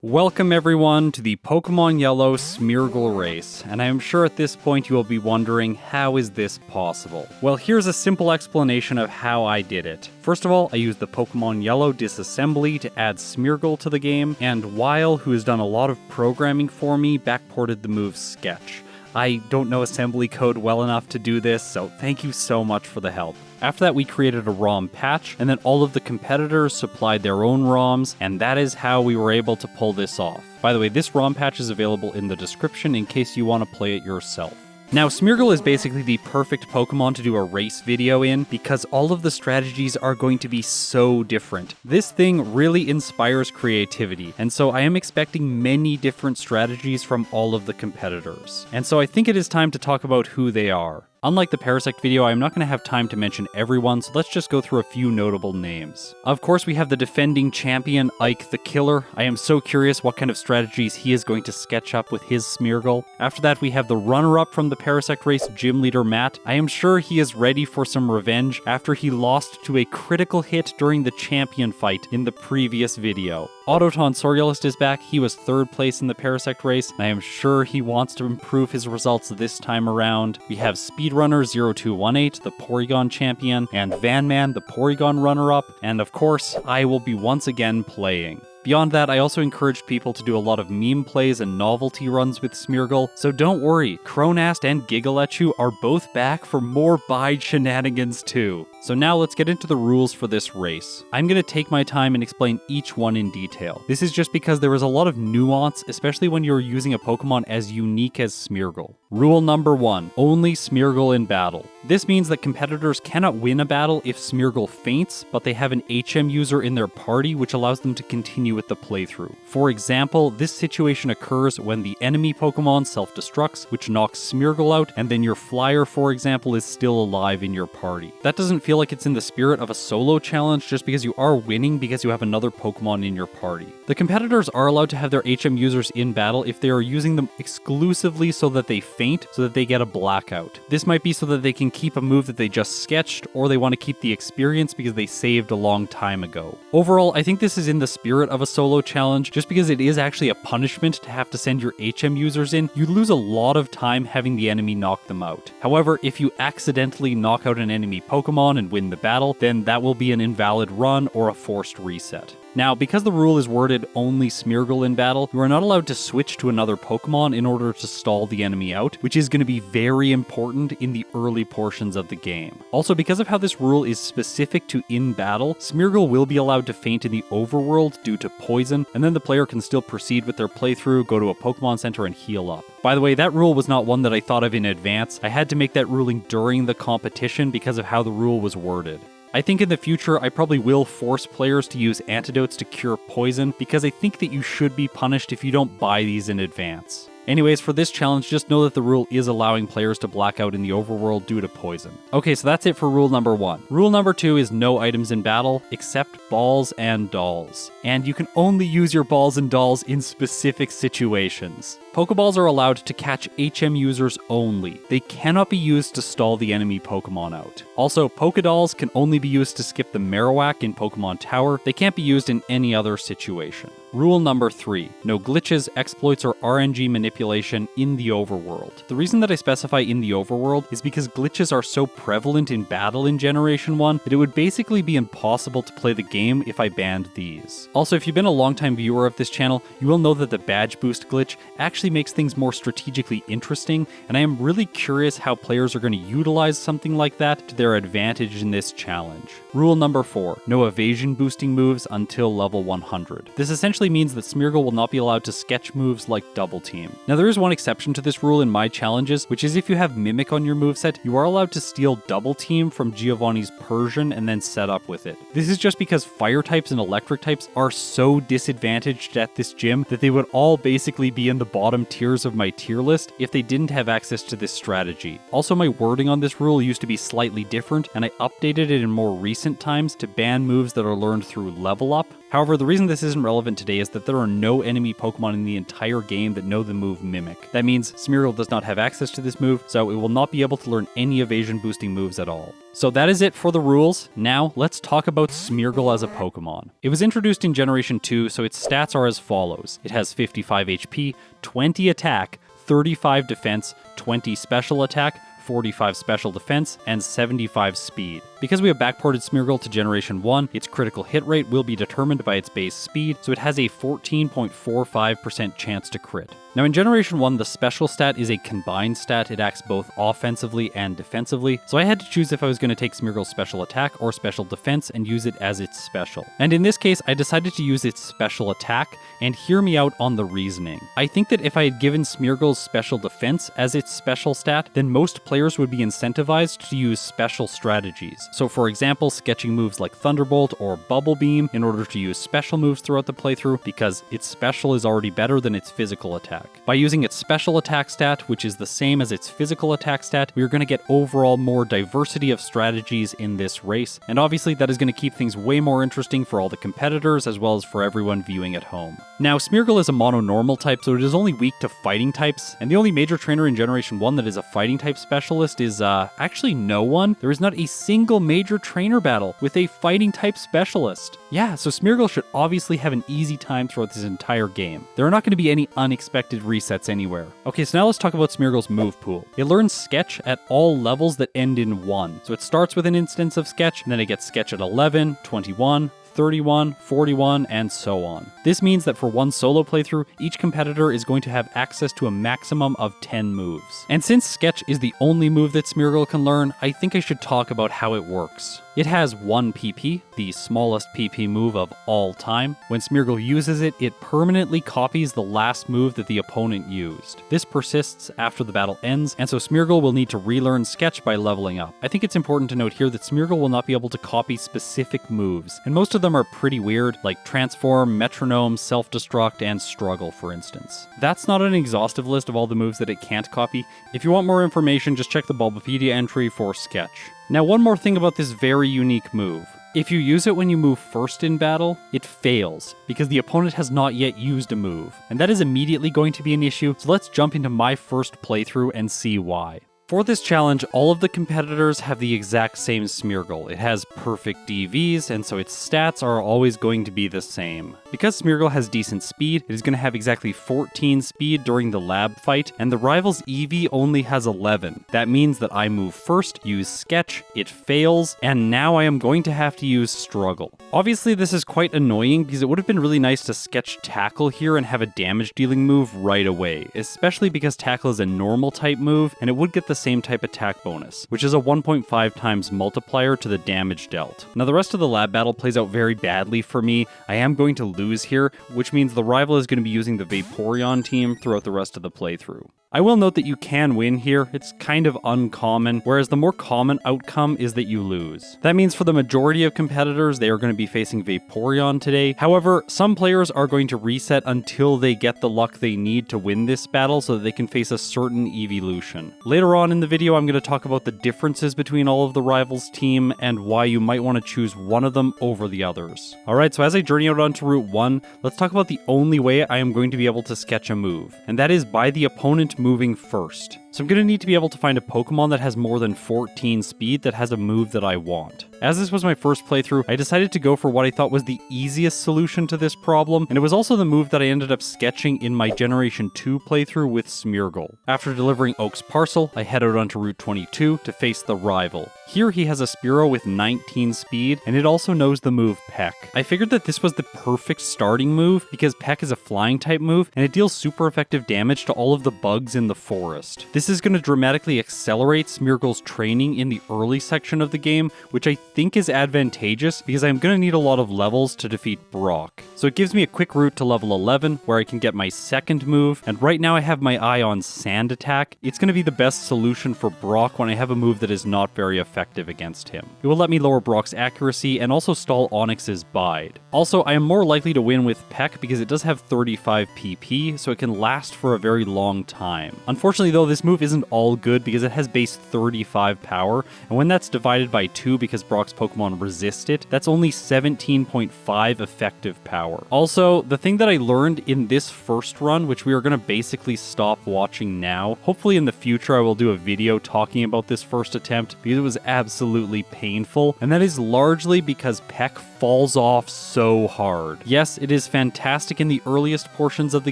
Welcome everyone to the Pokemon Yellow Smeargle race, and I am sure at this point you will be wondering, how is this possible? Well, here's a simple explanation of how I did it. First of all, I used the Pokemon Yellow disassembly to add Smeargle to the game, and Weil, who has done a lot of programming for me, backported the move Sketch. I don't know assembly code well enough to do this, so thank you so much for the help. After that, we created a ROM patch, and then all of the competitors supplied their own ROMs, and that is how we were able to pull this off. By the way, this ROM patch is available in the description in case you want to play it yourself. Now, Smeargle is basically the perfect Pokemon to do a race video in because all of the strategies are going to be so different. This thing really inspires creativity, and so I am expecting many different strategies from all of the competitors. And so I think it is time to talk about who they are. Unlike the Parasect video, I'm not going to have time to mention everyone, so let's just go through a few notable names. Of course, we have the defending champion, Ike the Killer. I am so curious what kind of strategies he is going to sketch up with his Smeargle. After that, we have the runner-up from the Parasect race, Gym Leader Matt. I am sure he is ready for some revenge after he lost to a critical hit during the champion fight in the previous video. Autoton Sorgalist is back. He was 3rd place in the Parasect race, and I am sure he wants to improve his results this time around. We have Speedrunner 0218, the Porygon champion, and Vanman, the Porygon runner-up, and of course, I will be once again playing. Beyond that, I also encouraged people to do a lot of meme plays and novelty runs with Smeargle, so don't worry, Cronast and Gigalechu are both back for more Bide shenanigans too. So now let's get into the rules for this race. I'm going to take my time and explain each one in detail. This is just because there is a lot of nuance, especially when you're using a Pokemon as unique as Smeargle. Rule number 1, only Smeargle in battle. This means that competitors cannot win a battle if Smeargle faints, but they have an HM user in their party which allows them to continue with the playthrough. For example, this situation occurs when the enemy Pokemon self-destructs, which knocks Smeargle out, and then your flyer, for example, is still alive in your party. That doesn't feel like it's in the spirit of a solo challenge just because you are winning because you have another Pokemon in your party. The competitors are allowed to have their HM users in battle if they are using them exclusively so that they faint, so that they get a Blackout. This might be so that they can keep a move that they just sketched, or they want to keep the experience because they saved a long time ago. Overall, I think this is in the spirit of a solo challenge, just because it is actually a punishment to have to send your HM users in. You lose a lot of time having the enemy knock them out. However, if you accidentally knock out an enemy Pokemon and win the battle, then that will be an invalid run or a forced reset. Now, because the rule is worded only Smeargle in battle, you are not allowed to switch to another Pokemon in order to stall the enemy out, which is going to be very important in the early portions of the game. Also, because of how this rule is specific to in battle, Smeargle will be allowed to faint in the overworld due to poison, and then the player can still proceed with their playthrough, go to a Pokemon Center, and heal up. By the way, that rule was not one that I thought of in advance. I had to make that ruling during the competition because of how the rule was worded. I think in the future, I probably will force players to use antidotes to cure poison because I think that you should be punished if you don't buy these in advance. Anyways, for this challenge, just know that the rule is allowing players to black out in the overworld due to poison. Okay, so that's it for rule number 1. Rule number 2 is no items in battle, except balls and dolls. And you can only use your balls and dolls in specific situations. Pokeballs are allowed to catch HM users only. They cannot be used to stall the enemy Pokemon out. Also, Pokedolls can only be used to skip the Marowak in Pokemon Tower. They can't be used in any other situation. Rule number 3, no glitches, exploits, or RNG manipulation in the overworld. The reason that I specify in the overworld is because glitches are so prevalent in battle in Generation 1 that it would basically be impossible to play the game if I banned these. Also, if you've been a longtime viewer of this channel, you will know that the badge boost glitch actually makes things more strategically interesting, and I am really curious how players are going to utilize something like that to their advantage in this challenge. Rule number 4, no evasion boosting moves until level 100. This essentially means that Smeargle will not be allowed to sketch moves like Double Team. Now there is one exception to this rule in my challenges, which is if you have Mimic on your moveset, you are allowed to steal Double Team from Giovanni's Persian and then set up with it. This is just because fire types and electric types are so disadvantaged at this gym that they would all basically be in the bottom tiers of my tier list if they didn't have access to this strategy. Also, my wording on this rule used to be slightly different, and I updated it in more recent times to ban moves that are learned through level up. However, the reason this isn't relevant today is that there are no enemy Pokemon in the entire game that know the move Mimic. That means Smeargle does not have access to this move, so it will not be able to learn any evasion boosting moves at all. So that is it for the rules. Now, let's talk about Smeargle as a Pokemon. It was introduced in Generation 2, so its stats are as follows. It has 55 HP, 20 attack, 35 defense, 20 special attack, 45 special defense, and 75 speed. Because we have backported Smeargle to Generation 1, its critical hit rate will be determined by its base speed, so it has a 14.45% chance to crit. Now in Generation 1, the special stat is a combined stat. It acts both offensively and defensively, so I had to choose if I was going to take Smeargle's special attack or special defense and use it as its special. And in this case, I decided to use its special attack, and hear me out on the reasoning. I think that if I had given Smeargle's special defense as its special stat, then most players would be incentivized to use special strategies. So for example, sketching moves like Thunderbolt or Bubble Beam in order to use special moves throughout the playthrough, because its special is already better than its physical attack. By using its special attack stat, which is the same as its physical attack stat, we are going to get overall more diversity of strategies in this race, and obviously that is going to keep things way more interesting for all the competitors as well as for everyone viewing at home. Now, Smeargle is a mono-normal type, so it is only weak to fighting types, and the only major trainer in Generation 1 that is a fighting type specialist is actually no one. There is not a single major trainer battle with a fighting type specialist. Yeah, so Smeargle should obviously have an easy time throughout this entire game. There are not going to be any unexpected resets anywhere. Okay, so now let's talk about Smeargle's move pool. It learns Sketch at all levels that end in 1. So it starts with an instance of Sketch, and then it gets Sketch at 11, 21, 31, 41, and so on. This means that for one solo playthrough, each competitor is going to have access to a maximum of 10 moves. And since Sketch is the only move that Smeargle can learn, I think I should talk about how it works. It has 1 PP, the smallest PP move of all time. When Smeargle uses it, it permanently copies the last move that the opponent used. This persists after the battle ends, and so Smeargle will need to relearn Sketch by leveling up. I think it's important to note here that Smeargle will not be able to copy specific moves, and most of them are pretty weird, like Transform, Metronome, Self-Destruct, and Struggle, for instance. That's not an exhaustive list of all the moves that it can't copy. If you want more information, just check the Bulbapedia entry for Sketch. Now, one more thing about this very unique move. If you use it when you move first in battle, it fails, because the opponent has not yet used a move. And that is immediately going to be an issue, so let's jump into my first playthrough and see why. For this challenge, all of the competitors have the exact same Smeargle. It has perfect DVs, and so its stats are always going to be the same. Because Smeargle has decent speed, it is going to have exactly 14 speed during the lab fight, and the rival's EV only has 11. That means that I move first, use Sketch, it fails, and now I am going to have to use Struggle. Obviously, this is quite annoying because it would have been really nice to Sketch Tackle here and have a damage dealing move right away, especially because Tackle is a normal type move, and it would get the same type attack bonus, which is a 1.5 times multiplier to the damage dealt. Now the rest of the lab battle plays out very badly for me. I am going to lose here, which means the rival is going to be using the Vaporeon team throughout the rest of the playthrough. I will note that you can win here. It's kind of uncommon, whereas the more common outcome is that you lose. That means for the majority of competitors, they are going to be facing Vaporeon today. However, some players are going to reset until they get the luck they need to win this battle so that they can face a certain evolution. Later on in the video, I'm going to talk about the differences between all of the rivals' team and why you might want to choose one of them over the others. Alright, so as I journey out onto Route 1, let's talk about the only way I am going to be able to sketch a move, and that is by the opponent moving first. So I'm going to need to be able to find a Pokemon that has more than 14 speed that has a move that I want. As this was my first playthrough, I decided to go for what I thought was the easiest solution to this problem, and it was also the move that I ended up sketching in my Generation 2 playthrough with Smeargle. After delivering Oak's parcel, I head out onto Route 22 to face the rival. Here he has a Spearow with 19 speed, and it also knows the move Peck. I figured that this was the perfect starting move because Peck is a flying type move, and it deals super effective damage to all of the bugs in the forest. This is going to dramatically accelerate Smeargle's training in the early section of the game, which I think is advantageous because I'm going to need a lot of levels to defeat Brock. So it gives me a quick route to level 11 where I can get my second move, and right now I have my eye on Sand Attack. It's going to be the best solution for Brock when I have a move that is not very effective against him. It will let me lower Brock's accuracy and also stall Onix's Bide. Also, I am more likely to win with Peck because it does have 35 PP, so it can last for a very long time. Unfortunately though, this move move isn't all good because it has base 35 power, and when that's divided by 2 because Brock's Pokemon resist it, that's only 17.5 effective power. Also, the thing that I learned in this first run, which we are going to basically stop watching now, hopefully in the future I will do a video talking about this first attempt because it was absolutely painful, and that is largely because Peck falls off so hard. Yes, it is fantastic in the earliest portions of the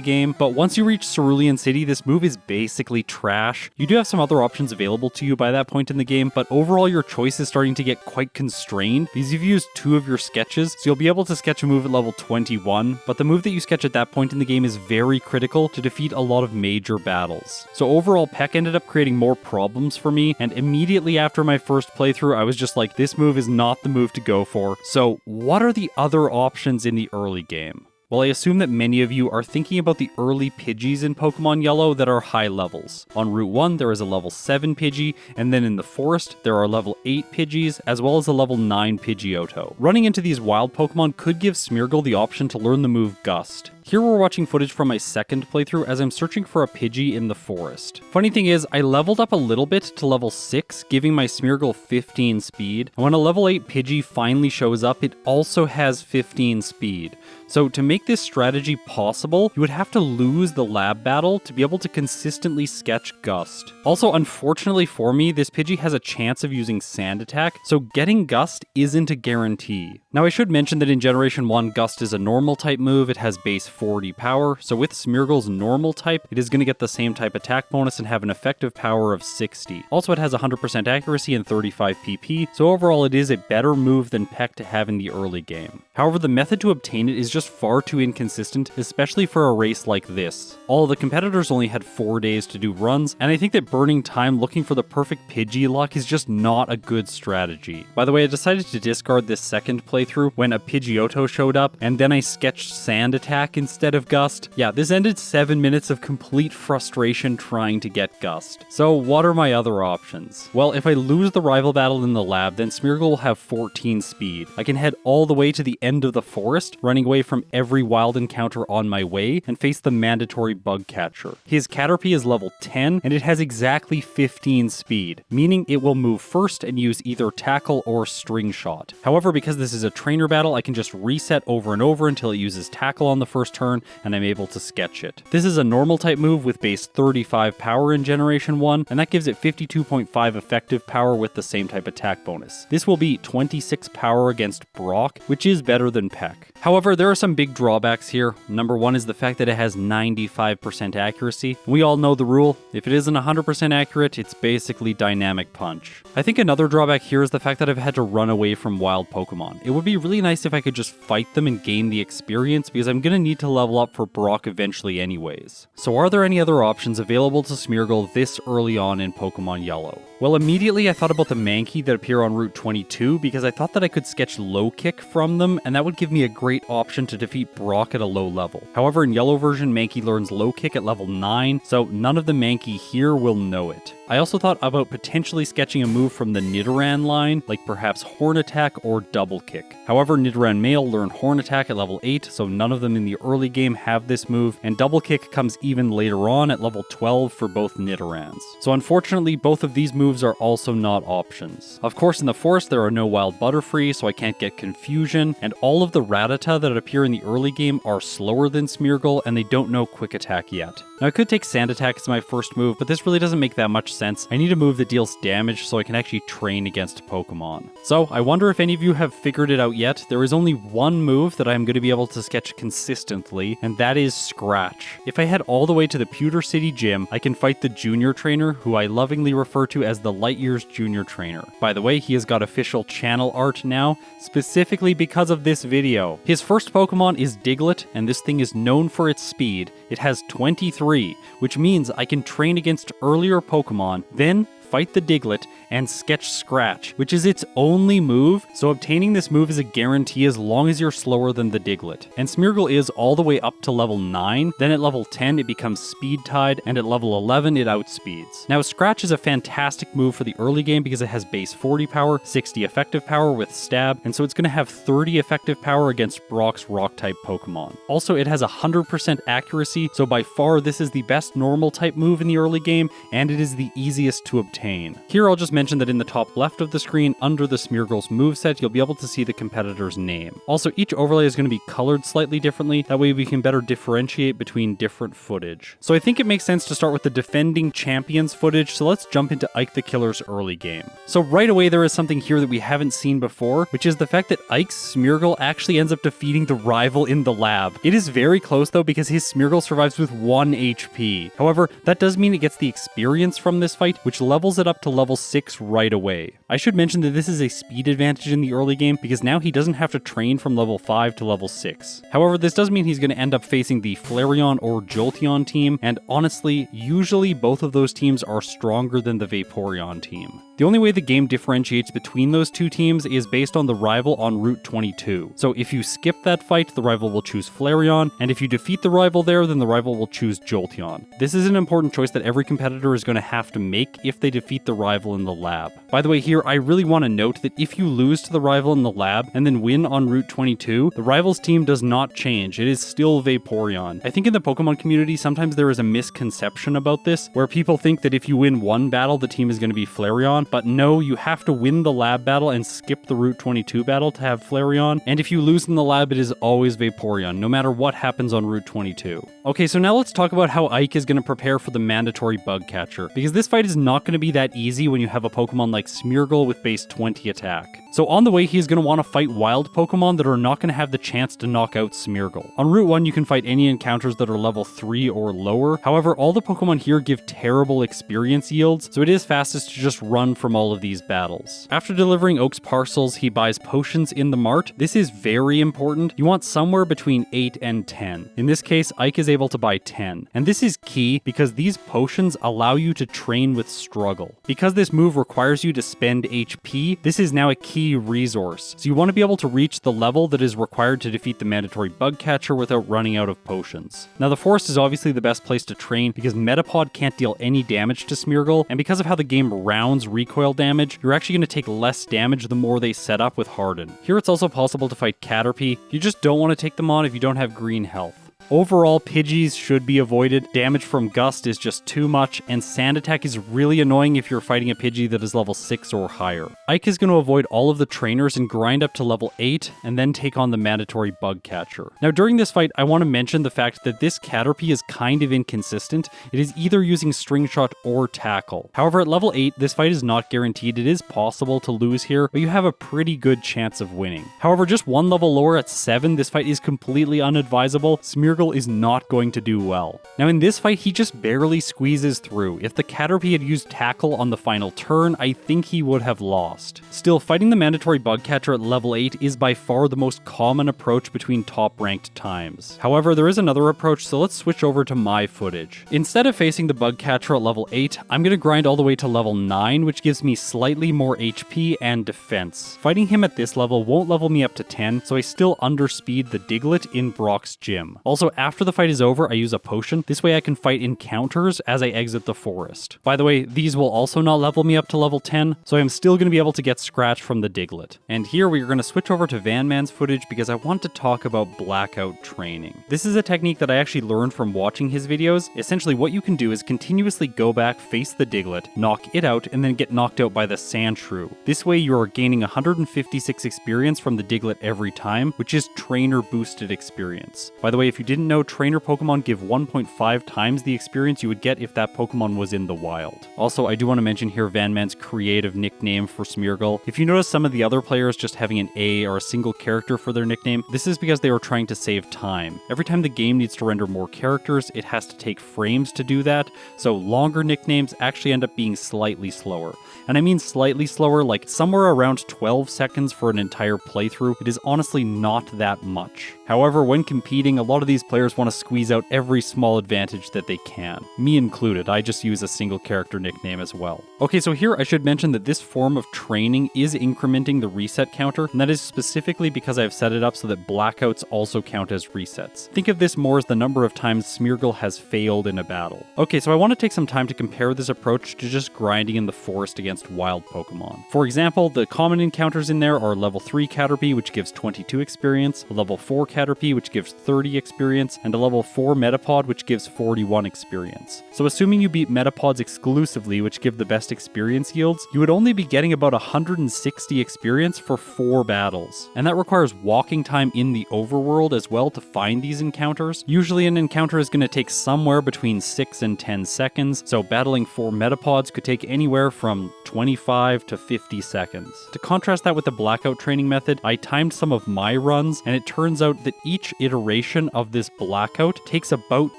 game, but once you reach Cerulean City, this move is basically trash. You do have some other options available to you by that point in the game, but overall your choice is starting to get quite constrained because you've used 2 of your sketches, so you'll be able to sketch a move at level 21, but the move that you sketch at that point in the game is very critical to defeat a lot of major battles. So overall, Peck ended up creating more problems for me, and immediately after my first playthrough, I was just like, this move is not the move to go for. So what are the other options in the early game? Well, I assume that many of you are thinking about the early Pidgeys in Pokemon Yellow that are high levels. On Route 1, there is a level 7 Pidgey, and then in the forest, there are level 8 Pidgeys, as well as a level 9 Pidgeotto. Running into these wild Pokemon could give Smeargle the option to learn the move Gust. Here we're watching footage from my second playthrough as I'm searching for a Pidgey in the forest. Funny thing is, I leveled up a little bit to level 6, giving my Smeargle 15 speed, and when a level 8 Pidgey finally shows up, it also has 15 speed. So to make this strategy possible, you would have to lose the lab battle to be able to consistently sketch Gust. Also, unfortunately for me, this Pidgey has a chance of using Sand Attack, so getting Gust isn't a guarantee. Now I should mention that in Generation 1, Gust is a normal type move, it has base 40 power, so with Smeargle's normal type, it is going to get the same type attack bonus and have an effective power of 60. Also, it has 100% accuracy and 35 PP, so overall it is a better move than Peck to have in the early game. However, the method to obtain it is just far too inconsistent, especially for a race like this. All of the competitors only had 4 days to do runs, and I think that burning time looking for the perfect Pidgey luck is just not a good strategy. By the way, I decided to discard this second playthrough when a Pidgeotto showed up, and then I sketched Sand Attack instead of Gust. Yeah, this ended 7 minutes of complete frustration trying to get Gust. So what are my other options? Well, if I lose the rival battle in the lab, then Smeargle will have 14 speed. I can head all the way to the end of the forest, running away from every wild encounter on my way, and face the mandatory bug catcher. His Caterpie is level 10, and it has exactly 15 speed, meaning it will move first and use either Tackle or String Shot. However, because this is a trainer battle, I can just reset over and over until it uses Tackle on the first turn, and I'm able to sketch it. This is a normal type move with base 35 power in Generation 1, and that gives it 52.5 effective power with the same type attack bonus. This will be 26 power against Brock, which is better than Peck. However, there are some big drawbacks here. Number one is the fact that it has 95% accuracy. We all know the rule. If it isn't 100% accurate, it's basically Dynamic Punch. I think another drawback here is the fact that I've had to run away from wild Pokemon. It would be really nice if I could just fight them and gain the experience because I'm gonna need to level up for Brock eventually anyways. So are there any other options available to Smeargle this early on in Pokemon Yellow? Well, immediately I thought about the Mankey that appear on Route 22 because I thought that I could sketch Low Kick from them, and that would give me a great option to defeat Brock at a low level. However, in Yellow version, Mankey learns Low Kick at level 9, so none of the Mankey here will know it. I also thought about potentially sketching a move from the Nidoran line, like perhaps Horn Attack or Double Kick. However, Nidoran male learn Horn Attack at level 8, so none of them in the early game have this move, and Double Kick comes even later on at level 12 for both Nidorans. So unfortunately, both of these moves are also not options. Of course, in the forest there are no wild Butterfree, so I can't get Confusion, and all of the Rattata that appear in the early game are slower than Smeargle, and they don't know Quick Attack yet. Now I could take Sand Attack as my first move, but this really doesn't make that much sense. I need a move that deals damage so I can actually train against Pokemon. So I wonder if any of you have figured it out yet. There is only one move that I'm going to be able to sketch consistently, and that is Scratch. If I head all the way to the Pewter City Gym, I can fight the Junior Trainer, who I lovingly refer to as the Lightyear's Junior Trainer. By the way, he has got official channel art now, specifically because of this video. His first Pokemon is Diglett, and this thing is known for its speed. It has 23, which means I can train against earlier Pokemon, then fight the Diglett, and Sketch Scratch, which is its only move, so obtaining this move is a guarantee as long as you're slower than the Diglett. And Smeargle is all the way up to level 9, then at level 10 it becomes Speed Tied, and at level 11 it outspeeds. Now Scratch is a fantastic move for the early game because it has base 40 power, 60 effective power with Stab, and so it's going to have 30 effective power against Brock's Rock-type Pokemon. Also, it has 100% accuracy, so by far this is the best normal-type move in the early game, and it is the easiest to obtain. Here I'll just mention that in the top left of the screen, under the Smeargle's moveset, you'll be able to see the competitor's name. Also, each overlay is going to be colored slightly differently, that way we can better differentiate between different footage. So I think it makes sense to start with the defending champions footage, so let's jump into Ike the Killer's early game. So right away there is something here that we haven't seen before, which is the fact that Ike's Smeargle actually ends up defeating the rival in the lab. It is very close though because his Smeargle survives with 1 HP. However, that does mean it gets the experience from this fight, which levels it up to level 6 right away. I should mention that this is a speed advantage in the early game because now he doesn't have to train from level 5 to level 6. However, this does mean he's going to end up facing the Flareon or Jolteon team, and honestly, usually both of those teams are stronger than the Vaporeon team. The only way the game differentiates between those two teams is based on the rival on Route 22. So if you skip that fight, the rival will choose Flareon, and if you defeat the rival there, then the rival will choose Jolteon. This is an important choice that every competitor is going to have to make if they defeat the rival in the lab. By the way, here I really want to note that if you lose to the rival in the lab and then win on Route 22, the rival's team does not change. It is still Vaporeon. I think in the Pokemon community, sometimes there is a misconception about this, where people think that if you win one battle, the team is going to be Flareon, but no, you have to win the lab battle and skip the Route 22 battle to have Flareon, and if you lose in the lab, it is always Vaporeon, no matter what happens on Route 22. Okay, so now let's talk about how Ike is going to prepare for the mandatory bug catcher, because this fight is not going to be that easy when you have a Pokemon like Smeargle with base 20 attack. So on the way, he is going to want to fight wild Pokemon that are not going to have the chance to knock out Smeargle. On Route 1, you can fight any encounters that are level 3 or lower. However, all the Pokemon here give terrible experience yields, so it is fastest to just run from all of these battles. After delivering Oak's parcels, he buys potions in the mart. This is very important. You want somewhere between 8 and 10. In this case, Ike is able to buy 10. And this is key because these potions allow you to train with struggle. Because this move requires you to spend HP, this is now a key resource. So you want to be able to reach the level that is required to defeat the mandatory bug catcher without running out of potions. Now the forest is obviously the best place to train because Metapod can't deal any damage to Smeargle, and because of how the game rounds recoil damage, you're actually going to take less damage the more they set up with Harden. Here it's also possible to fight Caterpie. You just don't want to take them on if you don't have green health. Overall, Pidgeys should be avoided, damage from Gust is just too much, and Sand Attack is really annoying if you're fighting a Pidgey that is level 6 or higher. Ike is going to avoid all of the trainers and grind up to level 8, and then take on the mandatory bug catcher. Now during this fight, I want to mention the fact that this Caterpie is kind of inconsistent. It is either using String Shot or Tackle. However, at level 8, this fight is not guaranteed. It is possible to lose here, but you have a pretty good chance of winning. However, just one level lower at 7, this fight is completely unadvisable. Smeargle is not going to do well. Now in this fight, he just barely squeezes through. If the Caterpie had used Tackle on the final turn, I think he would have lost. Still, fighting the mandatory bug catcher at level 8 is by far the most common approach between top ranked times. However, there is another approach, so let's switch over to my footage. Instead of facing the bug catcher at level 8, I'm going to grind all the way to level 9, which gives me slightly more HP and defense. Fighting him at this level won't level me up to 10, so I still underspeed the Diglett in Brock's gym. Also, after the fight is over, I use a potion. This way I can fight encounters as I exit the forest. By the way, these will also not level me up to level 10, so I'm still going to be able to get Scratch from the Diglett. And here we are going to switch over to Van Man's footage because I want to talk about Blackout training. This is a technique that I actually learned from watching his videos. Essentially, what you can do is continuously go back, face the Diglett, knock it out, and then get knocked out by the Sandshrew. This way you are gaining 156 experience from the Diglett every time, which is trainer boosted experience. By the way, if you didn't know, trainer Pokemon give 1.5 times the experience you would get if that Pokemon was in the wild. Also, I do want to mention here Van Man's creative nickname for Smeargle. If you notice some of the other players just having an A or a single character for their nickname, this is because they were trying to save time. Every time the game needs to render more characters, it has to take frames to do that, so longer nicknames actually end up being slightly slower. And I mean slightly slower, like somewhere around 12 seconds for an entire playthrough. It is honestly not that much. However, when competing, a lot of these players want to squeeze out every small advantage that they can. Me included, I just use a single character nickname as well. Okay, so here I should mention that this form of training is incrementing the reset counter, and that is specifically because I've set it up so that blackouts also count as resets. Think of this more as the number of times Smeargle has failed in a battle. Okay, so I want to take some time to compare this approach to just grinding in the forest against wild Pokemon. For example, the common encounters in there are level 3 Caterpie, which gives 22 experience, a level 4 Caterpie, which gives 30 experience, and a level 4 Metapod, which gives 41 experience. So assuming you beat Metapods exclusively, which give the best experience yields, you would only be getting about 160 experience for 4 battles. And that requires walking time in the overworld as well to find these encounters. Usually an encounter is going to take somewhere between 6 and 10 seconds, so battling 4 Metapods could take anywhere from 25 to 50 seconds. To contrast that with the Blackout training method, I timed some of my runs, and it turns out that each iteration of this Blackout takes about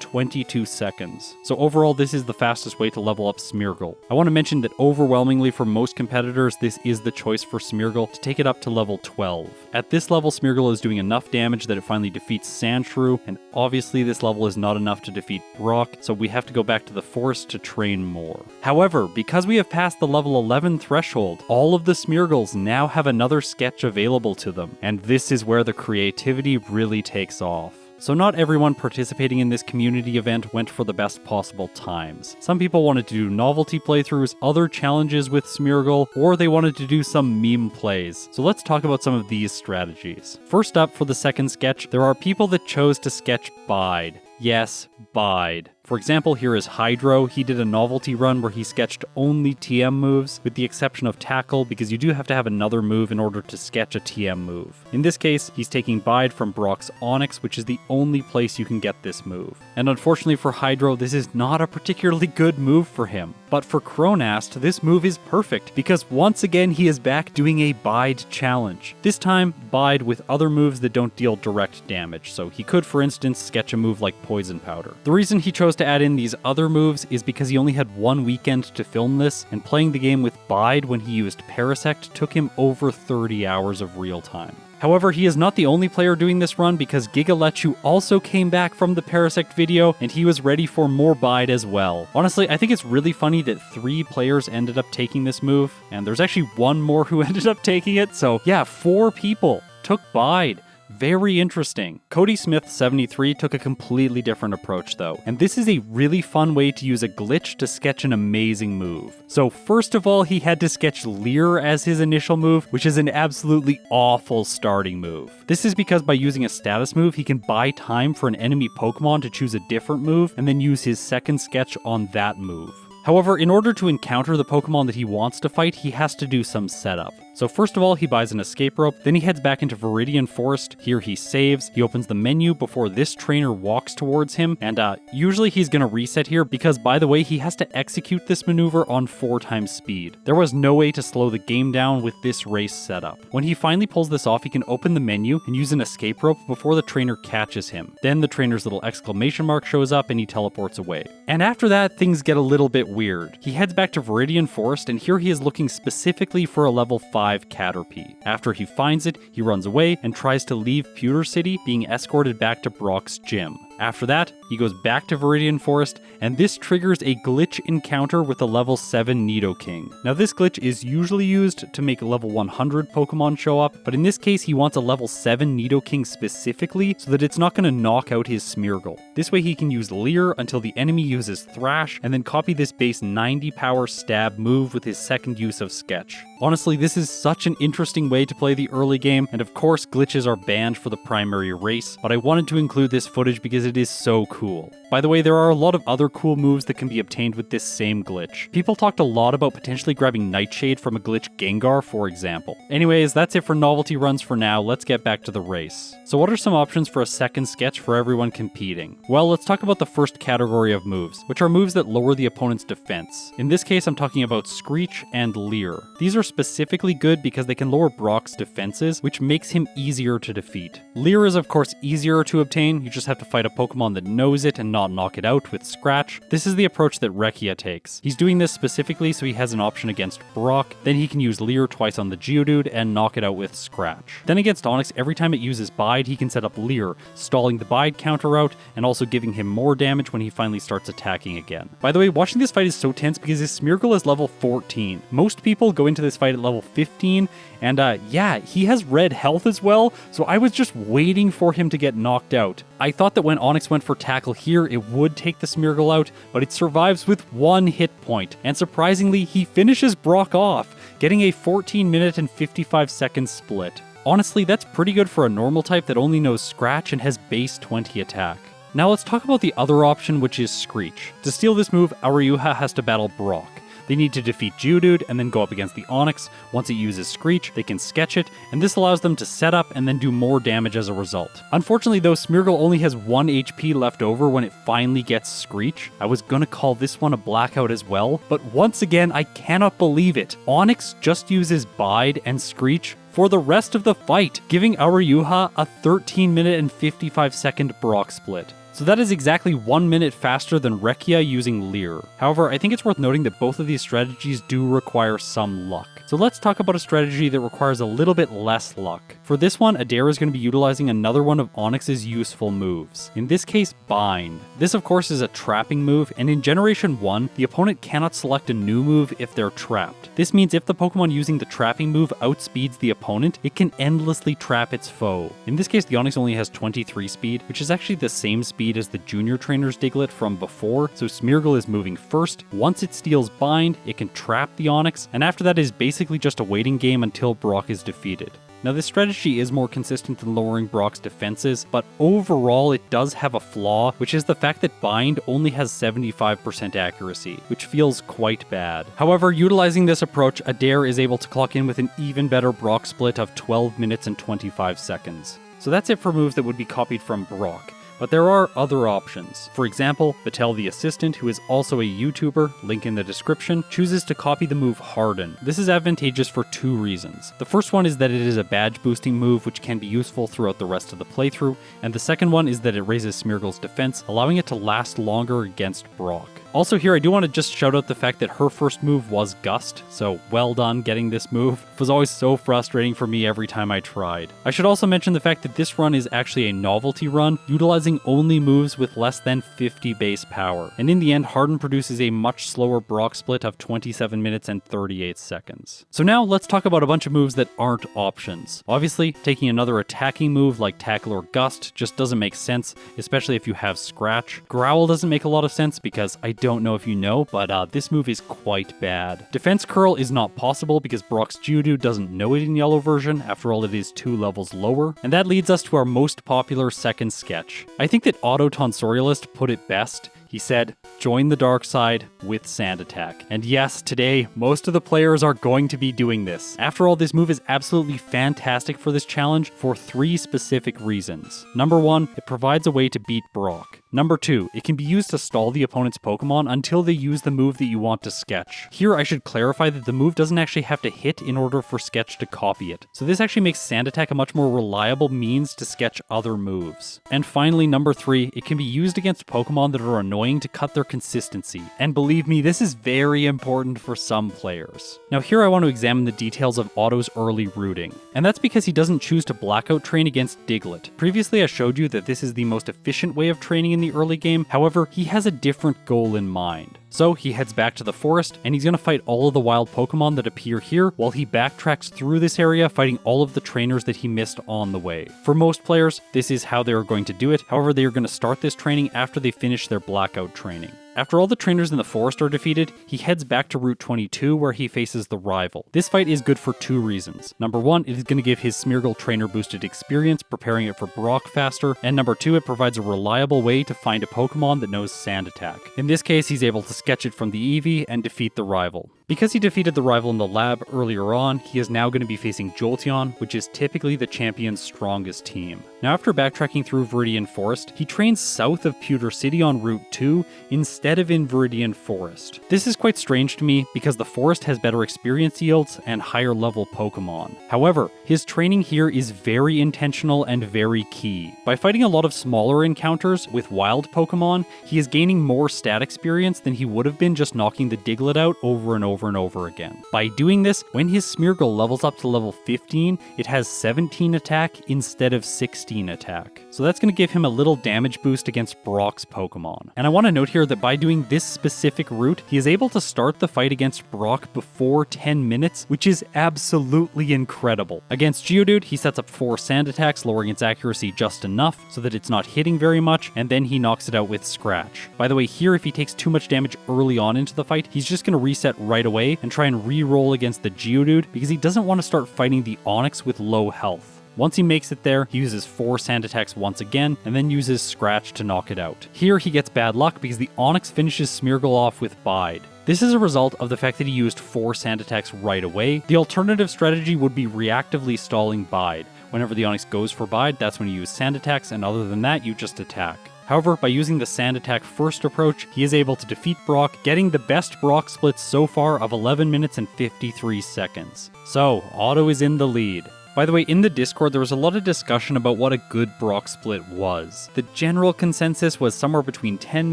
22 seconds. So overall, this is the fastest way to level up Smeargle. I want to mention that overwhelmingly for most competitors, this is the choice for Smeargle to take it up to level 12. At this level, Smeargle is doing enough damage that it finally defeats Sandshrew, and obviously this level is not enough to defeat Brock, so we have to go back to the forest to train more. However, because we have passed the level 11 threshold, all of the Smeargles now have another sketch available to them, and this is where the creativity really takes off. So not everyone participating in this community event went for the best possible times. Some people wanted to do novelty playthroughs, other challenges with Smeargle, or they wanted to do some meme plays. So let's talk about some of these strategies. First up, for the second sketch, there are people that chose to sketch Bide. Yes, Bide. For example, here is Hydro. He did a novelty run where he sketched only TM moves, with the exception of Tackle, because you do have to have another move in order to sketch a TM move. In this case, he's taking Bide from Brock's Onyx, which is the only place you can get this move. And unfortunately for Hydro, this is not a particularly good move for him. But for Cronast, this move is perfect, because once again he is back doing a Bide challenge. This time, Bide with other moves that don't deal direct damage, so he could, for instance, sketch a move like Poison Powder. The reason he chose to add in these other moves is because he only had one weekend to film this, and playing the game with Bide when he used Parasect took him over 30 hours of real time. However, he is not the only player doing this run, because Gigalechu also came back from the Parasect video, and he was ready for more Bide as well. Honestly, I think it's really funny that 3 players ended up taking this move, and there's actually 1 more who ended up taking it, so yeah, 4 people took Bide. Very interesting. Cody Smith 73 took a completely different approach though, and this is a really fun way to use a glitch to sketch an amazing move. So first of all, he had to sketch Leer as his initial move, which is an absolutely awful starting move. This is because by using a status move, he can buy time for an enemy Pokemon to choose a different move, and then use his second sketch on that move. However, in order to encounter the Pokemon that he wants to fight, he has to do some setup. So first of all, he buys an escape rope, then he heads back into Viridian Forest. Here he saves, he opens the menu before this trainer walks towards him, and usually he's gonna reset here because, by the way, he has to execute this maneuver on 4 times speed. There was no way to slow the game down with this race setup. When he finally pulls this off, he can open the menu and use an escape rope before the trainer catches him. Then the trainer's little exclamation mark shows up and he teleports away. And after that, things get a little bit weird. He heads back to Viridian Forest, and here he is looking specifically for a level 5 Caterpie. After he finds it, he runs away and tries to leave Pewter City, being escorted back to Brock's gym. After that, he goes back to Viridian Forest, and this triggers a glitch encounter with a level 7 Nidoking. Now this glitch is usually used to make level 100 Pokemon show up, but in this case he wants a level 7 Nidoking specifically so that it's not going to knock out his Smeargle. This way he can use Leer until the enemy uses Thrash, and then copy this base 90 power stab move with his second use of Sketch. Honestly, this is such an interesting way to play the early game, and of course glitches are banned for the primary race, but I wanted to include this footage because it is so cool. By the way, there are a lot of other cool moves that can be obtained with this same glitch. People talked a lot about potentially grabbing Nightshade from a glitch Gengar, for example. Anyways, that's it for novelty runs for now. Let's get back to the race. So what are some options for a second sketch for everyone competing? Well, let's talk about the first category of moves, which are moves that lower the opponent's defense. In this case, I'm talking about Screech and Leer. These are specifically good because they can lower Brock's defenses, which makes him easier to defeat. Leer is of course easier to obtain, you just have to fight a Pokemon that knows it and not knock it out with Scratch. This is the approach that Rekia takes. He's doing this specifically so he has an option against Brock, then he can use Leer twice on the Geodude and knock it out with Scratch. Then against Onix, every time it uses Bide, he can set up Leer, stalling the Bide counter out and also giving him more damage when he finally starts attacking again. By the way, watching this fight is so tense because his Smeargle is level 14. Most people go into this fight at level 15, and yeah, he has red health as well, so I was just waiting for him to get knocked out. I thought that when Onix went for tackle here, it would take the Smeargle out, but it survives with 1 hit point, and surprisingly, he finishes Brock off, getting a 14-minute and 55-second split. Honestly, that's pretty good for a normal type that only knows Scratch and has base 20 attack. Now let's talk about the other option, which is Screech. To steal this move, Aryuha has to battle Brock. They need to defeat Geodude and then go up against the Onix. Once it uses Screech, they can sketch it, and this allows them to set up and then do more damage as a result. Unfortunately though, Smeargle only has 1 HP left over when it finally gets Screech. I was gonna call this one a Blackout as well, but once again, I cannot believe it. Onix just uses Bide and Screech for the rest of the fight, giving Aryuha a 13-minute and 55-second Brock split. So that is exactly 1 minute faster than Rekia using Leer. However, I think it's worth noting that both of these strategies do require some luck. So let's talk about a strategy that requires a little bit less luck. For this one, Adair is going to be utilizing another one of Onix's useful moves. In this case, Bind. This of course is a trapping move, and in Generation 1, the opponent cannot select a new move if they're trapped. This means if the Pokemon using the trapping move outspeeds the opponent, it can endlessly trap its foe. In this case, the Onix only has 23 speed, which is actually the same speed as the Junior Trainer's Diglett from before, so Smeargle is moving first. Once it steals Bind, it can trap the Onix, and after that is basically just a waiting game until Brock is defeated. Now this strategy is more consistent than lowering Brock's defenses, but overall it does have a flaw, which is the fact that Bind only has 75% accuracy, which feels quite bad. However, utilizing this approach, Adair is able to clock in with an even better Brock split of 12 minutes and 25 seconds. So that's it for moves that would be copied from Brock. But there are other options. For example, Batel the Assistant, who is also a YouTuber, link in the description, chooses to copy the move Harden. This is advantageous for 2 reasons. The first one is that it is a badge boosting move which can be useful throughout the rest of the playthrough, and the second one is that it raises Smeargle's defense, allowing it to last longer against Brock. Also here, I do want to just shout out the fact that her first move was Gust, so well done getting this move. It was always so frustrating for me every time I tried. I should also mention the fact that this run is actually a novelty run, utilizing only moves with less than 50 base power. And in the end, Harden produces a much slower Brock split of 27 minutes and 38 seconds. So now let's talk about a bunch of moves that aren't options. Obviously, taking another attacking move like Tackle or Gust just doesn't make sense, especially if you have Scratch. Growl doesn't make a lot of sense because I don't know if you know, but this move is quite bad. Defense Curl is not possible because Brock's Geodude doesn't know it in Yellow version, after all it is 2 levels lower, and that leads us to our most popular second sketch. I think that Auto Tonsorialist put it best. He said, join the dark side with Sand Attack. And yes, today, most of the players are going to be doing this. After all, this move is absolutely fantastic for this challenge for 3 specific reasons. Number 1, it provides a way to beat Brock. Number 2, it can be used to stall the opponent's Pokemon until they use the move that you want to sketch. Here, I should clarify that the move doesn't actually have to hit in order for Sketch to copy it. So this actually makes Sand Attack a much more reliable means to sketch other moves. And finally, number 3, it can be used against Pokemon that are annoying to cut their consistency. And believe me, this is very important for some players. Now here I want to examine the details of Otto's early routing. And that's because he doesn't choose to Blackout train against Diglett. Previously I showed you that this is the most efficient way of training in the early game, however, he has a different goal in mind. So he heads back to the forest, and he's going to fight all of the wild Pokemon that appear here, while he backtracks through this area, fighting all of the trainers that he missed on the way. For most players, this is how they are going to do it, however they are going to start this training after they finish their Blackout training. After all the trainers in the forest are defeated, he heads back to Route 22 where he faces the rival. This fight is good for 2 reasons. Number 1, it is going to give his Smeargle trainer boosted experience, preparing it for Brock faster, and number 2, it provides a reliable way to find a Pokemon that knows Sand Attack. In this case, he's able to sketch it from the Eevee and defeat the rival. Because he defeated the rival in the lab earlier on, he is now going to be facing Jolteon, which is typically the champion's strongest team. Now after backtracking through Viridian Forest, he trains south of Pewter City on Route 2 instead of in Viridian Forest. This is quite strange to me because the forest has better experience yields and higher level Pokemon. However, his training here is very intentional and very key. By fighting a lot of smaller encounters with wild Pokemon, he is gaining more stat experience than he would have been just knocking the Diglett out over and over and over again. By doing this, when his Smeargle levels up to level 15, it has 17 attack instead of 16 attack. So that's going to give him a little damage boost against Brock's Pokemon. And I want to note here that by doing this specific route, he is able to start the fight against Brock before 10 minutes, which is absolutely incredible. Against Geodude, he sets up 4 sand attacks, lowering its accuracy just enough so that it's not hitting very much, and then he knocks it out with Scratch. By the way, here if he takes too much damage early on into the fight, he's just going to reset right away and try and re-roll against the Geodude because he doesn't want to start fighting the Onix with low health. Once he makes it there, he uses 4 sand attacks once again, and then uses Scratch to knock it out. Here he gets bad luck because the Onix finishes Smeargle off with Bide. This is a result of the fact that he used 4 sand attacks right away. The alternative strategy would be reactively stalling Bide. Whenever the Onix goes for Bide, that's when you use sand attacks, and other than that, you just attack. However, by using the sand attack first approach, he is able to defeat Brock, getting the best Brock split so far of 11 minutes and 53 seconds. So, Otto is in the lead. By the way, in the Discord, there was a lot of discussion about what a good Brock split was. The general consensus was somewhere between 10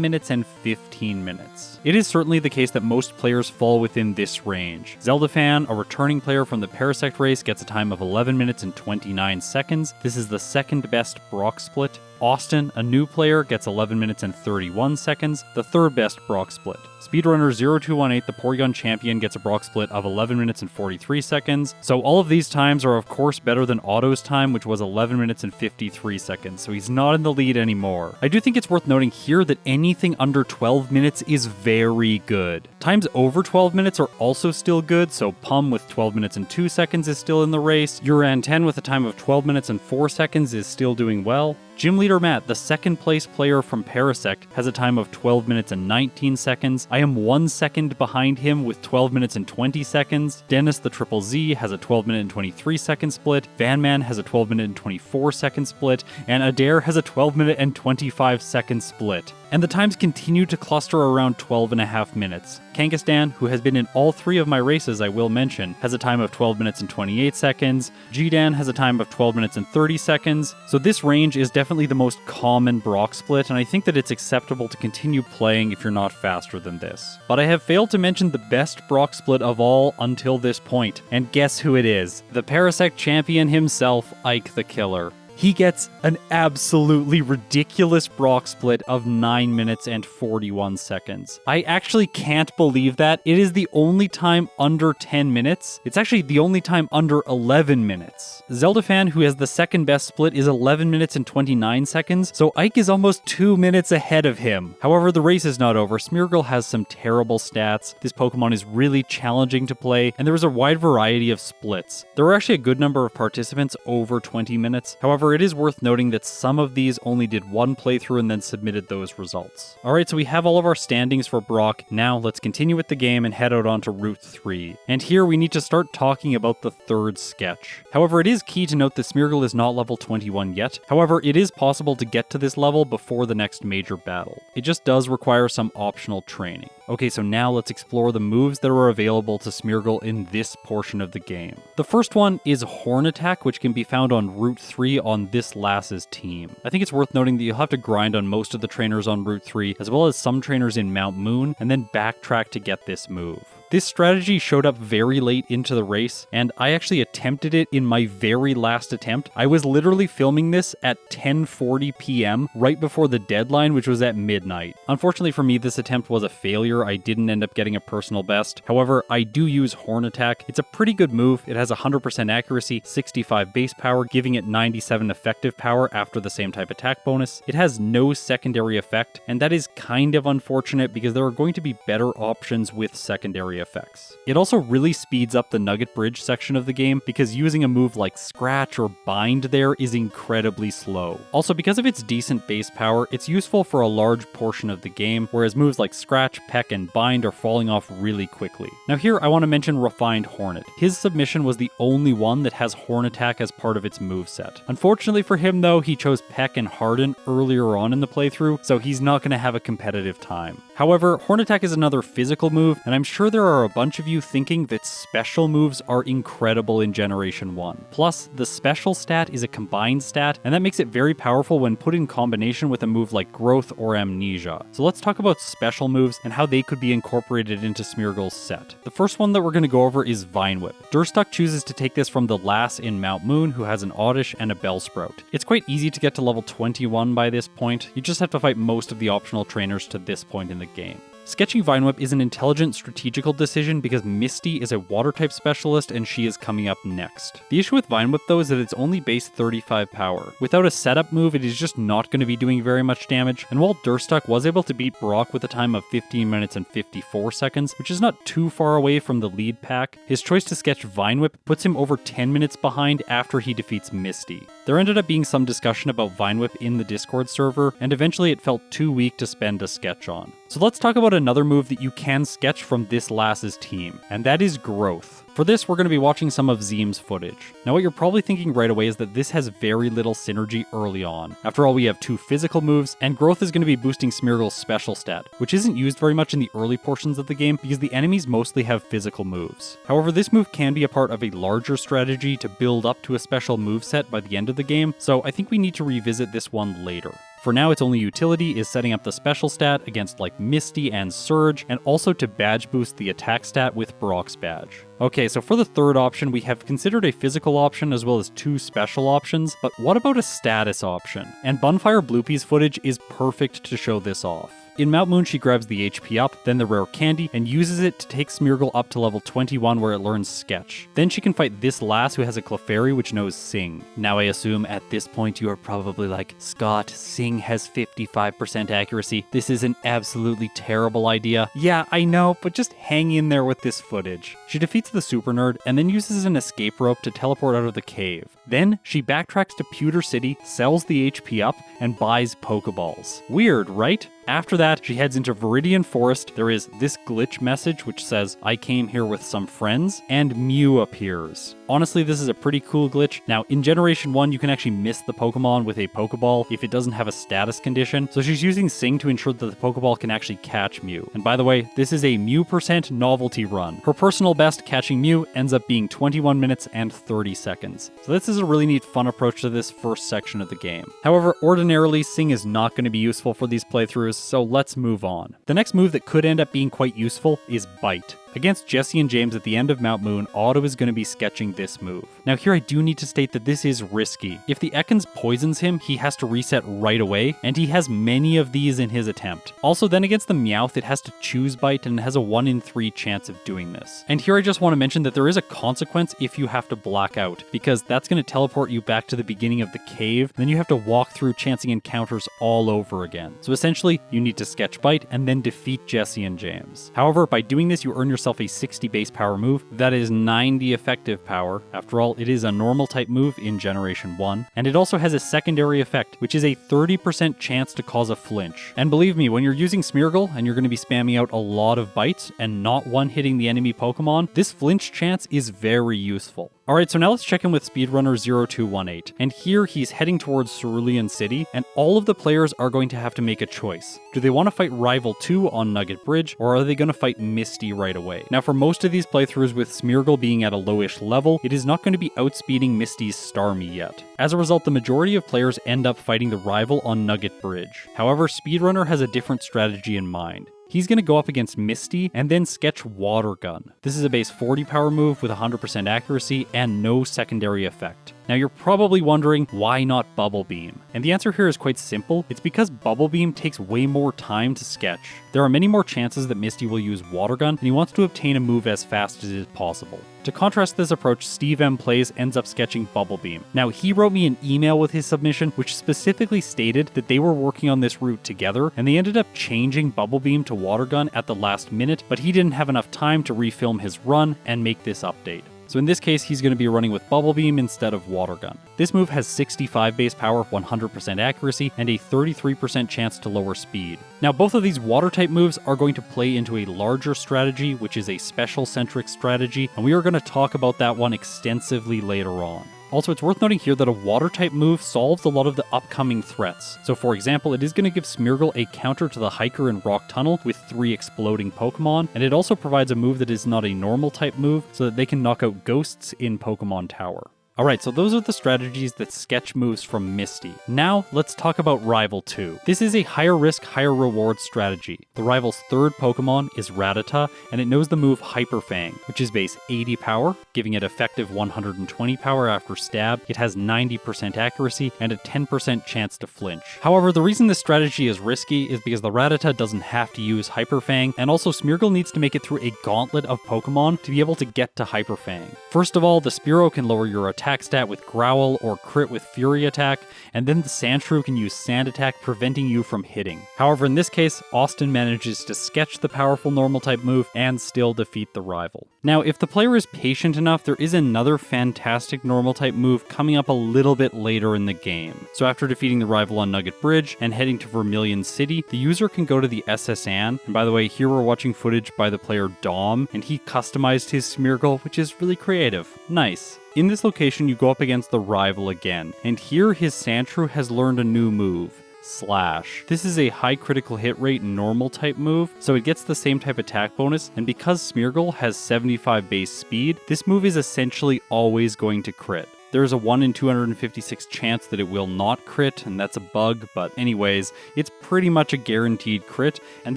minutes and 15 minutes. It is certainly the case that most players fall within this range. Zeldafan, a returning player from the Parasect race, gets a time of 11 minutes and 29 seconds. This is the second best Brock split. Austin, a new player, gets 11 minutes and 31 seconds, the third best Brock split. Speedrunner 0218, the Porygon champion, gets a Brock split of 11 minutes and 43 seconds. So all of these times are of course better than Otto's time, which was 11 minutes and 53 seconds, so he's not in the lead anymore. I do think it's worth noting here that anything under 12 minutes is very good. Times over 12 minutes are also still good, so Pum with 12 minutes and 2 seconds is still in the race. Uran 10 with a time of 12 minutes and 4 seconds is still doing well. Gym Leader Matt, the second place player from Parasect, has a time of 12 minutes and 19 seconds. I am 1 second behind him with 12 minutes and 20 seconds. Dennis the Triple Z has a 12 minute and 23 second split. Vanman has a 12 minute and 24 second split. And Adair has a 12 minute and 25 second split. And the times continue to cluster around 12.5 minutes. Kangaskhan, who has been in all 3 of my races I will mention, has a time of 12 minutes and 28 seconds. Gdan has a time of 12 minutes and 30 seconds. So this range is definitely the most common Brock split, and I think that it's acceptable to continue playing if you're not faster than this. But I have failed to mention the best Brock split of all until this point, and guess who it is? The Parasect champion himself, Ike the Killer. He gets an absolutely ridiculous Brock split of 9 minutes and 41 seconds. I actually can't believe that. It is the only time under 10 minutes. It's actually the only time under 11 minutes. Zeldafan, who has the second best split, is 11 minutes and 29 seconds, so Ike is almost 2 minutes ahead of him. However, the race is not over. Smeargle has some terrible stats. This Pokemon is really challenging to play, and there is a wide variety of splits. There were actually a good number of participants over 20 minutes. However, it is worth noting that some of these only did 1 playthrough and then submitted those results. Alright, so we have all of our standings for Brock. Now let's continue with the game and head out onto Route 3. And here we need to start talking about the third sketch. However, it is key to note that Smeargle is not level 21 yet. However, it is possible to get to this level before the next major battle. It just does require some optional training. Okay, so now let's explore the moves that are available to Smeargle in this portion of the game. The first one is Horn Attack, which can be found on Route 3 on this Lass's team. I think it's worth noting that you'll have to grind on most of the trainers on Route 3, as well as some trainers in Mount Moon, and then backtrack to get this move. This strategy showed up very late into the race, and I actually attempted it in my very last attempt. I was literally filming this at 10:40 p.m. right before the deadline, which was at midnight. Unfortunately for me, this attempt was a failure. I didn't end up getting a personal best. However, I do use Horn Attack. It's a pretty good move. It has 100% accuracy, 65 base power, giving it 97 effective power after the same type attack bonus. It has no secondary effect, and that is kind of unfortunate because there are going to be better options with secondary secondary effects. It also really speeds up the Nugget Bridge section of the game because using a move like Scratch or Bind there is incredibly slow. Also, because of its decent base power, it's useful for a large portion of the game, whereas moves like Scratch, Peck, and Bind are falling off really quickly. Now here I want to mention Refined Hornet. His submission was the only one that has Horn Attack as part of its moveset. Unfortunately for him though, he chose Peck and Harden earlier on in the playthrough, so he's not going to have a competitive time. However, Horn Attack is another physical move, and I'm sure there are a bunch of you thinking that special moves are incredible in Generation 1. Plus, the special stat is a combined stat, and that makes it very powerful when put in combination with a move like Growth or Amnesia. So let's talk about special moves and how they could be incorporated into Smeargle's set. The first one that we're going to go over is Vine Whip. Durstuck chooses to take this from the lass in Mount Moon who has an Oddish and a Bellsprout. It's quite easy to get to level 21 by this point, you just have to fight most of the optional trainers to this point in the game. Sketching Vine Whip is an intelligent strategical decision because Misty is a water type specialist and she is coming up next. The issue with Vine Whip though is that it's only base 35 power. Without a setup move, it is just not going to be doing very much damage, and while Durstuck was able to beat Brock with a time of 15 minutes and 54 seconds, which is not too far away from the lead pack, his choice to sketch Vine Whip puts him over 10 minutes behind after he defeats Misty. There ended up being some discussion about Vine Whip in the Discord server, and eventually it felt too weak to spend a sketch on. So let's talk about another move that you can sketch from this lass's team, and that is Growth. For this, we're going to be watching some of Zeem's footage. Now what you're probably thinking right away is that this has very little synergy early on. After all, we have two physical moves, and Growth is going to be boosting Smeargle's special stat, which isn't used very much in the early portions of the game because the enemies mostly have physical moves. However, this move can be a part of a larger strategy to build up to a special moveset by the end of the game, so I think we need to revisit this one later. For now, its only utility is setting up the special stat against like Misty and Surge, and also to badge boost the attack stat with Brock's badge. Okay, so for the third option, we have considered a physical option as well as two special options, but what about a status option? And Bunfire Bloopy's footage is perfect to show this off. In Mount Moon, she grabs the HP up, then the rare candy, and uses it to take Smeargle up to level 21 where it learns Sketch. Then she can fight this lass who has a Clefairy which knows Sing. Now I assume at this point you are probably like, Scott, Sing has 55% accuracy. This is an absolutely terrible idea. Yeah, I know, but just hang in there with this footage. She defeats the Super Nerd and then uses an escape rope to teleport out of the cave. Then she backtracks to Pewter City, sells the HP up, and buys Pokeballs. Weird, right? After that, she heads into Viridian Forest. There is this glitch message which says, I came here with some friends, and Mew appears. Honestly, this is a pretty cool glitch. Now, in Generation 1, you can actually miss the Pokemon with a Pokeball if it doesn't have a status condition, so she's using Sing to ensure that the Pokeball can actually catch Mew. And by the way, this is a Mew % novelty run. Her personal best catching Mew ends up being 21 minutes and 30 seconds. So this is a really neat fun approach to this first section of the game. However, ordinarily, Sing is not going to be useful for these playthroughs, so let's move on. The next move that could end up being quite useful is Bite. Against Jesse and James at the end of Mount Moon, Otto is going to be sketching this move. Now here I do need to state that this is risky. If the Ekans poisons him, he has to reset right away, and he has many of these in his attempt. Also then against the Meowth, it has to choose Bite and it has a 1 in 3 chance of doing this. And here I just want to mention that there is a consequence if you have to black out, because that's going to teleport you back to the beginning of the cave, then you have to walk through chancing encounters all over again. So essentially, you need to sketch Bite and then defeat Jesse and James. However, by doing this, you earn yourself a 60 base power move, that is 90 effective power. After all, it is a normal type move in Generation 1, and it also has a secondary effect, which is a 30% chance to cause a flinch. And believe me, when you're using Smeargle and you're going to be spamming out a lot of bites and not one-hitting the enemy Pokemon, this flinch chance is very useful. Alright, so now let's check in with Speedrunner 0218, and here he's heading towards Cerulean City, and all of the players are going to have to make a choice. Do they want to fight Rival 2 on Nugget Bridge, or are they going to fight Misty right away? Now for most of these playthroughs with Smeargle being at a lowish level, it is not going to be outspeeding Misty's Starmie yet. As a result, the majority of players end up fighting the Rival on Nugget Bridge. However, Speedrunner has a different strategy in mind. He's going to go up against Misty and then sketch Water Gun. This is a base 40 power move with 100% accuracy and no secondary effect. Now you're probably wondering, why not Bubble Beam? And the answer here is quite simple. It's because Bubble Beam takes way more time to sketch. There are many more chances that Misty will use Water Gun, and he wants to obtain a move as fast as is possible. To contrast this approach, Steve M Plays ends up sketching Bubble Beam. Now, he wrote me an email with his submission, which specifically stated that they were working on this route together, and they ended up changing Bubble Beam to Water Gun at the last minute, but he didn't have enough time to refilm his run and make this update. So in this case, he's going to be running with Bubble Beam instead of Water Gun. This move has 65 base power, 100% accuracy, and a 33% chance to lower speed. Now, both of these Water-type moves are going to play into a larger strategy, which is a special-centric strategy, and we are going to talk about that one extensively later on. Also, it's worth noting here that a Water-type move solves a lot of the upcoming threats. So for example, it is going to give Smeargle a counter to the Hiker in Rock Tunnel with 3 exploding Pokemon, and it also provides a move that is not a normal-type move so that they can knock out ghosts in Pokemon Tower. Alright, so those are the strategies that sketch moves from Misty. Now, let's talk about Rival 2. This is a higher risk, higher reward strategy. The rival's third Pokemon is Rattata, and it knows the move Hyper Fang, which is base 80 power, giving it effective 120 power after stab. It has 90% accuracy and a 10% chance to flinch. However, the reason this strategy is risky is because the Rattata doesn't have to use Hyper Fang, and also Smeargle needs to make it through a gauntlet of Pokemon to be able to get to Hyper Fang. First of all, the Spearow can lower your attack stat with Growl or crit with Fury attack, and then the Sandshrew can use Sand attack, preventing you from hitting. However, in this case, Austin manages to sketch the powerful normal type move and still defeat the rival. Now, if the player is patient enough, there is another fantastic normal type move coming up a little bit later in the game. So after defeating the rival on Nugget Bridge and heading to Vermilion City, the user can go to the SS Anne, and by the way, here we're watching footage by the player Dom, and he customized his Smeargle, which is really creative. Nice. In this location, you go up against the rival again, and here his Sandshrew has learned a new move, Slash. This is a high critical hit rate normal type move, so it gets the same type attack bonus, and because Smeargle has 75 base speed, this move is essentially always going to crit. There's a 1 in 256 chance that it will not crit, and that's a bug, but anyways, it's pretty much a guaranteed crit, and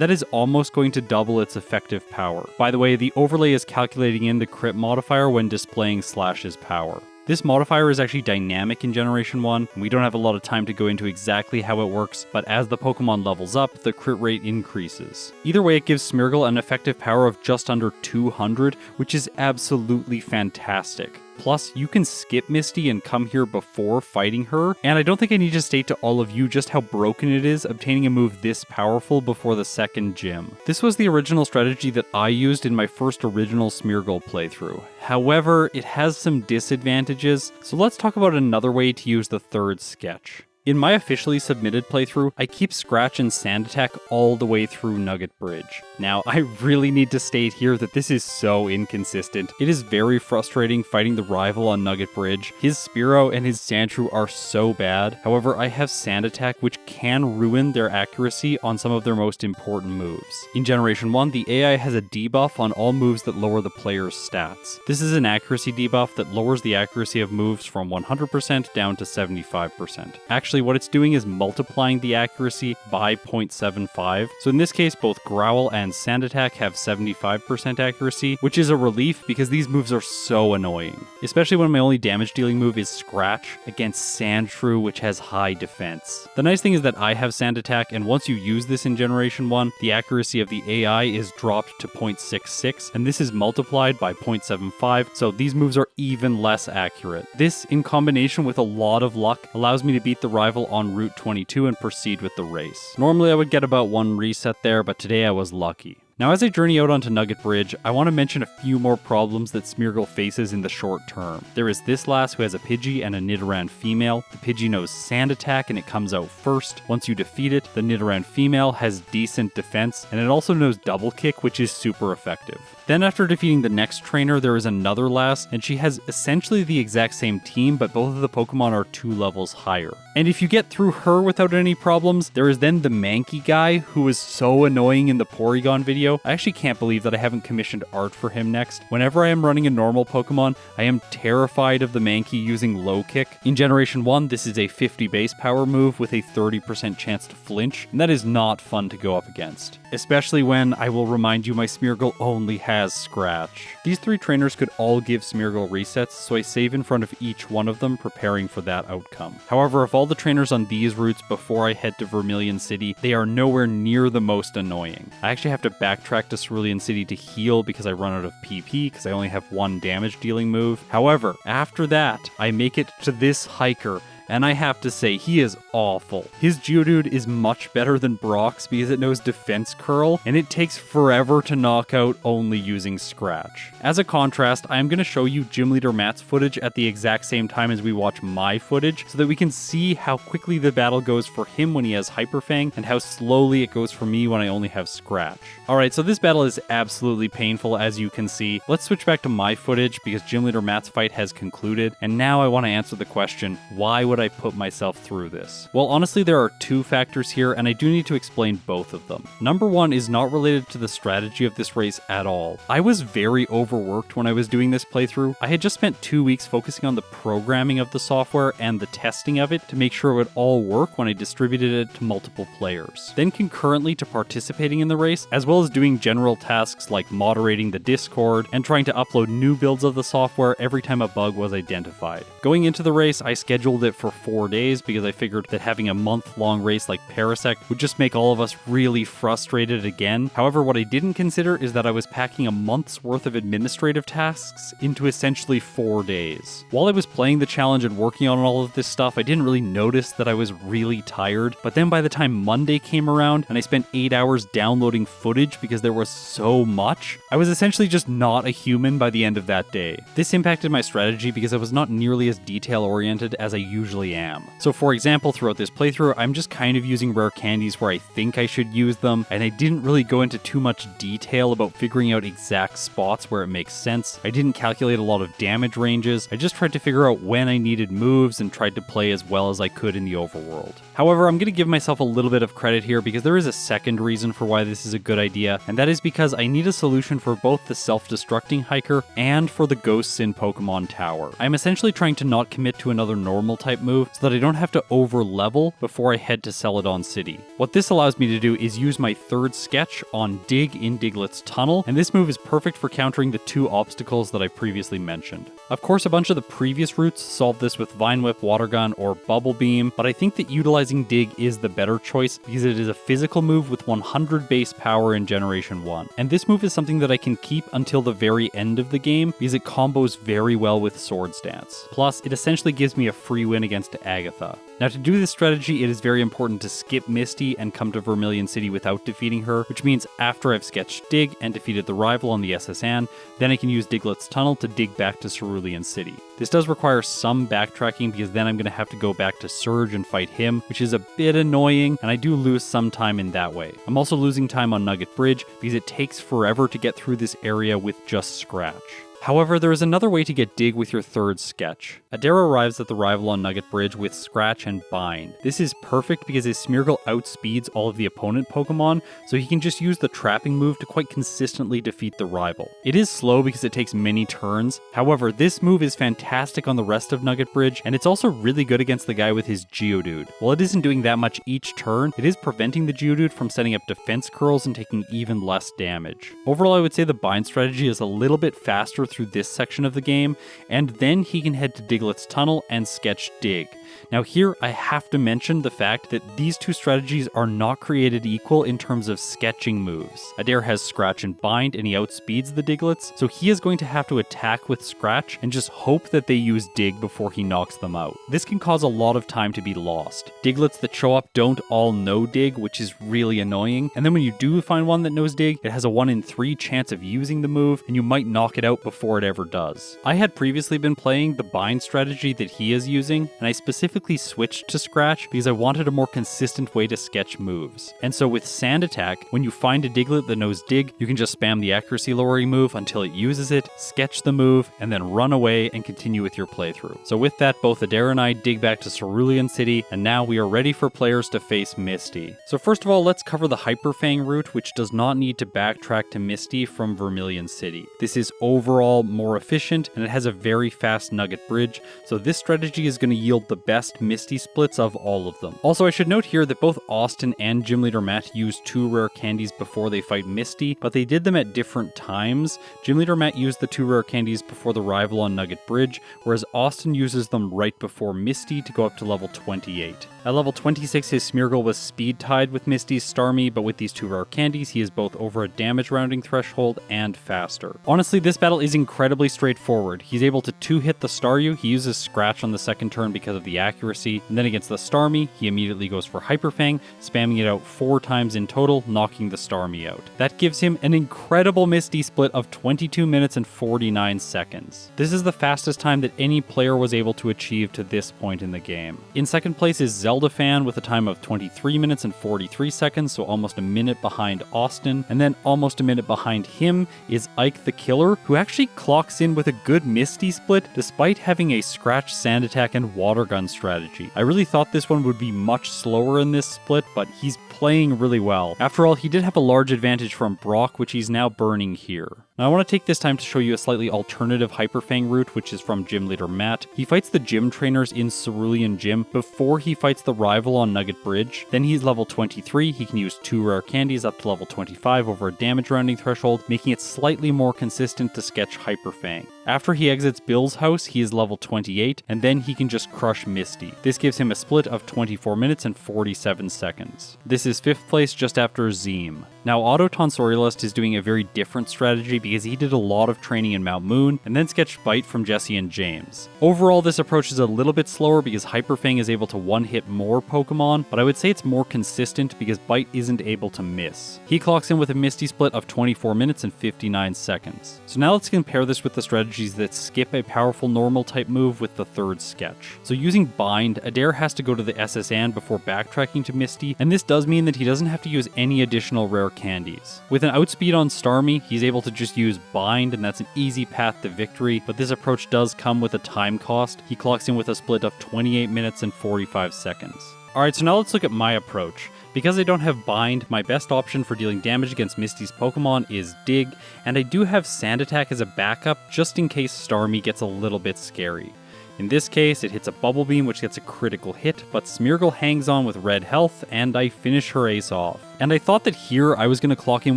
that is almost going to double its effective power. By the way, the overlay is calculating in the crit modifier when displaying Slash's power. This modifier is actually dynamic in Generation 1, and we don't have a lot of time to go into exactly how it works, but as the Pokemon levels up, the crit rate increases. Either way, it gives Smeargle an effective power of just under 200, which is absolutely fantastic. Plus, you can skip Misty and come here before fighting her, and I don't think I need to state to all of you just how broken it is obtaining a move this powerful before the second gym. This was the original strategy that I used in my first original Smeargle playthrough. However, it has some disadvantages, so let's talk about another way to use the third sketch. In my officially submitted playthrough, I keep Scratch and Sand Attack all the way through Nugget Bridge. Now, I really need to state here that this is so inconsistent. It is very frustrating fighting the rival on Nugget Bridge. His Spearow and his Sandshrew are so bad. However, I have Sand Attack, which can ruin their accuracy on some of their most important moves. In Generation 1, the AI has a debuff on all moves that lower the player's stats. This is an accuracy debuff that lowers the accuracy of moves from 100% down to 75%. Actually, what it's doing is multiplying the accuracy by 0.75. So in this case, both Growl and Sand Attack have 75% accuracy, which is a relief because these moves are so annoying. Especially when my only damage dealing move is Scratch against Sandshrew, which has high defense. The nice thing is that I have Sand Attack, and once you use this in Generation 1, the accuracy of the AI is dropped to 0.66, and this is multiplied by 0.75, so these moves are even less accurate. This, in combination with a lot of luck, allows me to beat the rival on Route 22 and proceed with the race. Normally I would get about 1 reset there, but today I was lucky. Now, as I journey out onto Nugget Bridge, I want to mention a few more problems that Smeargle faces in the short term. There is this lass who has a Pidgey and a Nidoran female. The Pidgey knows Sand Attack and it comes out first. Once you defeat it, the Nidoran female has decent defense, and it also knows Double Kick, which is super effective. Then after defeating the next trainer, there is another lass, and she has essentially the exact same team, but both of the Pokemon are 2 levels higher. And if you get through her without any problems, there is then the Mankey guy who was so annoying in the Porygon video. I actually can't believe that I haven't commissioned art for him next. Whenever I am running a normal Pokemon, I am terrified of the Mankey using Low Kick. In Generation 1, this is a 50 base power move with a 30% chance to flinch, and that is not fun to go up against. Especially when, I will remind you, my Smeargle only has Scratch. These 3 trainers could all give Smeargle resets, so I save in front of each one of them, preparing for that outcome. However, if all the trainers on these routes before I head to Vermilion City, they are nowhere near the most annoying. I actually have to backtrack to Cerulean City to heal because I run out of PP because I only have 1 damage dealing move. However, after that, I make it to this hiker, and I have to say, he is awful. His Geodude is much better than Brock's because it knows Defense Curl, and it takes forever to knock out only using Scratch. As a contrast, I am going to show you Gym Leader Matt's footage at the exact same time as we watch my footage, so that we can see how quickly the battle goes for him when he has Hyper Fang, and how slowly it goes for me when I only have Scratch. Alright, so this battle is absolutely painful, as you can see. Let's switch back to my footage, because Gym Leader Matt's fight has concluded, and now I want to answer the question, why would I put myself through this? Well, honestly, there are 2 factors here, and I do need to explain both of them. Number 1 is not related to the strategy of this race at all. I was very overworked when I was doing this playthrough. I had just spent 2 weeks focusing on the programming of the software and the testing of it to make sure it would all work when I distributed it to multiple players. Then concurrently to participating in the race, as well as doing general tasks like moderating the Discord and trying to upload new builds of the software every time a bug was identified. Going into the race, I scheduled it for 4 days because I figured that having a month-long race like Parasect would just make all of us really frustrated again. However, what I didn't consider is that I was packing a month's worth of administrative tasks into essentially 4 days. While I was playing the challenge and working on all of this stuff, I didn't really notice that I was really tired, but then by the time Monday came around and I spent 8 hours downloading footage because there was so much, I was essentially just not a human by the end of that day. This impacted my strategy because I was not nearly as detail-oriented as I usually am. So for example, throughout this playthrough, I'm just kind of using rare candies where I think I should use them, and I didn't really go into too much detail about figuring out exact spots where it makes sense. I didn't calculate a lot of damage ranges. I just tried to figure out when I needed moves and tried to play as well as I could in the overworld. However, I'm going to give myself a little bit of credit here because there is a second reason for why this is a good idea, and that is because I need a solution for both the self-destructing hiker and for the ghosts in Pokemon Tower. I'm essentially trying to not commit to another normal type move so that I don't have to over level before I head to Celadon City. What this allows me to do is use my 3rd sketch on Dig in Diglett's Tunnel, and this move is perfect for countering the 2 obstacles that I previously mentioned. Of course, a bunch of the previous routes solved this with Vine Whip, Water Gun, or Bubble Beam, but I think that utilizing Dig is the better choice because it is a physical move with 100 base power in Generation 1. And this move is something that I can keep until the very end of the game because it combos very well with Swords Dance. Plus, it essentially gives me a free win against Agatha. Now, to do this strategy, it is very important to skip Misty and come to Vermilion City without defeating her, which means after I've sketched Dig and defeated the rival on the SSN, then I can use Diglett's Tunnel to dig back to Cerulean City. This does require some backtracking because then I'm going to have to go back to Surge and fight him, which is a bit annoying, and I do lose some time in that way. I'm also losing time on Nugget Bridge because it takes forever to get through this area with just Scratch. However, there is another way to get Dig with your 3rd sketch. Adair arrives at the rival on Nugget Bridge with Scratch and Bind. This is perfect because his Smeargle outspeeds all of the opponent Pokemon, so he can just use the trapping move to quite consistently defeat the rival. It is slow because it takes many turns, however, this move is fantastic on the rest of Nugget Bridge, and it's also really good against the guy with his Geodude. While it isn't doing that much each turn, it is preventing the Geodude from setting up defense curls and taking even less damage. Overall, I would say the Bind strategy is a little bit faster through this section of the game, and then he can head to Diglett's Tunnel and sketch Dig. Now here, I have to mention the fact that these 2 strategies are not created equal in terms of sketching moves. Adair has Scratch and Bind and he outspeeds the Diglets, so he is going to have to attack with Scratch and just hope that they use Dig before he knocks them out. This can cause a lot of time to be lost. Diglets that show up don't all know Dig, which is really annoying, and then when you do find one that knows Dig, it has a 1 in 3 chance of using the move, and you might knock it out before before it ever does. I had previously been playing the bind strategy that he is using, and I specifically switched to Scratch because I wanted a more consistent way to sketch moves. And so with Sand Attack, when you find a Diglett that knows Dig, you can just spam the accuracy lowering move until it uses it, sketch the move, and then run away and continue with your playthrough. So with that, both Adair and I dig back to Cerulean City, and now we are ready for players to face Misty. So first of all, let's cover the Hyper Fang route, which does not need to backtrack to Misty from Vermilion City. This is overall more efficient, and it has a very fast nugget bridge, so this strategy is going to yield the best Misty splits of all of them. Also, I should note here that both Austin and Gym Leader Matt used 2 rare candies before they fight Misty, but they did them at different times. Gym Leader Matt used the 2 rare candies before the rival on Nugget Bridge, whereas Austin uses them right before Misty to go up to level 28. At level 26, his Smeargle was speed tied with Misty's Starmie, but with these 2 rare candies, he is both over a damage rounding threshold and faster. Honestly, this battle is incredibly straightforward. He's able to 2-hit the Staryu, he uses Scratch on the second turn because of the accuracy, and then against the Starmie, he immediately goes for Hyper Fang, spamming it out 4 times in total, knocking the Starmie out. That gives him an incredible Misty split of 22 minutes and 49 seconds. This is the fastest time that any player was able to achieve to this point in the game. In second place is Zelda Fan with a time of 23 minutes and 43 seconds, so almost a minute behind Austin, and then almost a minute behind him is Ike the Killer, who actually clocks in with a good Misty split despite having a Scratch, Sand Attack, and Water Gun strategy. I really thought this one would be much slower in this split, but he's playing really well. After all, he did have a large advantage from Brock, which he's now burning here. Now I want to take this time to show you a slightly alternative Hyper Fang route, which is from Gym Leader Matt. He fights the gym trainers in Cerulean Gym before he fights the rival on Nugget Bridge. Then he's level 23, he can use 2 rare candies up to level 25 over a damage rounding threshold, making it slightly more consistent to sketch Hyper Fang. After he exits Bill's house, he is level 28, and then he can just crush Misty. This gives him a split of 24 minutes and 47 seconds. This is 5th place just after Zeem. Now Auto Tonsorialist is doing a very different strategy because he did a lot of training in Mount Moon and then sketched Bite from Jesse and James. Overall, this approach is a little bit slower because Hyper Fang is able to one-hit more Pokemon, but I would say it's more consistent because Bite isn't able to miss. He clocks in with a Misty split of 24 minutes and 59 seconds. So now let's compare this with the strategies that skip a powerful normal type move with the 3rd sketch. So using Bind, Adair has to go to the SSN before backtracking to Misty, and this does mean that he doesn't have to use any additional rare candies. With an outspeed on Starmie, he's able to just use Bind, and that's an easy path to victory, but this approach does come with a time cost. He clocks in with a split of 28 minutes and 45 seconds. Alright, so now let's look at my approach. Because I don't have Bind, my best option for dealing damage against Misty's Pokemon is Dig, and I do have Sand Attack as a backup just in case Starmie gets a little bit scary. In this case, it hits a Bubble Beam which gets a critical hit, but Smeargle hangs on with red health, and I finish her ace off. And I thought that here I was going to clock in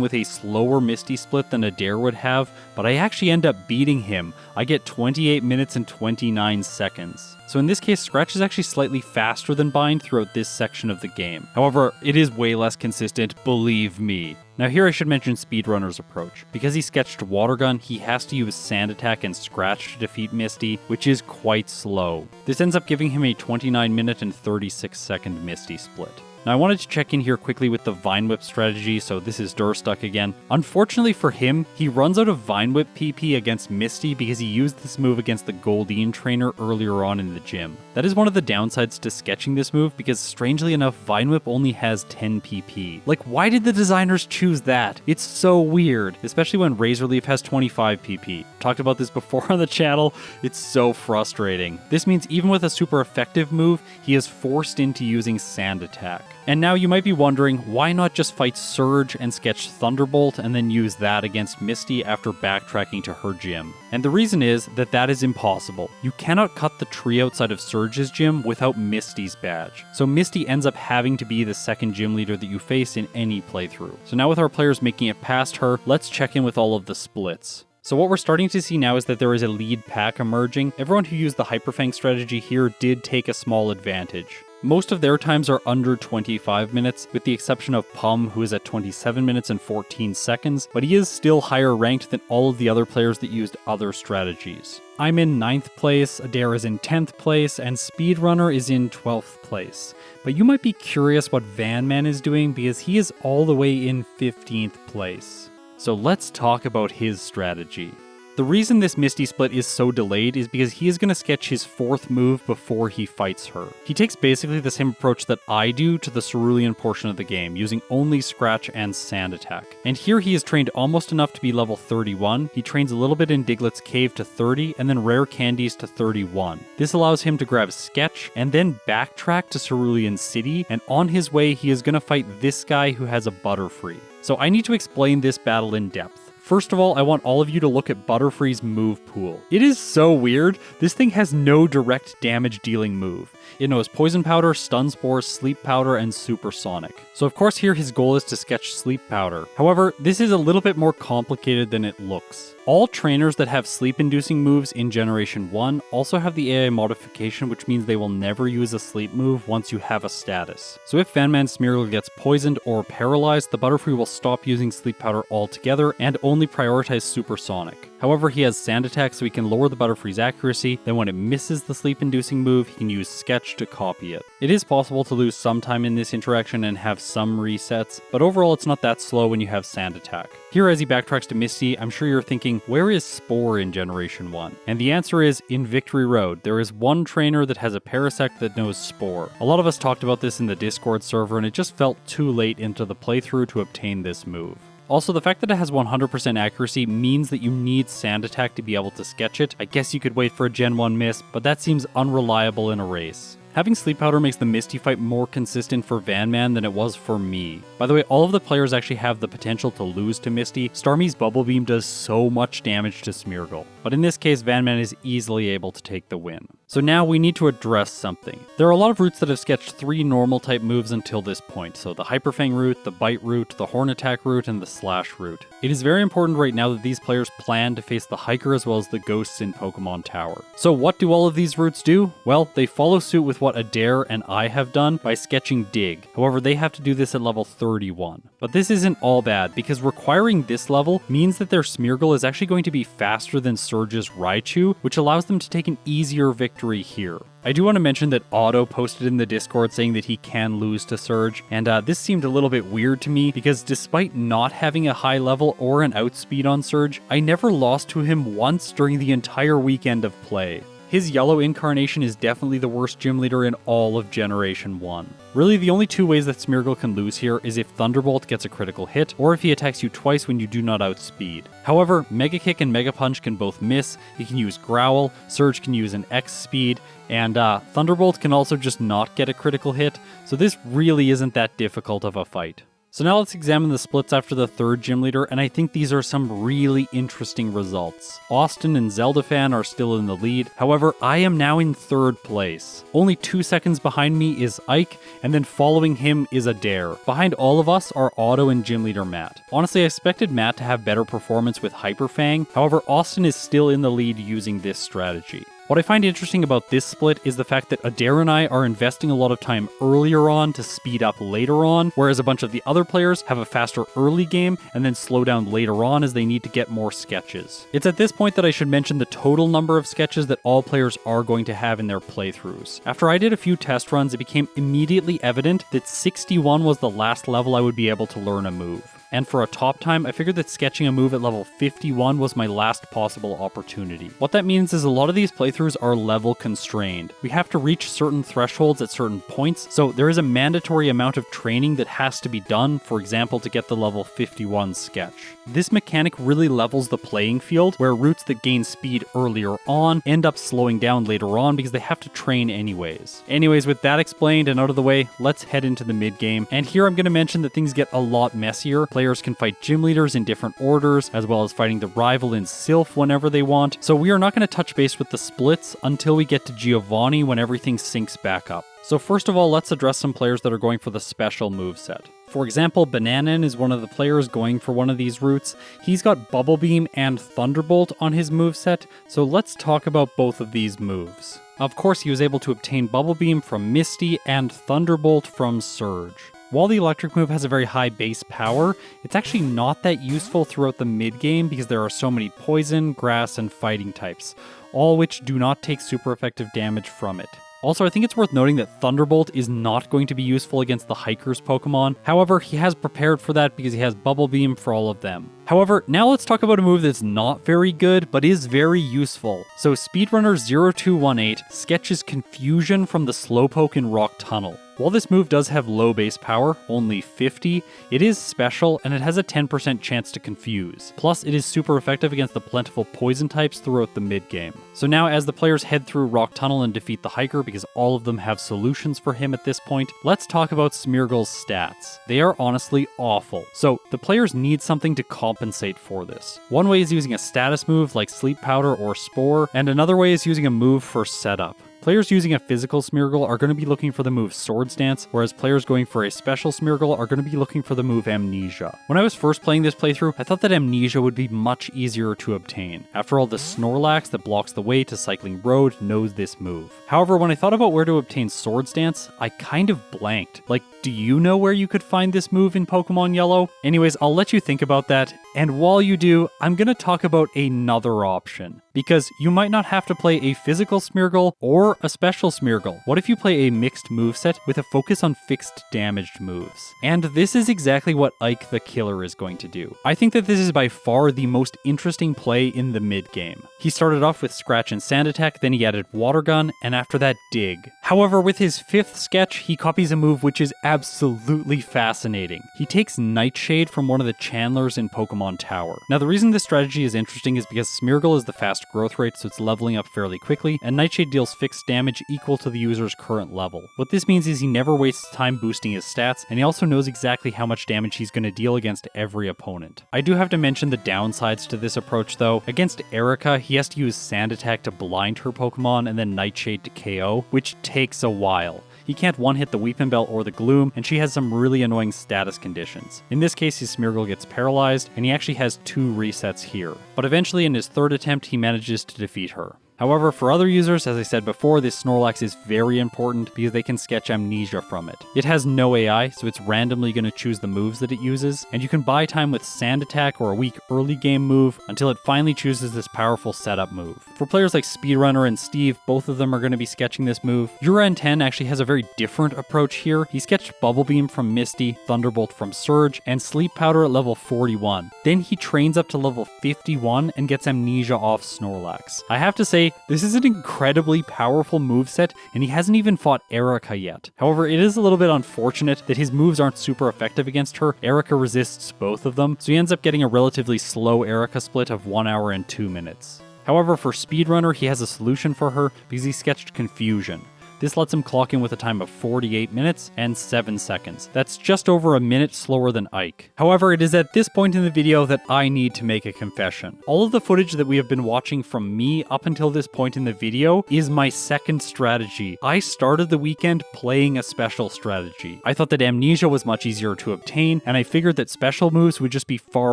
with a slower Misty split than Adair would have, but I actually end up beating him. I get 28 minutes and 29 seconds. So in this case, Scratch is actually slightly faster than Bind throughout this section of the game. However, it is way less consistent, believe me. Now here I should mention Speedrunner's approach. Because he sketched Water Gun, he has to use Sand Attack and Scratch to defeat Misty, which is quite slow. This ends up giving him a 29 minute and 36 second Misty split. Now I wanted to check in here quickly with the Vine Whip strategy, so this is Durstuck again. Unfortunately for him, he runs out of Vine Whip PP against Misty because he used this move against the Goldeen trainer earlier on in the gym. That is one of the downsides to sketching this move because strangely enough, Vine Whip only has 10 PP. Like, why did the designers choose that? It's so weird, especially when Razor Leaf has 25 PP. Talked about this before on the channel, it's so frustrating. This means even with a super effective move, he is forced into using Sand Attack. And now you might be wondering, why not just fight Surge and sketch Thunderbolt and then use that against Misty after backtracking to her gym? And the reason is that that is impossible. You cannot cut the tree outside of Surge's gym without Misty's badge. So Misty ends up having to be the second gym leader that you face in any playthrough. So now with our players making it past her, let's check in with all of the splits. So what we're starting to see now is that there is a lead pack emerging. Everyone who used the Hyper Fang strategy here did take a small advantage. Most of their times are under 25 minutes, with the exception of Pum, who is at 27 minutes and 14 seconds, but he is still higher ranked than all of the other players that used other strategies. I'm in 9th place, Adair is in 10th place, and Speedrunner is in 12th place. But you might be curious what Van Man is doing because he is all the way in 15th place. So let's talk about his strategy. The reason this Misty split is so delayed is because he is going to sketch his 4th move before he fights her. He takes basically the same approach that I do to the Cerulean portion of the game, using only Scratch and Sand Attack. And here he is trained almost enough to be level 31, he trains a little bit in Diglett's Cave to 30, and then Rare Candies to 31. This allows him to grab Sketch, and then backtrack to Cerulean City, and on his way he is going to fight this guy who has a Butterfree. So I need to explain this battle in depth. First of all, I want all of you to look at Butterfree's move pool. It is so weird. This thing has no direct damage dealing move. It knows Poison Powder, Stun Spore, Sleep Powder, and Supersonic. So of course here his goal is to sketch Sleep Powder. However, this is a little bit more complicated than it looks. All trainers that have sleep-inducing moves in Generation 1 also have the AI modification, which means they will never use a sleep move once you have a status. So if Vanman Smeargle gets poisoned or paralyzed, the Butterfree will stop using Sleep Powder altogether and only prioritize Supersonic. However, he has Sand Attack, so he can lower the Butterfree's accuracy, then when it misses the sleep-inducing move, he can use Sketch to copy it. It is possible to lose some time in this interaction and have some resets, but overall it's not that slow when you have Sand Attack. Here as he backtracks to Misty, I'm sure you're thinking, where is Spore in Generation 1? And the answer is, in Victory Road, there is one trainer that has a Parasect that knows Spore. A lot of us talked about this in the Discord server, and it just felt too late into the playthrough to obtain this move. Also, the fact that it has 100% accuracy means that you need Sand Attack to be able to sketch it. I guess you could wait for a Gen 1 miss, but that seems unreliable in a race. Having Sleep Powder makes the Misty fight more consistent for Vanman than it was for me. By the way, all of the players actually have the potential to lose to Misty. Starmie's Bubble Beam does so much damage to Smeargle, but in this case, Vanman is easily able to take the win. So now we need to address something. There are a lot of routes that have sketched 3 normal type moves until this point, so the Hyper Fang route, the Bite route, the Horn Attack route, and the Slash route. It is very important right now that these players plan to face the Hiker as well as the Ghosts in Pokemon Tower. So what do all of these routes do? Well, they follow suit with what Adair and I have done by sketching Dig. However, they have to do this at level 31. But this isn't all bad, because requiring this level means that their Smeargle is actually going to be faster than Surge's Raichu, which allows them to take an easier victory here. I do want to mention that Otto posted in the Discord saying that he can lose to Surge, and this seemed a little bit weird to me because despite not having a high level or an outspeed on Surge, I never lost to him once during the entire weekend of play. His yellow incarnation is definitely the worst gym leader in all of Generation 1. Really, the only 2 ways that Smeargle can lose here is if Thunderbolt gets a critical hit, or if he attacks you twice when you do not outspeed. However, Mega Kick and Mega Punch can both miss, he can use Growl, Surge can use an X speed, and Thunderbolt can also just not get a critical hit, so this really isn't that difficult of a fight. So now let's examine the splits after the 3rd gym leader, and I think these are some really interesting results. Austin and Zeldafan are still in the lead, however, I am now in 3rd place. Only 2 seconds behind me is Ike, and then following him is Adair. Behind all of us are Otto and gym leader Matt. Honestly, I expected Matt to have better performance with Hyper Fang, however, Austin is still in the lead using this strategy. What I find interesting about this split is the fact that Adair and I are investing a lot of time earlier on to speed up later on, whereas a bunch of the other players have a faster early game and then slow down later on as they need to get more sketches. It's at this point that I should mention the total number of sketches that all players are going to have in their playthroughs. After I did a few test runs, it became immediately evident that 61 was the last level I would be able to learn a move. And for a top time, I figured that sketching a move at level 51 was my last possible opportunity. What that means is a lot of these playthroughs are level constrained. We have to reach certain thresholds at certain points, so there is a mandatory amount of training that has to be done, for example, to get the level 51 sketch. This mechanic really levels the playing field, where routes that gain speed earlier on end up slowing down later on because they have to train anyways. Anyways, with that explained and out of the way, let's head into the mid game. And here I'm going to mention that things get a lot messier. Players can fight gym leaders in different orders, as well as fighting the rival in Sylph whenever they want. So we are not going to touch base with the splits until we get to Giovanni when everything syncs back up. So first of all, let's address some players that are going for the special moveset. For example, Bananan is one of the players going for one of these routes. He's got Bubble Beam and Thunderbolt on his moveset, so let's talk about both of these moves. Of course, he was able to obtain Bubble Beam from Misty and Thunderbolt from Surge. While the electric move has a very high base power, it's actually not that useful throughout the mid-game because there are so many poison, grass, and fighting types, all which do not take super effective damage from it. Also, I think it's worth noting that Thunderbolt is not going to be useful against the Hiker's Pokemon. However, he has prepared for that because he has Bubble Beam for all of them. However, now let's talk about a move that's not very good, but is very useful. So Speedrunner 0218 sketches Confusion from the Slowpoke in Rock Tunnel. While this move does have low base power, only 50, it is special and it has a 10% chance to confuse. Plus, it is super effective against the plentiful poison types throughout the mid-game. So now as the players head through Rock Tunnel and defeat the hiker, because all of them have solutions for him at this point, let's talk about Smeargle's stats. They are honestly awful. So the players need something to compensate for this. One way is using a status move like Sleep Powder or Spore, and another way is using a move for setup. Players using a physical Smeargle are going to be looking for the move Swords Dance, whereas players going for a special Smeargle are going to be looking for the move Amnesia. When I was first playing this playthrough, I thought that Amnesia would be much easier to obtain. After all, the Snorlax that blocks the way to Cycling Road knows this move. However, when I thought about where to obtain Swords Dance, I kind of blanked. Like, do you know where you could find this move in Pokemon Yellow? Anyways, I'll let you think about that, and while you do, I'm going to talk about another option. Because you might not have to play a physical Smeargle or a special Smeargle. What if you play a mixed moveset with a focus on fixed damaged moves? And this is exactly what Ike the Killer is going to do. I think that this is by far the most interesting play in the mid-game. He started off with Scratch and Sand Attack, then he added Water Gun, and after that Dig. However, with his 5th sketch, he copies a move which is absolutely fascinating. He takes Nightshade from one of the Chandlers in Pokemon Tower. Now the reason this strategy is interesting is because Smeargle is the fast growth rate, so it's leveling up fairly quickly, and Nightshade deals fixed damage equal to the user's current level. What this means is he never wastes time boosting his stats, and he also knows exactly how much damage he's going to deal against every opponent. I do have to mention the downsides to this approach though. Against Erica, he has to use Sand Attack to blind her Pokemon and then Nightshade to KO, which takes a while. He can't one-hit the Weepin' Bell or the Gloom, and she has some really annoying status conditions. In this case, his Smeargle gets paralyzed, and he actually has 2 resets here. But eventually, in his 3rd attempt, he manages to defeat her. However, for other users, as I said before, this Snorlax is very important because they can sketch Amnesia from it. It has no AI, so it's randomly going to choose the moves that it uses, and you can buy time with Sand Attack or a weak early game move until it finally chooses this powerful setup move. For players like Speedrunner and Steve, both of them are going to be sketching this move. Ura10 actually has a very different approach here. He sketched Bubble Beam from Misty, Thunderbolt from Surge, and Sleep Powder at level 41. Then he trains up to level 51 and gets Amnesia off Snorlax. I have to say, this is an incredibly powerful moveset, and he hasn't even fought Erica yet. However, it is a little bit unfortunate that his moves aren't super effective against her. Erica resists both of them, so he ends up getting a relatively slow Erica split of 1 hour and 2 minutes. However, for Speedrunner, he has a solution for her because he sketched Confusion. This lets him clock in with a time of 48 minutes and 7 seconds. That's just over a minute slower than Ike. However, it is at this point in the video that I need to make a confession. All of the footage that we have been watching from me up until this point in the video is my second strategy. I started the weekend playing a special strategy. I thought that Amnesia was much easier to obtain, and I figured that special moves would just be far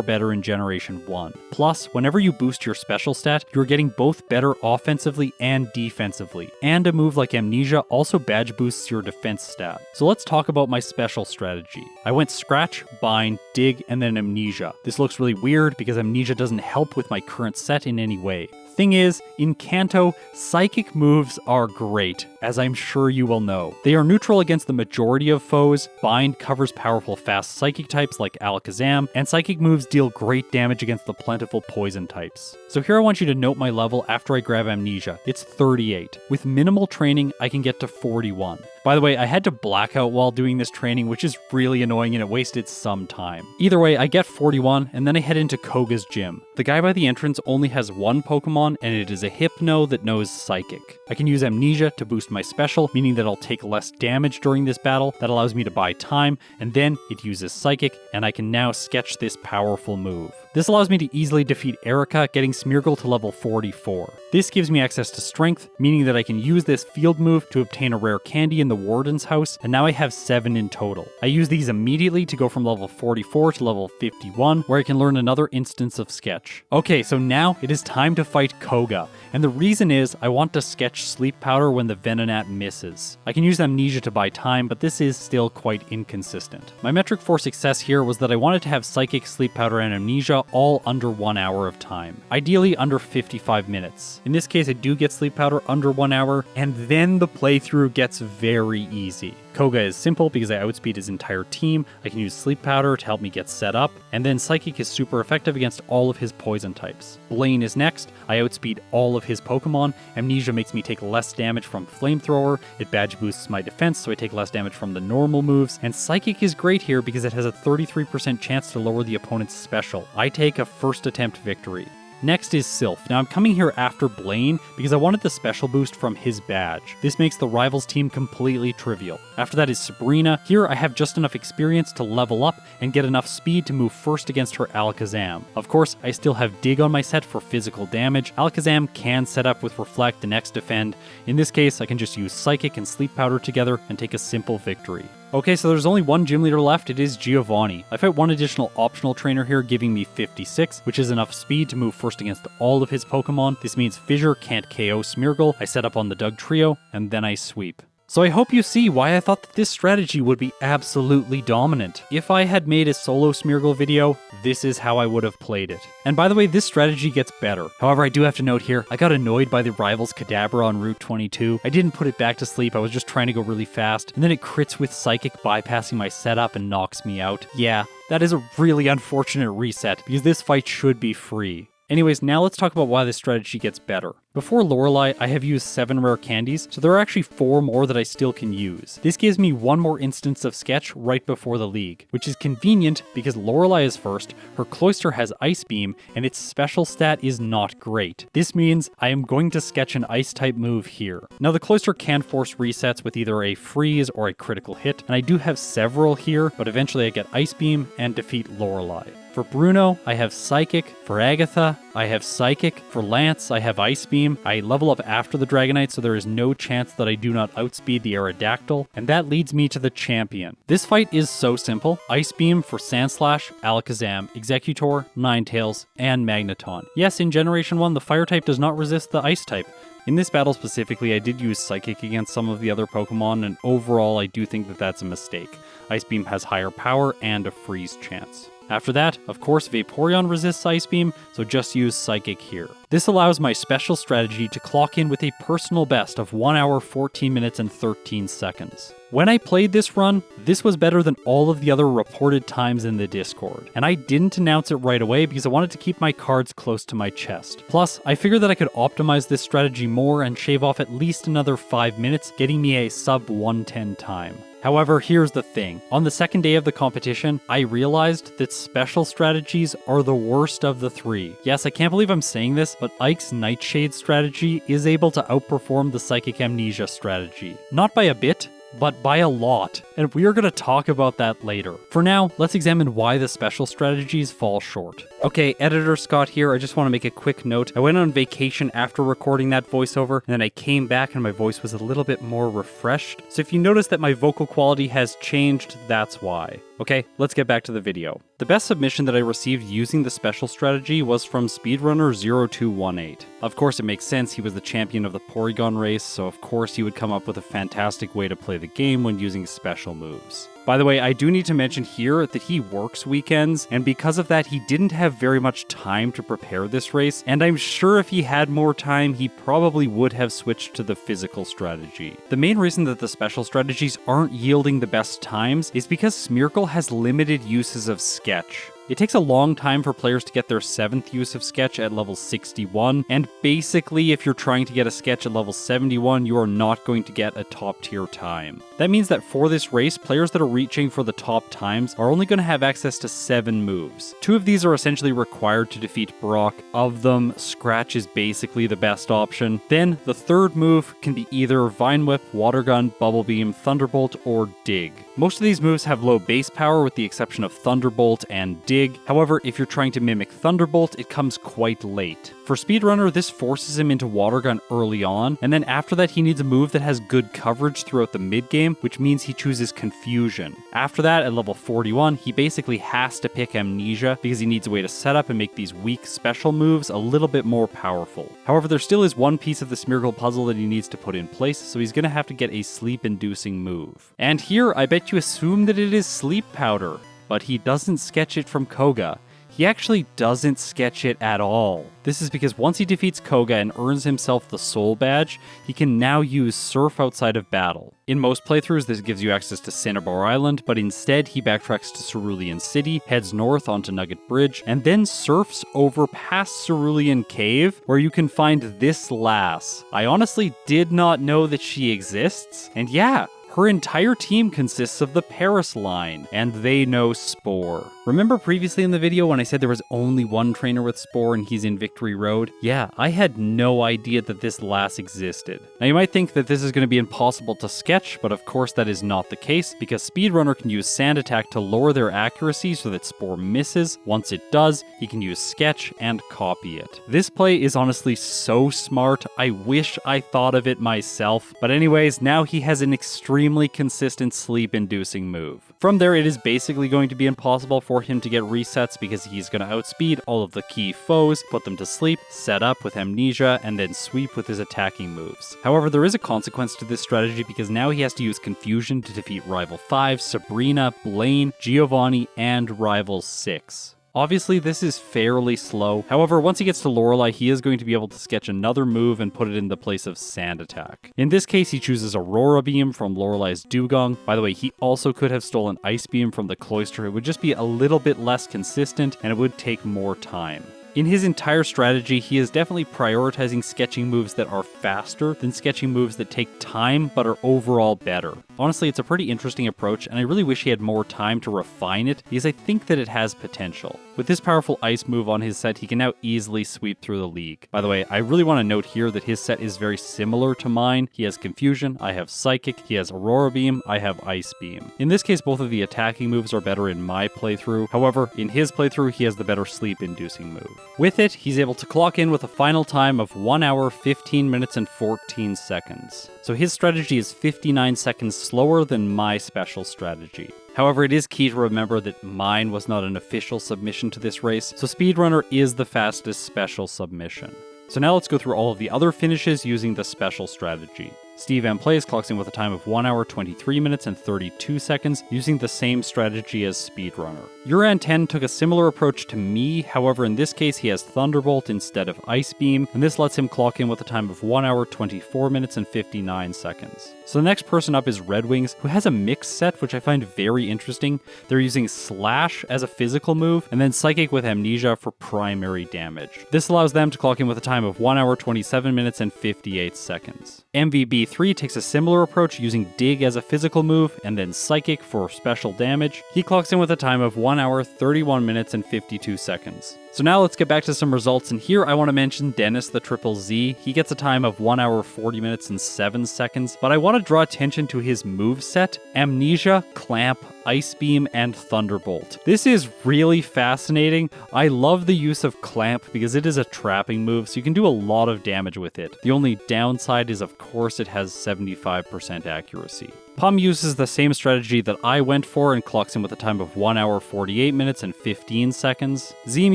better in Generation 1. Plus, whenever you boost your special stat, you're getting both better offensively and defensively. And a move like Amnesia also badge boosts your defense stat. So let's talk about my special strategy. I went Scratch, Bind, Dig, and then Amnesia. This looks really weird because Amnesia doesn't help with my current set in any way. Thing is, in Kanto, psychic moves are great, as I'm sure you will know. They are neutral against the majority of foes, Bind covers powerful fast psychic types like Alakazam, and psychic moves deal great damage against the plentiful poison types. So here I want you to note my level after I grab Amnesia. It's 38. With minimal training, I can get to 41. By the way, I had to Blackout while doing this training, which is really annoying and it wasted some time. Either way, I get 41, and then I head into Koga's gym. The guy by the entrance only has 1 Pokemon, and it is a Hypno that knows Psychic. I can use Amnesia to boost my special, meaning that I'll take less damage during this battle. That allows me to buy time, and then it uses Psychic, and I can now sketch this powerful move. This allows me to easily defeat Erica, getting Smeargle to level 44. This gives me access to Strength, meaning that I can use this field move to obtain a rare candy in the Warden's house, and now I have 7 in total. I use these immediately to go from level 44 to level 51, where I can learn another instance of Sketch. Okay, so now it is time to fight Koga, and the reason is I want to sketch Sleep Powder when the Venonat misses. I can use Amnesia to buy time, but this is still quite inconsistent. My metric for success here was that I wanted to have Psychic, Sleep Powder, and Amnesia all under 1 hour of time. Ideally under 55 minutes. In this case, I do get Sleep Powder under 1 hour, and then the playthrough gets very very easy. Koga is simple because I outspeed his entire team, I can use Sleep Powder to help me get set up, and then Psychic is super effective against all of his poison types. Blaine is next, I outspeed all of his Pokemon, Amnesia makes me take less damage from Flamethrower, it badge boosts my defense so I take less damage from the normal moves, and Psychic is great here because it has a 33% chance to lower the opponent's special. I take a first attempt victory. Next is Sylph. Now I'm coming here after Blaine because I wanted the special boost from his badge. This makes the rivals team completely trivial. After that is Sabrina. Here I have just enough experience to level up and get enough speed to move first against her Alakazam. Of course, I still have Dig on my set for physical damage. Alakazam can set up with Reflect and X-Defend. In this case, I can just use Psychic and Sleep Powder together and take a simple victory. Okay, so there's only one gym leader left, it is Giovanni. I fight one additional optional trainer here, giving me 56, which is enough speed to move first against all of his Pokemon. This means Fissure can't KO Smeargle, I set up on the Doug Trio, and then I sweep. So I hope you see why I thought that this strategy would be absolutely dominant. If I had made a solo Smeargle video, this is how I would have played it. And by the way, this strategy gets better. However, I do have to note here, I got annoyed by the rival's Kadabra on Route 22. I didn't put it back to sleep, I was just trying to go really fast, and then it crits with Psychic bypassing my setup and knocks me out. Yeah, that is a really unfortunate reset, because this fight should be free. Anyways, now let's talk about why this strategy gets better. Before Lorelei, I have used 7 rare candies, so there are actually 4 more that I still can use. This gives me 1 more instance of Sketch right before the league, which is convenient because Lorelei is first, her Cloyster has Ice Beam, and its special stat is not great. This means I am going to sketch an Ice-type move here. Now the Cloyster can force resets with either a freeze or a critical hit, and I do have several here, but eventually I get Ice Beam and defeat Lorelei. For Bruno, I have Psychic. For Agatha, I have Psychic. For Lance, I have Ice Beam. I level up after the Dragonite, so there is no chance that I do not outspeed the Aerodactyl, and that leads me to the champion. This fight is so simple. Ice Beam for Sandslash, Alakazam, Executor, Ninetales, and Magneton. Yes, in Generation 1, the Fire type does not resist the Ice type. In this battle specifically, I did use Psychic against some of the other Pokemon, and overall I do think that that's a mistake. Ice Beam has higher power and a freeze chance. After that, of course, Vaporeon resists Ice Beam, so just use Psychic here. This allows my special strategy to clock in with a personal best of 1 hour, 14 minutes, and 13 seconds. When I played this run, this was better than all of the other reported times in the Discord, and I didn't announce it right away because I wanted to keep my cards close to my chest. Plus, I figured that I could optimize this strategy more and shave off at least another 5 minutes, getting me a sub 110 time. However, here's the thing. On the second day of the competition, I realized that special strategies are the worst of the 3. Yes, I can't believe I'm saying this, but Ike's Nightshade strategy is able to outperform the Psychic Amnesia strategy. Not by a bit, but by a lot, and we are going to talk about that later. For now, let's examine why the special strategies fall short. Okay, Editor Scott here, I just want to make a quick note. I went on vacation after recording that voiceover, and then I came back and my voice was a little bit more refreshed. So if you notice that my vocal quality has changed, that's why. Okay, let's get back to the video. The best submission that I received using the special strategy was from Speedrunner0218. Of course, it makes sense, he was the champion of the Porygon race, so of course he would come up with a fantastic way to play the game when using special moves. By the way, I do need to mention here that he works weekends, and because of that, he didn't have very much time to prepare this race, and I'm sure if he had more time, he probably would have switched to the physical strategy. The main reason that the special strategies aren't yielding the best times is because Smeargle has limited uses of Sketch. It takes a long time for players to get their 7th use of Sketch at level 61, and basically if you're trying to get a Sketch at level 71, you are not going to get a top tier time. That means that for this race, players that are reaching for the top times are only going to have access to 7 moves. 2 of these are essentially required to defeat Brock. Of them, Scratch is basically the best option. Then, the 3rd move can be either Vine Whip, Water Gun, Bubble Beam, Thunderbolt, or Dig. Most of these moves have low base power with the exception of Thunderbolt and Dig. However, if you're trying to mimic Thunderbolt, it comes quite late. For Speedrunner, this forces him into Water Gun early on, and then after that he needs a move that has good coverage throughout the mid-game, which means he chooses Confusion. After that, at level 41, he basically has to pick Amnesia because he needs a way to set up and make these weak special moves a little bit more powerful. However, there still is one piece of the Smeargle puzzle that he needs to put in place, so he's going to have to get a sleep-inducing move. And here, I bet you assume that it is Sleep Powder, but he doesn't sketch it from Koga. he actually doesn't sketch it at all. This is because once he defeats Koga and earns himself the Soul Badge, he can now use Surf outside of battle. In most playthroughs, this gives you access to Cinnabar Island, but instead he backtracks to Cerulean City, heads north onto Nugget Bridge, and then surfs over past Cerulean Cave, where you can find this lass. I honestly did not know that she exists, and yeah, her entire team consists of the Paris line, and they know Spore. Remember previously in the video when I said there was only one trainer with Spore and he's in Victory Road? Yeah, I had no idea that this lass existed. Now you might think that this is going to be impossible to sketch, but of course that is not the case, because Speedrunner can use Sand Attack to lower their accuracy so that Spore misses. Once it does, he can use Sketch and copy it. This play is honestly so smart, I wish I thought of it myself. But anyways, now he has an extremely consistent sleep-inducing move. From there, it is basically going to be impossible for him to get resets because he's going to outspeed all of the key foes, put them to sleep, set up with Amnesia, and then sweep with his attacking moves. However, there is a consequence to this strategy because now he has to use Confusion to defeat Rival 5, Sabrina, Blaine, Giovanni, and Rival 6. Obviously, this is fairly slow. However, once he gets to Lorelei, he is going to be able to sketch another move and put it in the place of Sand Attack. In this case, he chooses Aurora Beam from Lorelei's Dugong. By the way, he also could have stolen Ice Beam from the Cloister. It would just be a little bit less consistent, and it would take more time. In his entire strategy, he is definitely prioritizing sketching moves that are faster than sketching moves that take time but are overall better. Honestly, it's a pretty interesting approach, and I really wish he had more time to refine it because I think that it has potential. With this powerful ice move on his set, he can now easily sweep through the league. By the way, I really want to note here that his set is very similar to mine. He has Confusion, I have Psychic, he has Aurora Beam, I have Ice Beam. In this case, both of the attacking moves are better in my playthrough. However, in his playthrough, he has the better sleep-inducing move. With it, he's able to clock in with a final time of 1 hour, 15 minutes, and 14 seconds. So his strategy is 59 seconds slower than my special strategy. However, it is key to remember that mine was not an official submission to this race, so Speedrunner is the fastest special submission. So now let's go through all of the other finishes using the special strategy. Steve M. Plays clocks in with a time of 1 hour, 23 minutes, and 32 seconds, using the same strategy as Speedrunner. Uran 10 took a similar approach to me, however in this case he has Thunderbolt instead of Ice Beam, and this lets him clock in with a time of 1 hour, 24 minutes, and 59 seconds. So the next person up is Red Wings, who has a mixed set which I find very interesting. They're using Slash as a physical move, and then Psychic with Amnesia for primary damage. This allows them to clock in with a time of 1 hour, 27 minutes, and 58 seconds. MVB3 takes a similar approach using Dig as a physical move, and then Psychic for special damage. He clocks in with a time of 1 hour, 31 minutes, and 52 seconds. So now let's get back to some results, and here I want to mention Dennis the Triple Z. He gets a time of 1 hour, 40 minutes, and 7 seconds, but I want to draw attention to his moveset: Amnesia, Clamp, Ice Beam, and Thunderbolt. This is really fascinating. I love the use of Clamp because it is a trapping move, so you can do a lot of damage with it. The only downside is, of course, it has 75% accuracy. Pum uses the same strategy that I went for and clocks in with a time of 1 hour, 48 minutes, and 15 seconds. Zeem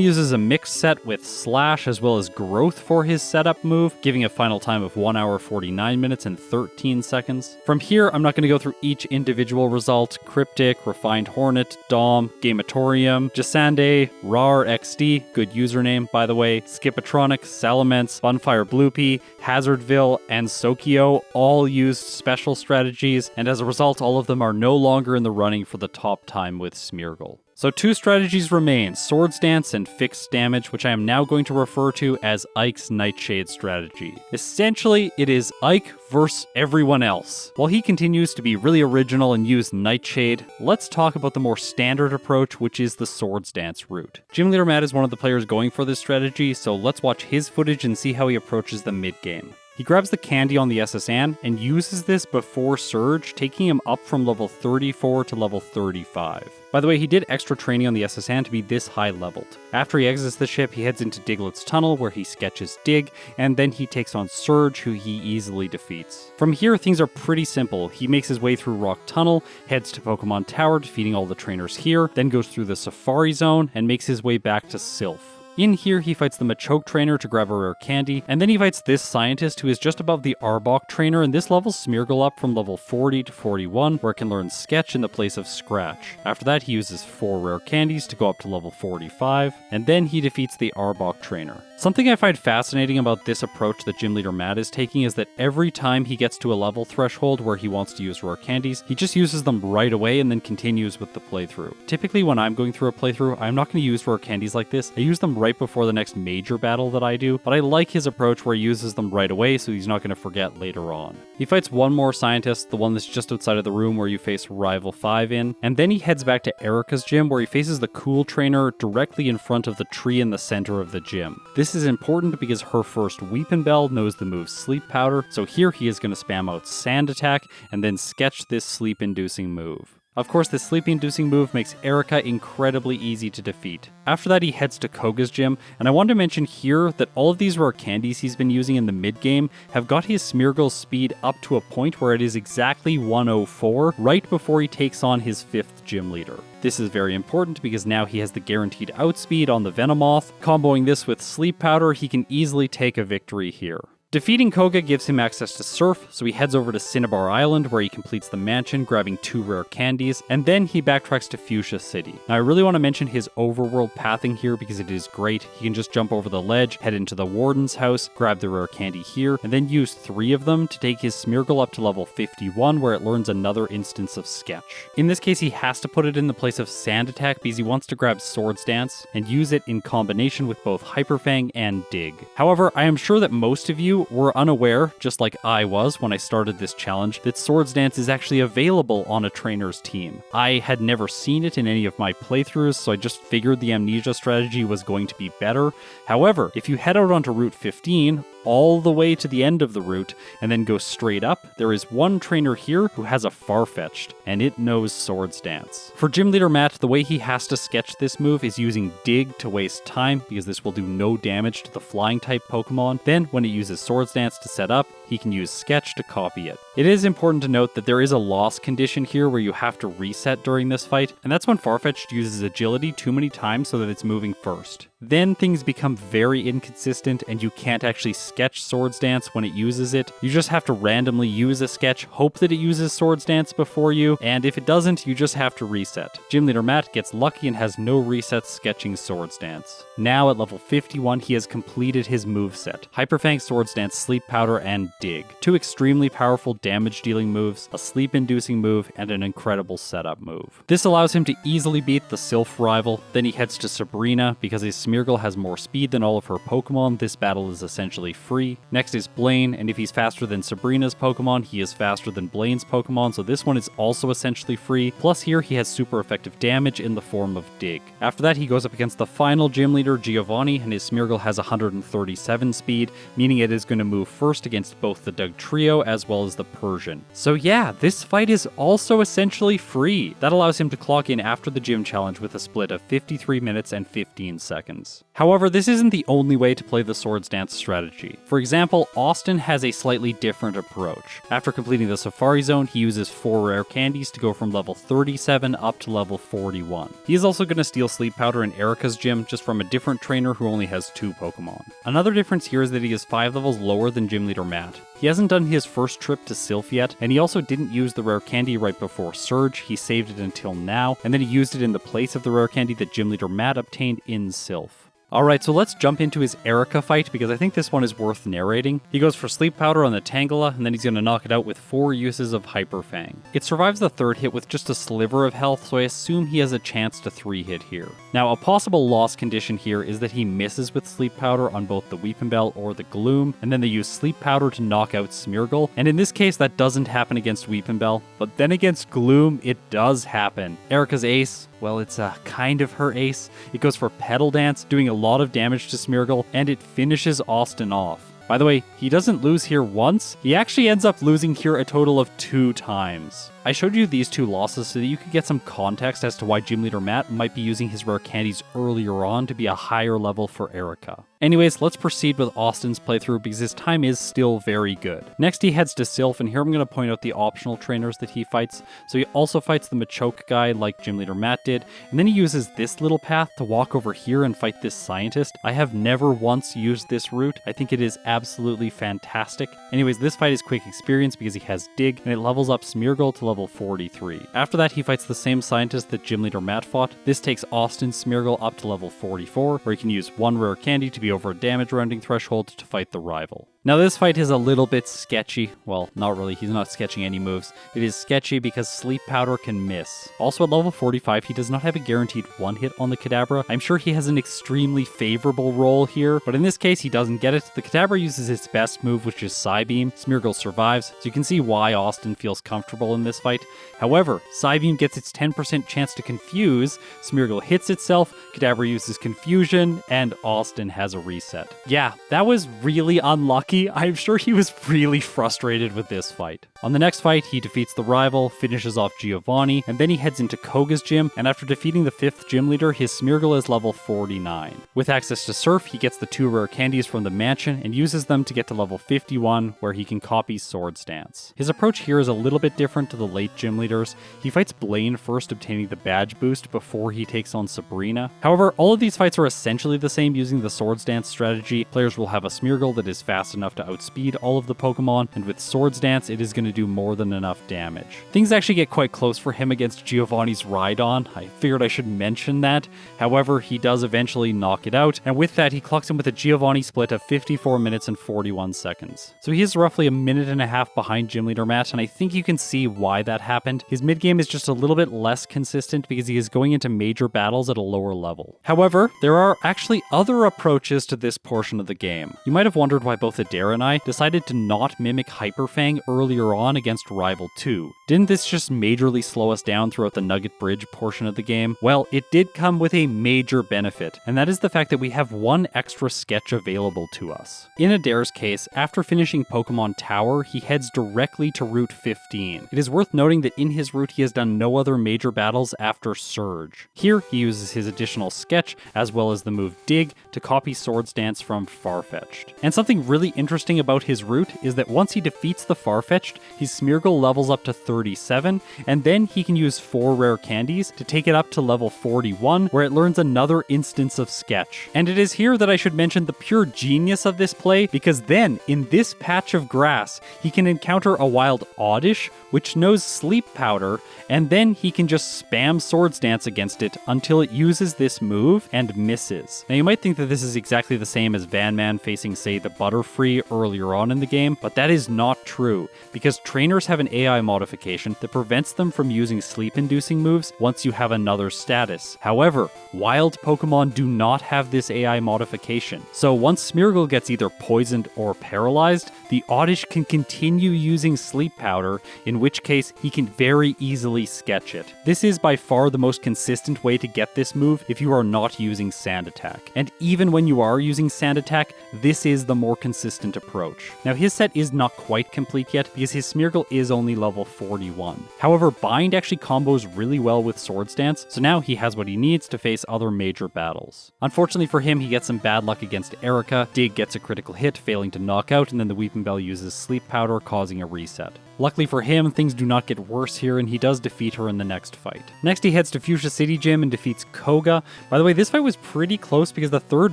uses a mixed set with Slash as well as Growth for his setup move, giving a final time of 1 hour, 49 minutes, and 13 seconds. From here, I'm not going to go through each individual result. Cryptic, Refined Hornet, Dom, Gamatorium, Jasande, Rar XD, good username by the way, Skipatronic, Salamence, Funfire Bloopy, Hazardville, and Sokio all used special strategies, and as a result, all of them are no longer in the running for the top time with Smeargle. So 2 strategies remain, Swords Dance and Fixed Damage, which I am now going to refer to as Ike's Nightshade strategy. Essentially, it is Ike versus everyone else. While he continues to be really original and use Nightshade, let's talk about the more standard approach, which is the Swords Dance route. Gym Leader Matt is one of the players going for this strategy, so let's watch his footage and see how he approaches the mid-game. He grabs the candy on the SSN and uses this before Surge, taking him up from level 34 to level 35. By the way, he did extra training on the SSN to be this high leveled. After he exits the ship, he heads into Diglett's tunnel where he sketches Dig, and then he takes on Surge, who he easily defeats. From here, things are pretty simple. He makes his way through Rock Tunnel, heads to Pokemon Tower, defeating all the trainers here, then goes through the Safari Zone, and makes his way back to Sylph. In here, he fights the Machoke trainer to grab a rare candy, and then he fights this scientist who is just above the Arbok trainer, and this levels Smeargle up from level 40 to 41, where it can learn Sketch in the place of Scratch. After that, he uses 4 rare candies to go up to level 45, and then he defeats the Arbok trainer. Something I find fascinating about this approach that Gym Leader Matt is taking is that every time he gets to a level threshold where he wants to use rare candies, he just uses them right away and then continues with the playthrough. Typically when I'm going through a playthrough, I'm not going to use rare candies like this. I use them right before the next major battle that I do, but I like his approach where he uses them right away so he's not going to forget later on. He fights one more scientist, the one that's just outside of the room where you face Rival 5 in, and then he heads back to Erica's gym where he faces the Cool trainer directly in front of the tree in the center of the gym. This is important because her first Weepinbell knows the move Sleep Powder, so here he is going to spam out Sand Attack and then sketch this sleep-inducing move. Of course, this sleep-inducing move makes Erica incredibly easy to defeat. After that, he heads to Koga's gym, and I wanted to mention here that all of these rare candies he's been using in the mid-game have got his Smeargle's speed up to a point where it is exactly 104, right before he takes on his 5th gym leader. This is very important because now he has the guaranteed outspeed on the Venomoth. Comboing this with Sleep Powder, he can easily take a victory here. Defeating Koga gives him access to Surf, so he heads over to Cinnabar Island where he completes the mansion, grabbing 2 rare candies, and then he backtracks to Fuchsia City. Now I really want to mention his overworld pathing here because it is great. He can just jump over the ledge, head into the warden's house, grab the rare candy here, and then use 3 of them to take his Smeargle up to level 51 where it learns another instance of Sketch. In this case, he has to put it in the place of Sand Attack because he wants to grab Swords Dance and use it in combination with both Hyper Fang and Dig. However, I am sure that most of you were unaware, just like I was when I started this challenge, that Swords Dance is actually available on a trainer's team. I had never seen it in any of my playthroughs, so I just figured the Amnesia strategy was going to be better. However, if you head out onto Route 15, all the way to the end of the route, and then go straight up, there is one trainer here who has a Farfetch'd, and it knows Swords Dance. For Gym Leader Matt, the way he has to sketch this move is using Dig to waste time, because this will do no damage to the flying type Pokemon. Then, when it uses Swords Dance to set up, he can use Sketch to copy it. It is important to note that there is a loss condition here where you have to reset during this fight, and that's when Farfetch'd uses Agility too many times so that it's moving first. Then things become very inconsistent and you can't actually sketch Swords Dance when it uses it. You just have to randomly use a sketch, hope that it uses Swords Dance before you, and if it doesn't, you just have to reset. Gym Leader Matt gets lucky and has no resets sketching Swords Dance. Now at level 51, he has completed his moveset: Hyper Fang, Swords Dance, Sleep Powder, and Dig. 2 extremely powerful damage-dealing moves, a sleep-inducing move, and an incredible setup move. This allows him to easily beat the Sylph rival. Then he heads to Sabrina because his Smeargle has more speed than all of her Pokemon. This battle is essentially free. Next is Blaine, and if he's faster than Sabrina's Pokemon, he is faster than Blaine's Pokemon, so this one is also essentially free. Plus here he has super effective damage in the form of Dig. After that he goes up against the final gym leader, Giovanni, and his Smeargle has 137 speed, meaning it is going to move first against both the Dugtrio as well as the Persian. So yeah, this fight is also essentially free. That allows him to clock in after the gym challenge with a split of 53 minutes and 15 seconds. However, this isn't the only way to play the Swords Dance strategy. For example, Austin has a slightly different approach. After completing the Safari Zone, he uses 4 rare candies to go from level 37 up to level 41. He is also going to steal Sleep Powder in Erica's gym, just from a different trainer who only has 2 Pokemon. Another difference here is that he is 5 levels lower than Gym Leader Matt. He hasn't done his first trip to Sylph yet, and he also didn't use the rare candy right before Surge. He saved it until now, and then he used it in the place of the rare candy that Gym Leader Matt obtained in Sylph. Alright, so let's jump into his Erica fight, because I think this one is worth narrating. He goes for Sleep Powder on the Tangela, and then he's going to knock it out with 4 uses of Hyper Fang. It survives the 3rd hit with just a sliver of health, so I assume he has a chance to 3-hit here. Now, a possible loss condition here is that he misses with Sleep Powder on both the Weepinbell or the Gloom, and then they use Sleep Powder to knock out Smeargle, and in this case that doesn't happen against Weepinbell, but then against Gloom it does happen. Erica's ace, well, it's kind of her ace. It goes for Petal Dance, doing a lot of damage to Smeargle, and it finishes Austin off. By the way, he doesn't lose here once, he actually ends up losing here a total of 2 times. I showed you these two losses so that you could get some context as to why Gym Leader Matt might be using his rare candies earlier on to be a higher level for Erica. Anyways, let's proceed with Austin's playthrough because his time is still very good. Next he heads to Sylph, and here I'm going to point out the optional trainers that he fights. So he also fights the Machoke guy like Gym Leader Matt did, and then he uses this little path to walk over here and fight this scientist. I have never once used this route. I think it is absolutely fantastic. Anyways, this fight is quick experience because he has Dig, and it levels up Smeargle to level 43. After that, he fights the same scientist that Gym Leader Matt fought. This takes Austin's Smeargle up to level 44, where he can use one rare candy to be over a damage rounding threshold to fight the rival. Now this fight is a little bit sketchy. Well, not really, he's not sketching any moves. It is sketchy because Sleep Powder can miss. Also at level 45, he does not have a guaranteed one hit on the Kadabra. I'm sure he has an extremely favorable roll here, but in this case he doesn't get it. The Kadabra uses its best move, which is Psybeam. Smeargle survives, so you can see why Austin feels comfortable in this fight. However, Psybeam gets its 10% chance to confuse, Smeargle hits itself, Kadabra uses Confusion, and Austin has a reset. Yeah, that was really unlucky. I'm sure he was really frustrated with this fight. On the next fight, he defeats the rival, finishes off Giovanni, and then he heads into Koga's gym, and after defeating the 5th gym leader, his Smeargle is level 49. With access to Surf, he gets the 2 rare candies from the mansion and uses them to get to level 51, where he can copy Swords Dance. His approach here is a little bit different to the late gym leaders. He fights Blaine first, obtaining the badge boost before he takes on Sabrina. However, all of these fights are essentially the same using the Swords Dance strategy. Players will have a Smeargle that is fast enough to outspeed all of the Pokemon, and with Swords Dance, it is going to do more than enough damage. Things actually get quite close for him against Giovanni's Rhydon. I figured I should mention that. However, he does eventually knock it out, and with that, he clocks him with a Giovanni split of 54 minutes and 41 seconds. So he is roughly a minute and a half behind Gym Leader Matt, and I think you can see why that happened. His mid-game is just a little bit less consistent because he is going into major battles at a lower level. However, there are actually other approaches to this portion of the game. You might have wondered why both Adair and I decided to not mimic Hyper Fang earlier on against Rival 2. Didn't this just majorly slow us down throughout the Nugget Bridge portion of the game? Well, it did come with a major benefit, and that is the fact that we have one extra sketch available to us. In Adair's case, after finishing Pokemon Tower, he heads directly to Route 15. It is worth noting that in his route he has done no other major battles after Surge. Here, he uses his additional sketch, as well as the move Dig, to copy Swords Dance from Farfetch'd. And something really interesting about his route is that once he defeats the Farfetch'd, his Smeargle levels up to 37, and then he can use 4 rare candies to take it up to level 41, where it learns another instance of sketch. And it is here that I should mention the pure genius of this play, because then, in this patch of grass, he can encounter a wild Oddish, which knows Sleep Powder, and then he can just spam Swords Dance against it until it uses this move and misses. Now you might think that this is exactly the same as Van Man facing, say, the Butterfree earlier on in the game, but that is not true, because trainers have an AI modification that prevents them from using sleep-inducing moves once you have another status. However, wild Pokemon do not have this AI modification, so once Smeargle gets either poisoned or paralyzed, the Oddish can continue using Sleep Powder, in which case he can very easily sketch it. This is by far the most consistent way to get this move if you are not using Sand Attack. And even when you are using Sand Attack, this is the more consistent approach. Now his set is not quite complete yet because his Smeargle is only level 41. However, Bind actually combos really well with Swords Dance, so now he has what he needs to face other major battles. Unfortunately for him, he gets some bad luck against Erica. Dig gets a critical hit, failing to knock out, and then the Weepinbell uses Sleep Powder, causing a reset. Luckily for him, things do not get worse here, and he does defeat her in the next fight. Next, he heads to Fuchsia City Gym and defeats Koga. By the way, this fight was pretty close because the third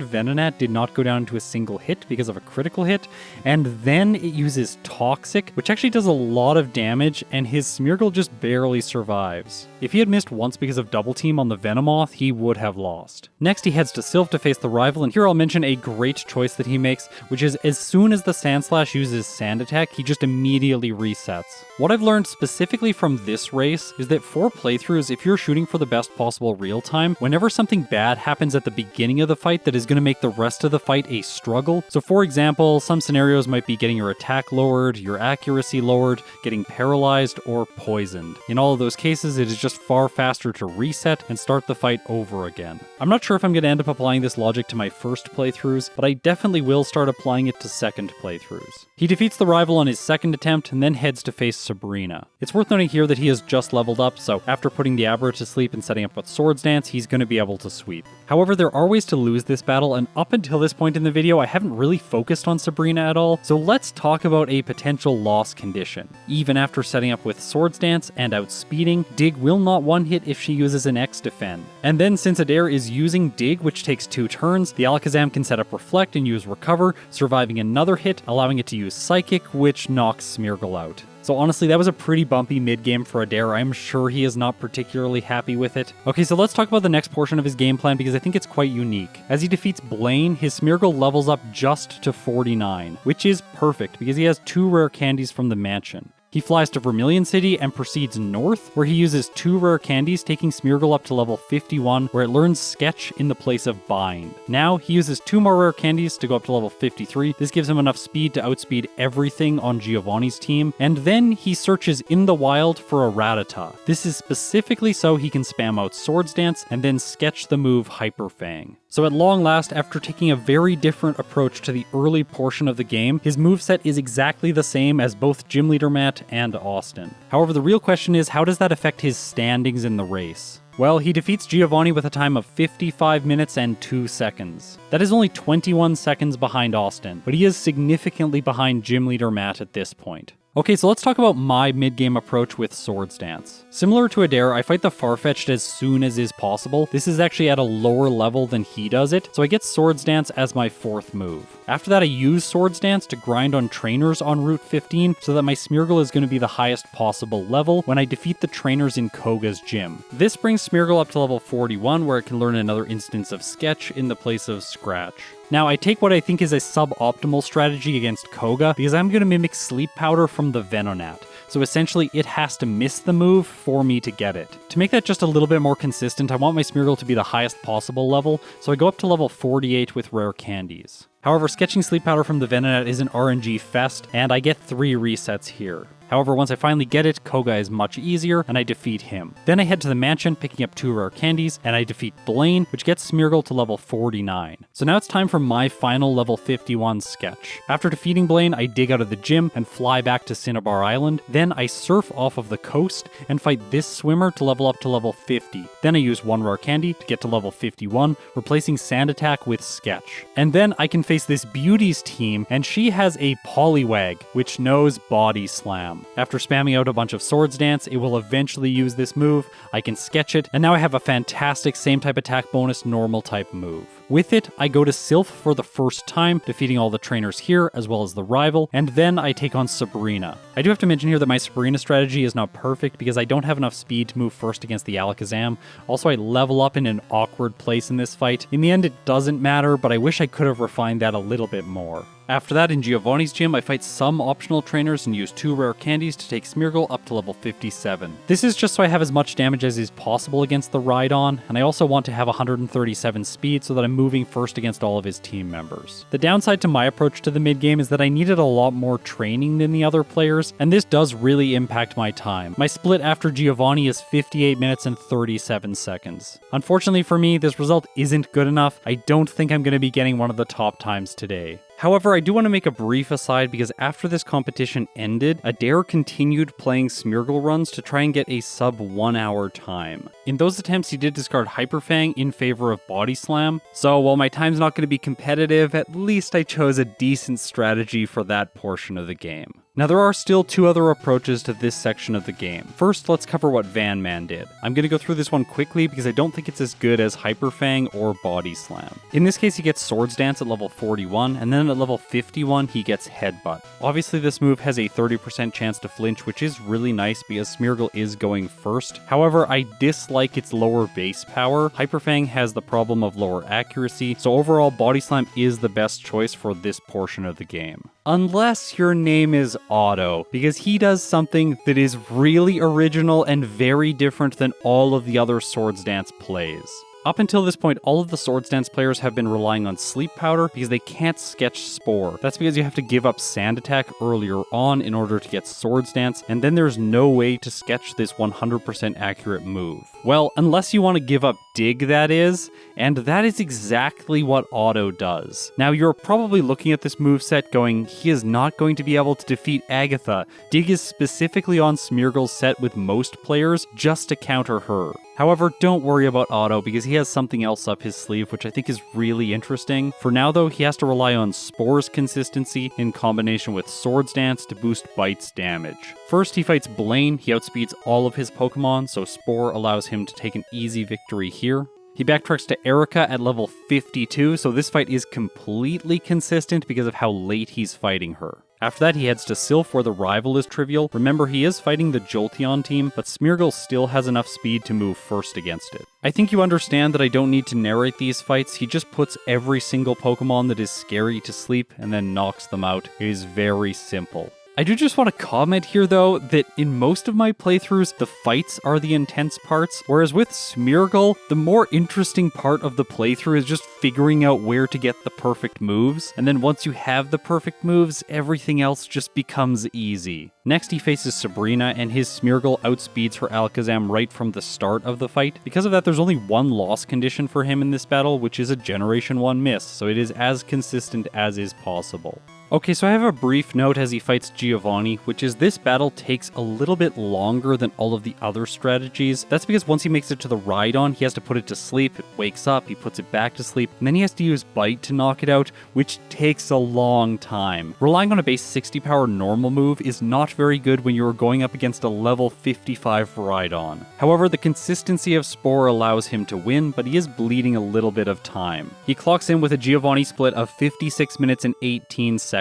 Venonat did not go down to a single hit because of a critical hit, and then it uses Toxic, which actually does a lot of damage, and his Smeargle just barely survives. If he had missed once because of Double Team on the Venomoth, he would have lost. Next, he heads to Sylph to face the rival, and here I'll mention a great choice that he makes, which is as soon as the Sandslash uses Sand Attack, he just immediately resets. What I've learned specifically from this race is that for playthroughs, if you're shooting for the best possible real time, whenever something bad happens at the beginning of the fight that is going to make the rest of the fight a struggle. So for example, some scenarios might be getting your attack lowered, your accuracy lowered, getting paralyzed, or poisoned. In all of those cases, it is just far faster to reset and start the fight over again. I'm not sure if I'm going to end up applying this logic to my first playthroughs, but I definitely will start applying it to second playthroughs. He defeats the rival on his second attempt and then heads to to face Sabrina. It's worth noting here that he has just leveled up, so after putting the Abra to sleep and setting up with Swords Dance, he's going to be able to sweep. However, there are ways to lose this battle, and up until this point in the video, I haven't really focused on Sabrina at all, so let's talk about a potential loss condition. Even after setting up with Swords Dance and outspeeding, Dig will not one-hit if she uses an X defend. And then since Adair is using Dig, which takes 2 turns, the Alakazam can set up Reflect and use Recover, surviving another hit, allowing it to use Psychic, which knocks Smeargle out. So honestly, that was a pretty bumpy mid-game for Adair. I'm sure he is not particularly happy with it. Okay, so let's talk about the next portion of his game plan because I think it's quite unique. As he defeats Blaine, his Smeargle levels up just to 49, which is perfect because he has 2 rare candies from the mansion. He flies to Vermilion City and proceeds north, where he uses 2 rare candies, taking Smeargle up to level 51, where it learns Sketch in the place of Bind. Now, he uses 2 more rare candies to go up to level 53. This gives him enough speed to outspeed everything on Giovanni's team, and then he searches in the wild for a Rattata. This is specifically so he can spam out Swords Dance and then sketch the move Hyper Fang. So at long last, after taking a very different approach to the early portion of the game, his moveset is exactly the same as both Gym Leader Matt and Austin. However, the real question is, how does that affect his standings in the race? Well, he defeats Giovanni with a time of 55 minutes and 2 seconds. That is only 21 seconds behind Austin, but he is significantly behind Gym Leader Matt at this point. Okay, so let's talk about my mid-game approach with Swords Dance. Similar to Adair, I fight the Farfetch'd as soon as is possible. This is actually at a lower level than he does it, so I get Swords Dance as my 4th move. After that, I use Swords Dance to grind on trainers on Route 15 so that my Smeargle is going to be the highest possible level when I defeat the trainers in Koga's gym. This brings Smeargle up to level 41, where it can learn another instance of Sketch in the place of Scratch. Now, I take what I think is a suboptimal strategy against Koga because I'm going to mimic Sleep Powder from the Venonat. So essentially, it has to miss the move for me to get it. To make that just a little bit more consistent, I want my Smeargle to be the highest possible level, so I go up to level 48 with rare candies. However, sketching Sleep Powder from the Venonat is an RNG fest, and I get 3 resets here. However, once I finally get it, Koga is much easier, and I defeat him. Then I head to the mansion, picking up 2 rare candies, and I defeat Blaine, which gets Smeargle to level 49. So now it's time for my final level 51 sketch. After defeating Blaine, I dig out of the gym and fly back to Cinnabar Island. Then I surf off of the coast and fight this swimmer to level up to level 50. Then I use 1 rare candy to get to level 51, replacing Sand Attack with Sketch. And then I can face this Beauty's team, and she has a Poliwag, which knows Body Slam. After spamming out a bunch of Swords Dance, it will eventually use this move, I can sketch it, and now I have a fantastic same type attack bonus normal type move. With it, I go to Sylph for the first time, defeating all the trainers here as well as the rival, and then I take on Sabrina. I do have to mention here that my Sabrina strategy is not perfect because I don't have enough speed to move first against the Alakazam. Also, I level up in an awkward place in this fight. In the end, it doesn't matter, but I wish I could have refined that a little bit more. After that, in Giovanni's gym, I fight some optional trainers and use 2 rare candies to take Smeargle up to level 57. This is just so I have as much damage as is possible against the Rhydon, and I also want to have 137 speed so that I'm moving first against all of his team members. The downside to my approach to the mid-game is that I needed a lot more training than the other players, and this does really impact my time. My split after Giovanni is 58 minutes and 37 seconds. Unfortunately for me, this result isn't good enough. I don't think I'm going to be getting one of the top times today. However, I do want to make a brief aside because after this competition ended, Adair continued playing Smeargle runs to try and get a sub 1 hour time. In those attempts, he did discard Hyper Fang in favor of Body Slam, so while my time's not going to be competitive, at least I chose a decent strategy for that portion of the game. Now there are still 2 other approaches to this section of the game. First, let's cover what Van Man did. I'm going to go through this one quickly because I don't think it's as good as Hyper Fang or Body Slam. In this case, he gets Swords Dance at level 41, and then at level 51, he gets Headbutt. Obviously, this move has a 30% chance to flinch, which is really nice because Smeargle is going first. However, I dislike its lower base power. Hyper Fang has the problem of lower accuracy, so overall, Body Slam is the best choice for this portion of the game. Unless your name is Otto, because he does something that is really original and very different than all of the other Swords Dance plays. Up until this point, all of the Swords Dance players have been relying on Sleep Powder because they can't sketch Spore. That's because you have to give up Sand Attack earlier on in order to get Swords Dance, and then there's no way to sketch this 100% accurate move. Well, unless you want to give up Dig, that is, and that is exactly what Auto does. Now, you're probably looking at this moveset going, he is not going to be able to defeat Agatha. Dig is specifically on Smeargle's set with most players just to counter her. However, don't worry about Auto because he has something else up his sleeve which I think is really interesting. For now though, he has to rely on Spore's consistency in combination with Swords Dance to boost Bite's damage. First, he fights Blaine. He outspeeds all of his Pokemon, so Spore allows him to take an easy victory here. He backtracks to Erica at level 52, so this fight is completely consistent because of how late he's fighting her. After that, he heads to Sylph, where the rival is trivial. Remember, he is fighting the Jolteon team, but Smeargle still has enough speed to move first against it. I think you understand that I don't need to narrate these fights. He just puts every single Pokemon that is scary to sleep and then knocks them out. It is very simple. I do just want to comment here though that in most of my playthroughs, the fights are the intense parts, whereas with Smeargle, the more interesting part of the playthrough is just figuring out where to get the perfect moves, and then once you have the perfect moves, everything else just becomes easy. Next, he faces Sabrina, and his Smeargle outspeeds her Alakazam right from the start of the fight. Because of that, there's only one loss condition for him in this battle, which is a Generation 1 miss, so it is as consistent as is possible. Okay, so I have a brief note as he fights Giovanni, which is this battle takes a little bit longer than all of the other strategies. That's because once he makes it to the Rhydon, he has to put it to sleep, it wakes up, he puts it back to sleep, and then he has to use Bite to knock it out, which takes a long time. Relying on a base 60 power normal move is not very good when you are going up against a level 55 Rhydon. However, the consistency of Spore allows him to win, but he is bleeding a little bit of time. He clocks in with a Giovanni split of 56 minutes and 18 seconds.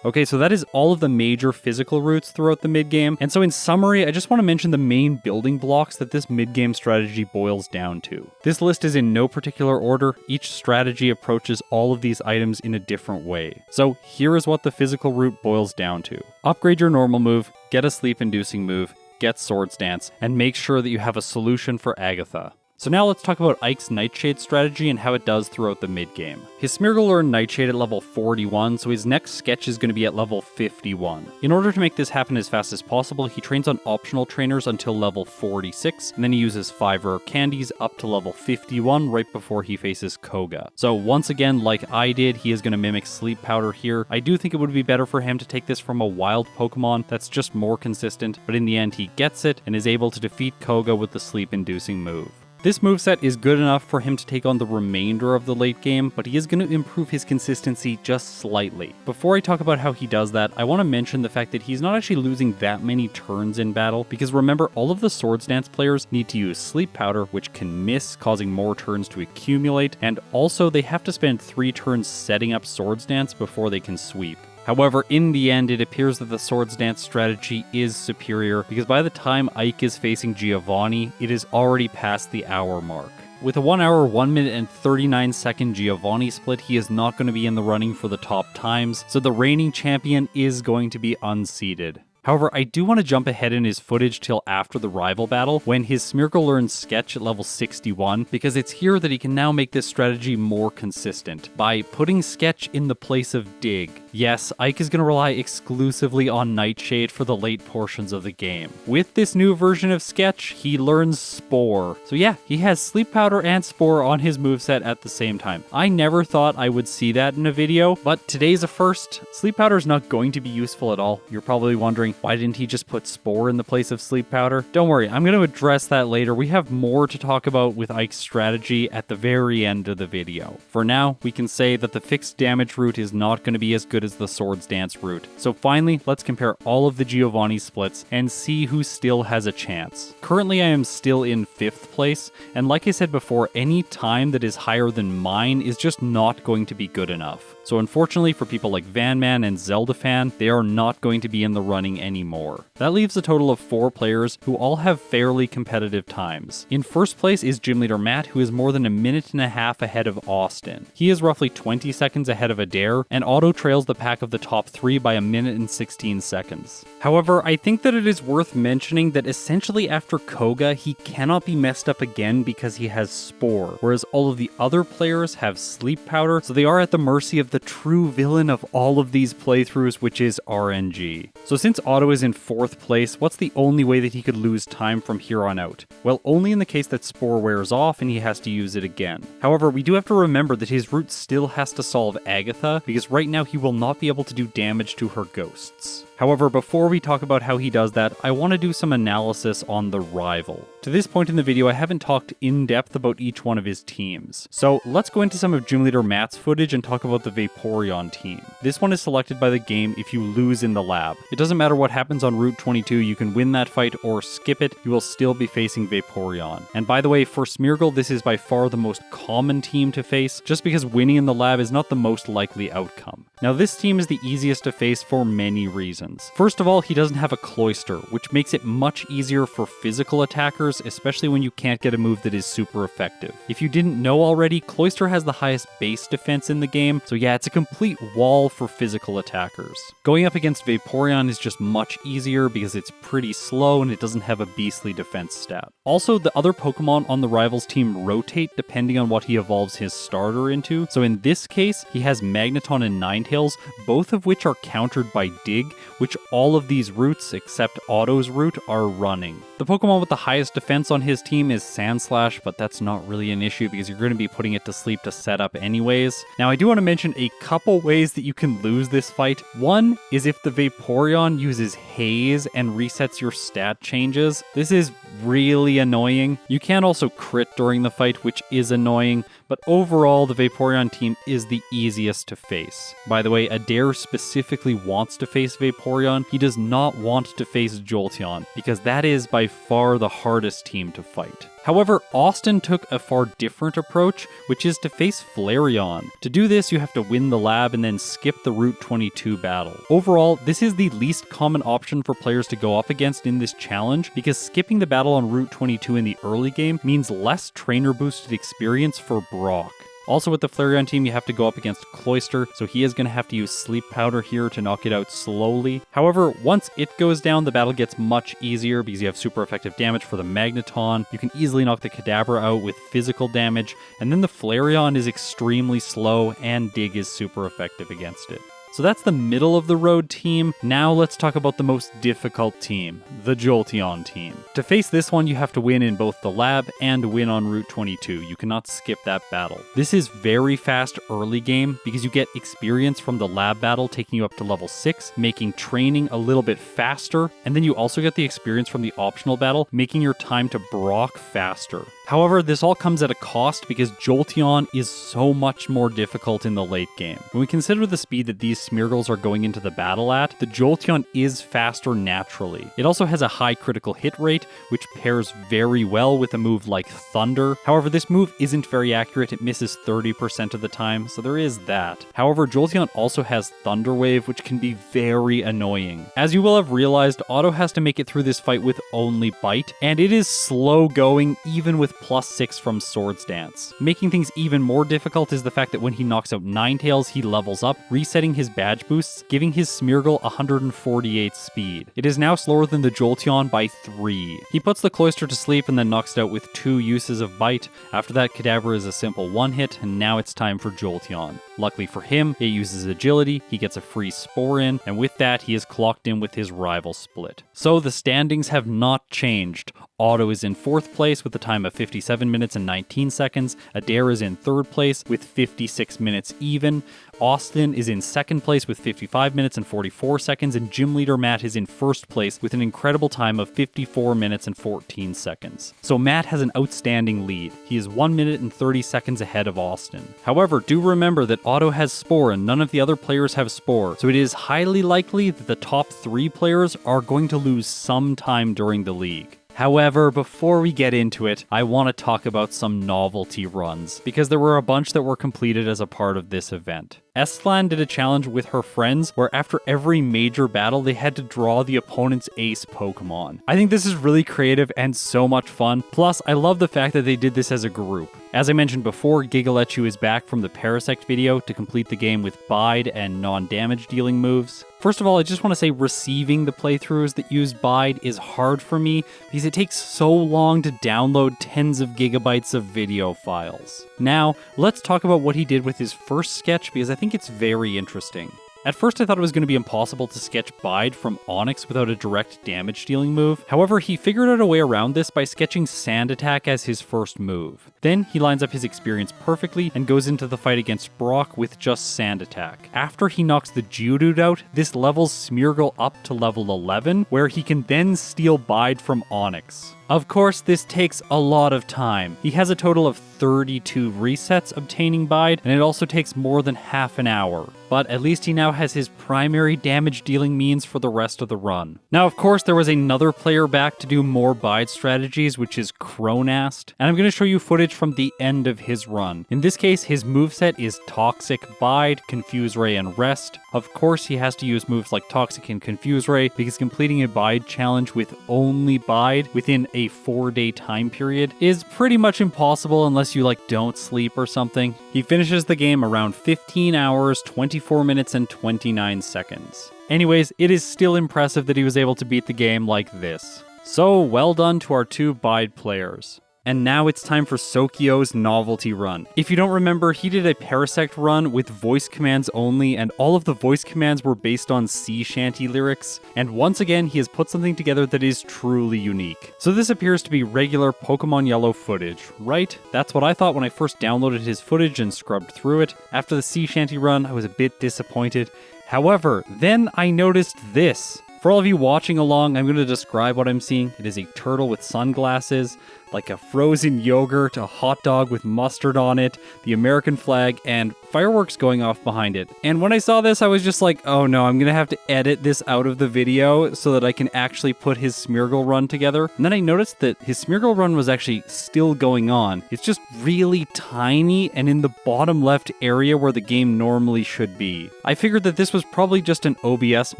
Okay, so that is all of the major physical routes throughout the mid-game, and so in summary, I just want to mention the main building blocks that this mid-game strategy boils down to. This list is in no particular order. Each strategy approaches all of these items in a different way. So here is what the physical route boils down to. Upgrade your normal move, get a sleep-inducing move, get Swords Dance, and make sure that you have a solution for Agatha. So now let's talk about Ike's Nightshade strategy and how it does throughout the mid-game. His Smeargle learned Nightshade at level 41, so his next sketch is going to be at level 51. In order to make this happen as fast as possible, he trains on optional trainers until level 46, and then he uses 5 rare candies up to level 51 right before he faces Koga. So once again, like I did, he is going to mimic Sleep Powder here. I do think it would be better for him to take this from a wild Pokemon that's just more consistent, but in the end he gets it and is able to defeat Koga with the sleep-inducing move. This moveset is good enough for him to take on the remainder of the late game, but he is going to improve his consistency just slightly. Before I talk about how he does that, I want to mention the fact that he's not actually losing that many turns in battle, because remember, all of the Swords Dance players need to use Sleep Powder, which can miss, causing more turns to accumulate, and also they have to spend 3 turns setting up Swords Dance before they can sweep. However, in the end, it appears that the Swords Dance strategy is superior, because by the time Ike is facing Giovanni, it is already past the hour mark. With a 1 hour, 1 minute and 39 second Giovanni split, he is not going to be in the running for the top times, so the reigning champion is going to be unseated. However, I do want to jump ahead in his footage till after the rival battle, when his Smeargle learns Sketch at level 61, because it's here that he can now make this strategy more consistent, by putting Sketch in the place of Dig. Yes, Ike is going to rely exclusively on Nightshade for the late portions of the game. With this new version of Sketch, he learns Spore. So yeah, he has Sleep Powder and Spore on his moveset at the same time. I never thought I would see that in a video, but today's a first. Sleep Powder is not going to be useful at all. You're probably wondering, why didn't he just put Spore in the place of Sleep Powder? Don't worry, I'm going to address that later. We have more to talk about with Ike's strategy at the very end of the video. For now, we can say that the fixed damage route is not going to be as good as the Swords Dance route. So finally, let's compare all of the Giovanni splits and see who still has a chance. Currently, I am still in 5th place, and like I said before, any time that is higher than mine is just not going to be good enough. So unfortunately for people like Vanman and Zelda Fan, they are not going to be in the running anymore. That leaves a total of 4 players who all have fairly competitive times. In first place is Gym Leader Matt, who is more than a minute and a half ahead of Austin. He is roughly 20 seconds ahead of Adair, and auto trails the pack of the top 3 by a minute and 16 seconds. However, I think that it is worth mentioning that essentially after Koga, he cannot be messed up again because he has Spore, whereas all of the other players have Sleep Powder, so they are at the mercy of the true villain of all of these playthroughs, which is RNG. So since Otto is in 4th place, what's the only way that he could lose time from here on out? Well, only in the case that Spore wears off and he has to use it again. However, we do have to remember that his route still has to solve Agatha, because right now he will not be able to do damage to her ghosts. However, before we talk about how he does that, I want to do some analysis on the rival. To this point in the video, I haven't talked in depth about each one of his teams. So let's go into some of Gym Leader Matt's footage and talk about the Vaporeon team. This one is selected by the game if you lose in the lab. It doesn't matter what happens on Route 22, you can win that fight or skip it, you will still be facing Vaporeon. And by the way, for Smeargle, this is by far the most common team to face, just because winning in the lab is not the most likely outcome. Now this team is the easiest to face for many reasons. First of all, he doesn't have a Cloyster, which makes it much easier for physical attackers, especially when you can't get a move that is super effective. If you didn't know already, Cloyster has the highest base defense in the game, so yeah, it's a complete wall for physical attackers. Going up against Vaporeon is just much easier because it's pretty slow and it doesn't have a beastly defense stat. Also, the other Pokemon on the Rivals team rotate depending on what he evolves his starter into, so in this case, he has Magneton and Ninetales, both of which are countered by Dig, which all of these routes, except Otto's route, are running. The Pokemon with the highest defense on his team is Sandslash, but that's not really an issue because you're going to be putting it to sleep to set up anyways. Now, I do want to mention a couple ways that you can lose this fight. One is if the Vaporeon uses Haze and resets your stat changes. This is really annoying. You can also crit during the fight, which is annoying, but overall, the Vaporeon team is the easiest to face. By the way, Adair specifically wants to face Vaporeon. He does not want to face Jolteon, because that is by far the hardest team to fight. However, Austin took a far different approach, which is to face Flareon. To do this, you have to win the lab and then skip the Route 22 battle. Overall, this is the least common option for players to go up against in this challenge, because skipping the battle on Route 22 in the early game means less trainer boosted experience for Brock. Also with the Flareon team, you have to go up against Cloyster, so he is going to have to use Sleep Powder here to knock it out slowly. However, once it goes down, the battle gets much easier because you have super effective damage for the Magneton. You can easily knock the Kadabra out with physical damage, and then the Flareon is extremely slow and Dig is super effective against it. So that's the middle of the road team. Now let's talk about the most difficult team, the Jolteon team. To face this one, you have to win in both the lab and win on Route 22. You cannot skip that battle. This is very fast early game because you get experience from the lab battle taking you up to level 6, making training a little bit faster, and then you also get the experience from the optional battle, making your time to Brock faster. However, this all comes at a cost because Jolteon is so much more difficult in the late game. When we consider the speed that these Smeargles are going into the battle at, the Jolteon is faster naturally. It also has a high critical hit rate, which pairs very well with a move like Thunder. However, this move isn't very accurate, it misses 30% of the time, so there is that. However, Jolteon also has Thunder Wave, which can be very annoying. As you will have realized, Otto has to make it through this fight with only Bite, and it is slow going even with +6 from Swords Dance. Making things even more difficult is the fact that when he knocks out Ninetales, he levels up, resetting his badge boosts, giving his Smeargle 148 speed. It is now slower than the Jolteon by 3. He puts the Cloyster to sleep and then knocks it out with 2 uses of Bite. After that, Kadabra is a simple one-hit, and now it's time for Jolteon. Luckily for him, it uses Agility, he gets a free Spore in, and with that, he is clocked in with his rival split. So the standings have not changed. Otto is in 4th place with a time of 57 minutes and 19 seconds. Adair is in 3rd place with 56 minutes even. Austin is in 2nd place with 55 minutes and 44 seconds, and Gym Leader Matt is in 1st place with an incredible time of 54 minutes and 14 seconds. So Matt has an outstanding lead. He is 1 minute and 30 seconds ahead of Austin. However, do remember that Otto has Spore and none of the other players have Spore, so it is highly likely that the top 3 players are going to lose some time during the league. However, before we get into it, I want to talk about some novelty runs, because there were a bunch that were completed as a part of this event. Estlan did a challenge with her friends where after every major battle they had to draw the opponent's ace Pokemon. I think this is really creative and so much fun, plus I love the fact that they did this as a group. As I mentioned before, Gigalechu is back from the Parasect video to complete the game with Bide and non-damage dealing moves. First of all, I just want to say receiving the playthroughs that use Bide is hard for me because it takes so long to download tens of gigabytes of video files. Now, let's talk about what he did with his first sketch because I think think it's very interesting. At first I thought it was going to be impossible to sketch Bide from Onix without a direct damage dealing move. However, he figured out a way around this by sketching Sand Attack as his first move. Then he lines up his experience perfectly and goes into the fight against Brock with just Sand Attack. After he knocks the Geodude out, this levels Smeargle up to level 11, where he can then steal Bide from Onix. Of course, this takes a lot of time. He has a total of 32 resets obtaining Bide, and it also takes more than half an hour. But at least he now has his primary damage dealing means for the rest of the run. Now, of course, there was another player back to do more Bide strategies, which is Cronast, and I'm going to show you footage from the end of his run. In this case, his moveset is Toxic, Bide, Confuse Ray, and Rest. Of course, he has to use moves like Toxic and Confuse Ray because completing a Bide challenge with only Bide within a 4-day time period is pretty much impossible unless you don't sleep or something. He finishes the game around 15 hours, 24 minutes, and 29 seconds. Anyways, it is still impressive that he was able to beat the game like this. So well done to our two Bide players. And now it's time for Sokio's Novelty run. If you don't remember, he did a Parasect run with voice commands only, and all of the voice commands were based on sea shanty lyrics. And once again, he has put something together that is truly unique. So this appears to be regular Pokemon Yellow footage, right? That's what I thought when I first downloaded his footage and scrubbed through it. After the sea shanty run, I was a bit disappointed. However, then I noticed this. For all of you watching along, I'm going to describe what I'm seeing. It is a turtle with sunglasses, like a frozen yogurt, a hot dog with mustard on it, the American flag, and fireworks going off behind it. And when I saw this, I was just like, oh no, I'm gonna have to edit this out of the video so that I can actually put his Smeargle run together. And then I noticed that his Smeargle run was actually still going on. It's just really tiny and in the bottom left area where the game normally should be. I figured that this was probably just an OBS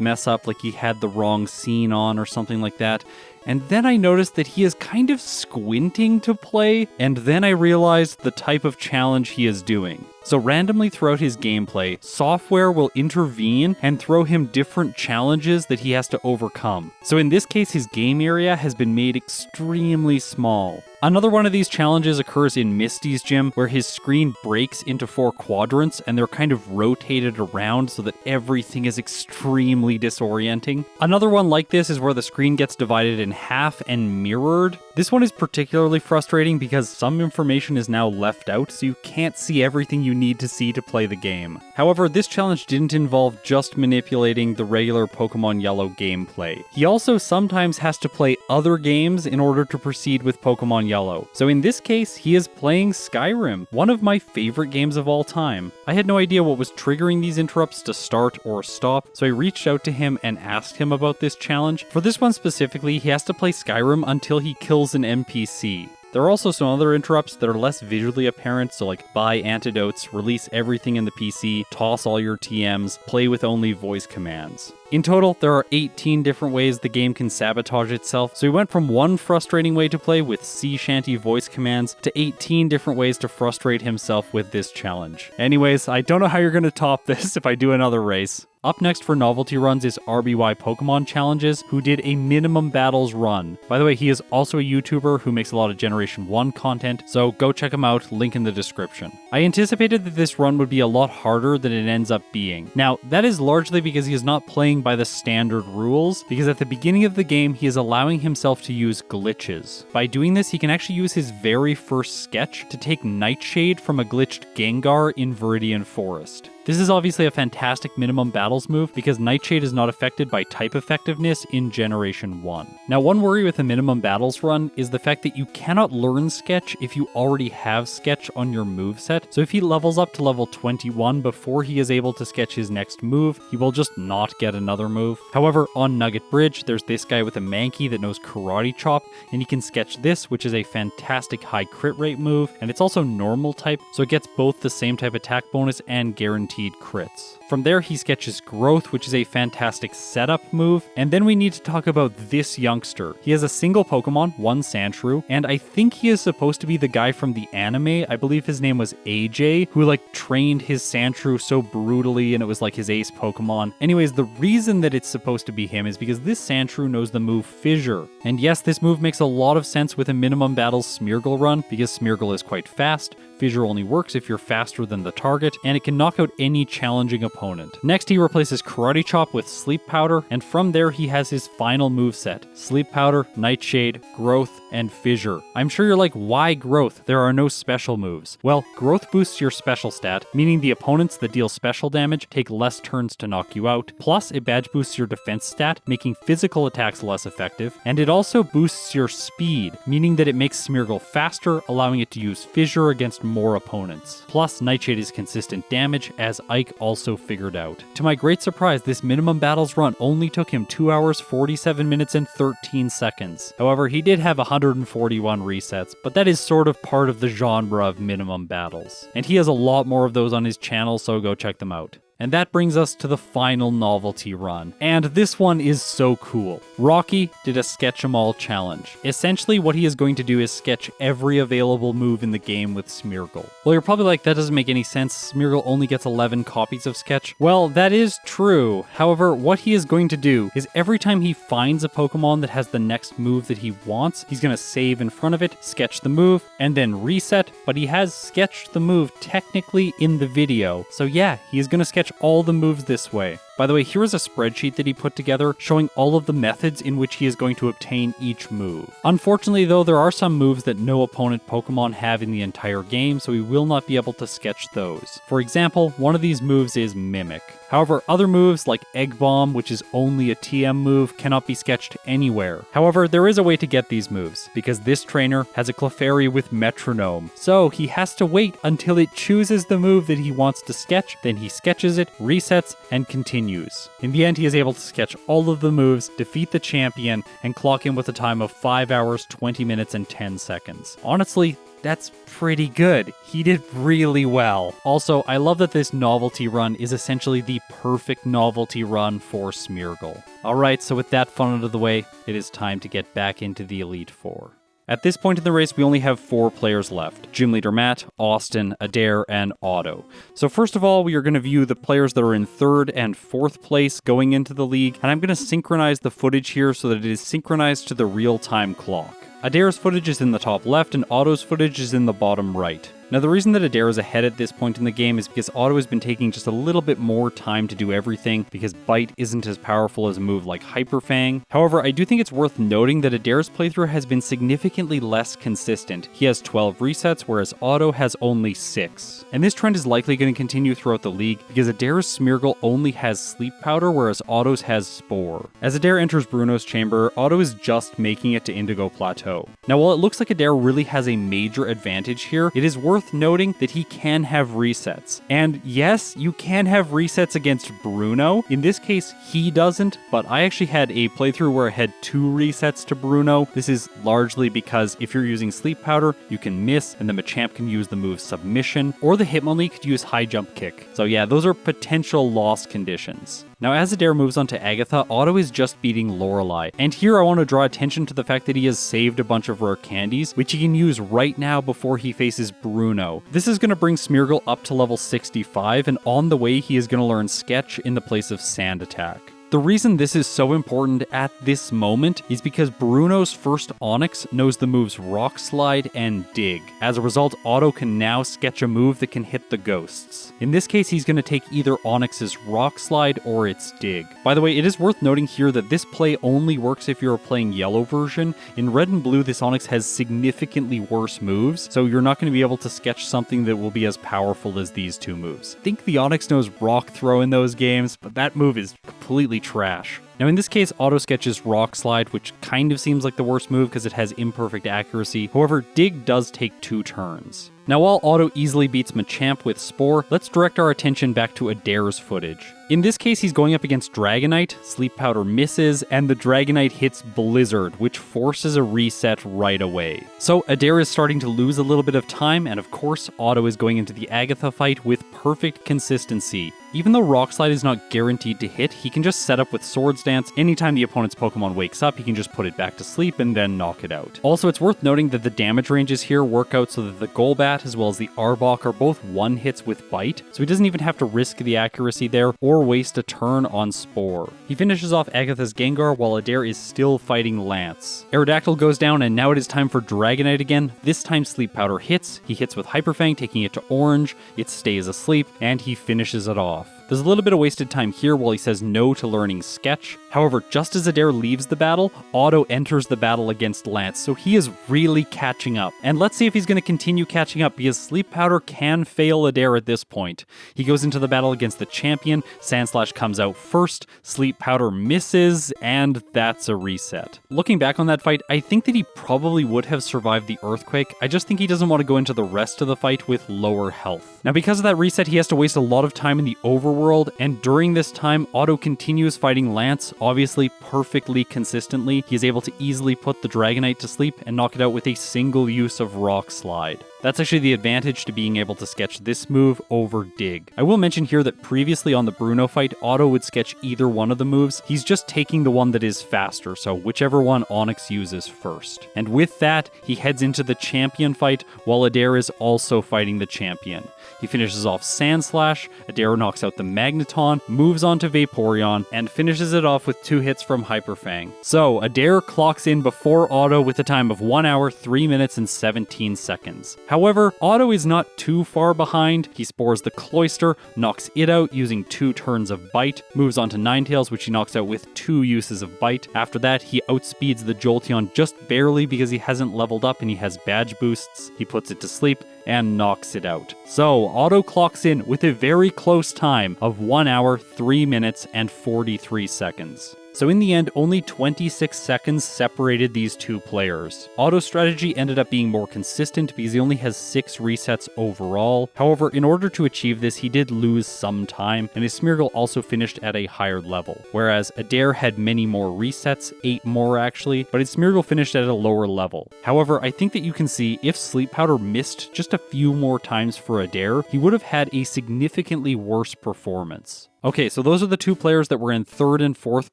mess up, like he had the wrong scene on or something like that. And then I noticed that he is kind of squinting to play, and then I realized the type of challenge he is doing. So randomly throughout his gameplay, software will intervene and throw him different challenges that he has to overcome. So in this case, his game area has been made extremely small. Another one of these challenges occurs in Misty's gym, where his screen breaks into 4 quadrants and they're kind of rotated around so that everything is extremely disorienting. Another one like this is where the screen gets divided in half and mirrored. This one is particularly frustrating because some information is now left out, so you can't see everything you need to see to play the game. However, this challenge didn't involve just manipulating the regular Pokemon Yellow gameplay. He also sometimes has to play other games in order to proceed with Pokemon Yellow. So in this case, he is playing Skyrim, one of my favorite games of all time. I had no idea what was triggering these interrupts to start or stop, so I reached out to him and asked him about this challenge. For this one specifically, he has to play Skyrim until he kills an NPC. There are also some other interrupts that are less visually apparent, so like buy antidotes, release everything in the PC, toss all your TMs, play with only voice commands. In total, there are 18 different ways the game can sabotage itself, so we went from one frustrating way to play with sea shanty voice commands to 18 different ways to frustrate himself with this challenge. Anyways, I don't know how you're going to top this if I do another race. Up next for novelty runs is RBY Pokemon Challenges, who did a minimum battles run. By the way, he is also a YouTuber who makes a lot of Generation 1 content, so go check him out, link in the description. I anticipated that this run would be a lot harder than it ends up being. Now, that is largely because he is not playing by the standard rules, because at the beginning of the game, he is allowing himself to use glitches. By doing this, he can actually use his very first sketch to take Nightshade from a glitched Gengar in Viridian Forest. This is obviously a fantastic minimum battles move because Nightshade is not affected by type effectiveness in Generation 1. Now, one worry with a minimum battles run is the fact that you cannot learn Sketch if you already have Sketch on your moveset. So if he levels up to level 21 before he is able to sketch his next move, he will just not get another move. However, on Nugget Bridge, there's this guy with a Mankey that knows Karate Chop, and he can sketch this, which is a fantastic high crit rate move, and it's also normal type, so it gets both the same type attack bonus and guaranteed crits. From there, he sketches Growth, which is a fantastic setup move, and then we need to talk about this youngster. He has a single Pokemon, one Sandshrew, and I think he is supposed to be the guy from the anime. I believe his name was AJ, who trained his Sandshrew so brutally and it was like his ace Pokemon. Anyways, the reason that it's supposed to be him is because this Sandshrew knows the move Fissure. And yes, this move makes a lot of sense with a minimum battles Smeargle run, because Smeargle is quite fast. Fissure only works if you're faster than the target, and it can knock out any challenging opponent. Next, he replaces Karate Chop with Sleep Powder, and from there he has his final moveset: Sleep Powder, Nightshade, Growth, and Fissure. I'm sure you're like, why Growth? There are no special moves. Well, Growth boosts your special stat, meaning the opponents that deal special damage take less turns to knock you out, plus it badge boosts your defense stat, making physical attacks less effective, and it also boosts your speed, meaning that it makes Smeargle faster, allowing it to use Fissure against more opponents. Plus, Nightshade is consistent damage, as Ike also figured out. To my great surprise, this minimum battles run only took him 2 hours, 47 minutes, and 13 seconds. However, he did have 141 resets, but that is sort of part of the genre of minimum battles. And he has a lot more of those on his channel, so go check them out. And that brings us to the final novelty run. And this one is so cool. Rocky did a Sketch 'em All challenge. Essentially, what he is going to do is sketch every available move in the game with Smeargle. Well, you're probably like, that doesn't make any sense. Smeargle only gets 11 copies of Sketch. Well, that is true. However, what he is going to do is every time he finds a Pokemon that has the next move that he wants, he's going to save in front of it, sketch the move, and then reset. But he has sketched the move technically in the video. So yeah, he is going to sketch all the moves this way. By the way, here is a spreadsheet that he put together showing all of the methods in which he is going to obtain each move. Unfortunately though, there are some moves that no opponent Pokemon have in the entire game, so he will not be able to sketch those. For example, one of these moves is Mimic. However, other moves like Egg Bomb, which is only a TM move, cannot be sketched anywhere. However, there is a way to get these moves, because this trainer has a Clefairy with Metronome. So he has to wait until it chooses the move that he wants to sketch, then he sketches it, resets, and continues. In the end, he is able to sketch all of the moves, defeat the champion, and clock in with a time of 5 hours, 20 minutes, and 10 seconds. Honestly, that's pretty good. He did really well. Also, I love that this novelty run is essentially the perfect novelty run for Smeargle. Alright, so with that fun out of the way, it is time to get back into the Elite Four. At this point in the race, we only have 4 players left: Gym Leader Matt, Austin, Adair, and Otto. So first of all, we are going to view the players that are in 3rd and 4th place going into the league, and I'm going to synchronize the footage here so that it is synchronized to the real-time clock. Adair's footage is in the top left, and Otto's footage is in the bottom right. Now, the reason that Adair is ahead at this point in the game is because Otto has been taking just a little bit more time to do everything, because Bite isn't as powerful as a move like Hyper Fang. However, I do think it's worth noting that Adair's playthrough has been significantly less consistent. He has 12 resets, whereas Otto has only 6. And this trend is likely going to continue throughout the league, because Adair's Smeargle only has Sleep Powder, whereas Otto's has Spore. As Adair enters Bruno's chamber, Otto is just making it to Indigo Plateau. Now, while it looks like Adair really has a major advantage here, it is worth noting that he can have resets. And yes, you can have resets against Bruno. In this case, he doesn't, but I actually had a playthrough where I had 2 resets to Bruno. This is largely because if you're using Sleep Powder, you can miss, and the Machamp can use the move Submission, or the Hitmonlee could use High Jump Kick. So yeah, those are potential loss conditions. Now, as Adair moves on to Agatha, Otto is just beating Lorelei. And here I want to draw attention to the fact that he has saved a bunch of rare candies, which he can use right now before he faces Bruno. This is going to bring Smeargle up to level 65, and on the way he is going to learn Sketch in the place of Sand Attack. The reason this is so important at this moment is because Bruno's first Onix knows the moves Rock Slide and Dig. As a result, Otto can now sketch a move that can hit the ghosts. In this case, he's going to take either Onix's Rock Slide or its Dig. By the way, it is worth noting here that this play only works if you're playing yellow version. In red and blue, this Onix has significantly worse moves, so you're not going to be able to sketch something that will be as powerful as these 2 moves. I think the Onix knows Rock Throw in those games, but that move is completely trash. Now in this case, Otto sketches Rock Slide, which kind of seems like the worst move because it has imperfect accuracy. However, Dig does take 2 turns. Now while Otto easily beats Machamp with Spore, let's direct our attention back to Adair's footage. In this case, he's going up against Dragonite, Sleep Powder misses, and the Dragonite hits Blizzard, which forces a reset right away. So Adair is starting to lose a little bit of time, and of course, Otto is going into the Agatha fight with perfect consistency. Even though Rock Slide is not guaranteed to hit, he can just set up with Swords Dance. Anytime the opponent's Pokemon wakes up, he can just put it back to sleep and then knock it out. Also, it's worth noting that the damage ranges here work out so that the Golbat as well as the Arbok are both 1 hits with Bite, so he doesn't even have to risk the accuracy there or waste a turn on Spore. He finishes off Agatha's Gengar while Adair is still fighting Lance. Aerodactyl goes down and now it is time for Dragonite again. This time Sleep Powder hits. He hits with Hyper Fang, taking it to orange. It stays asleep and he finishes it off. There's a little bit of wasted time here while he says no to learning Sketch. However, just as Adair leaves the battle, Otto enters the battle against Lance, so he is really catching up. And let's see if he's going to continue catching up, because Sleep Powder can fail Adair at this point. He goes into the battle against the champion, Sandslash comes out first, Sleep Powder misses, and that's a reset. Looking back on that fight, I think that he probably would have survived the Earthquake. I just think he doesn't want to go into the rest of the fight with lower health. Now, because of that reset, he has to waste a lot of time in the overworld, and during this time, Otto continues fighting Lance, obviously perfectly consistently. He is able to easily put the Dragonite to sleep and knock it out with a single use of Rock Slide. That's actually the advantage to being able to sketch this move over Dig. I will mention here that previously on the Bruno fight, Otto would sketch either one of the moves. He's just taking the one that is faster, so whichever one Onix uses first. And with that, he heads into the champion fight while Adair is also fighting the champion. He finishes off Sandslash, Adair knocks out the Magneton, moves on to Vaporeon, and finishes it off with 2 hits from Hyper Fang. So, Adair clocks in before Otto with a time of 1 hour, 3 minutes, and 17 seconds. However, Otto is not too far behind. He spores the Cloyster, knocks it out using 2 turns of Bite, moves on to Ninetales, which he knocks out with 2 uses of Bite. After that, he outspeeds the Jolteon just barely because he hasn't leveled up and he has badge boosts. He puts it to sleep and knocks it out. So, Otto clocks in with a very close time of 1 hour, 3 minutes, and 43 seconds. So in the end, only 26 seconds separated these two players. Otto's strategy ended up being more consistent because he only has 6 resets overall. However, in order to achieve this, he did lose some time, and his Smeargle also finished at a higher level. Whereas Adair had many more resets, 8 more actually, but his Smeargle finished at a lower level. However, I think that you can see if Sleep Powder missed just a few more times for Adair, he would have had a significantly worse performance. Okay, so those are the 2 players that were in 3rd and 4th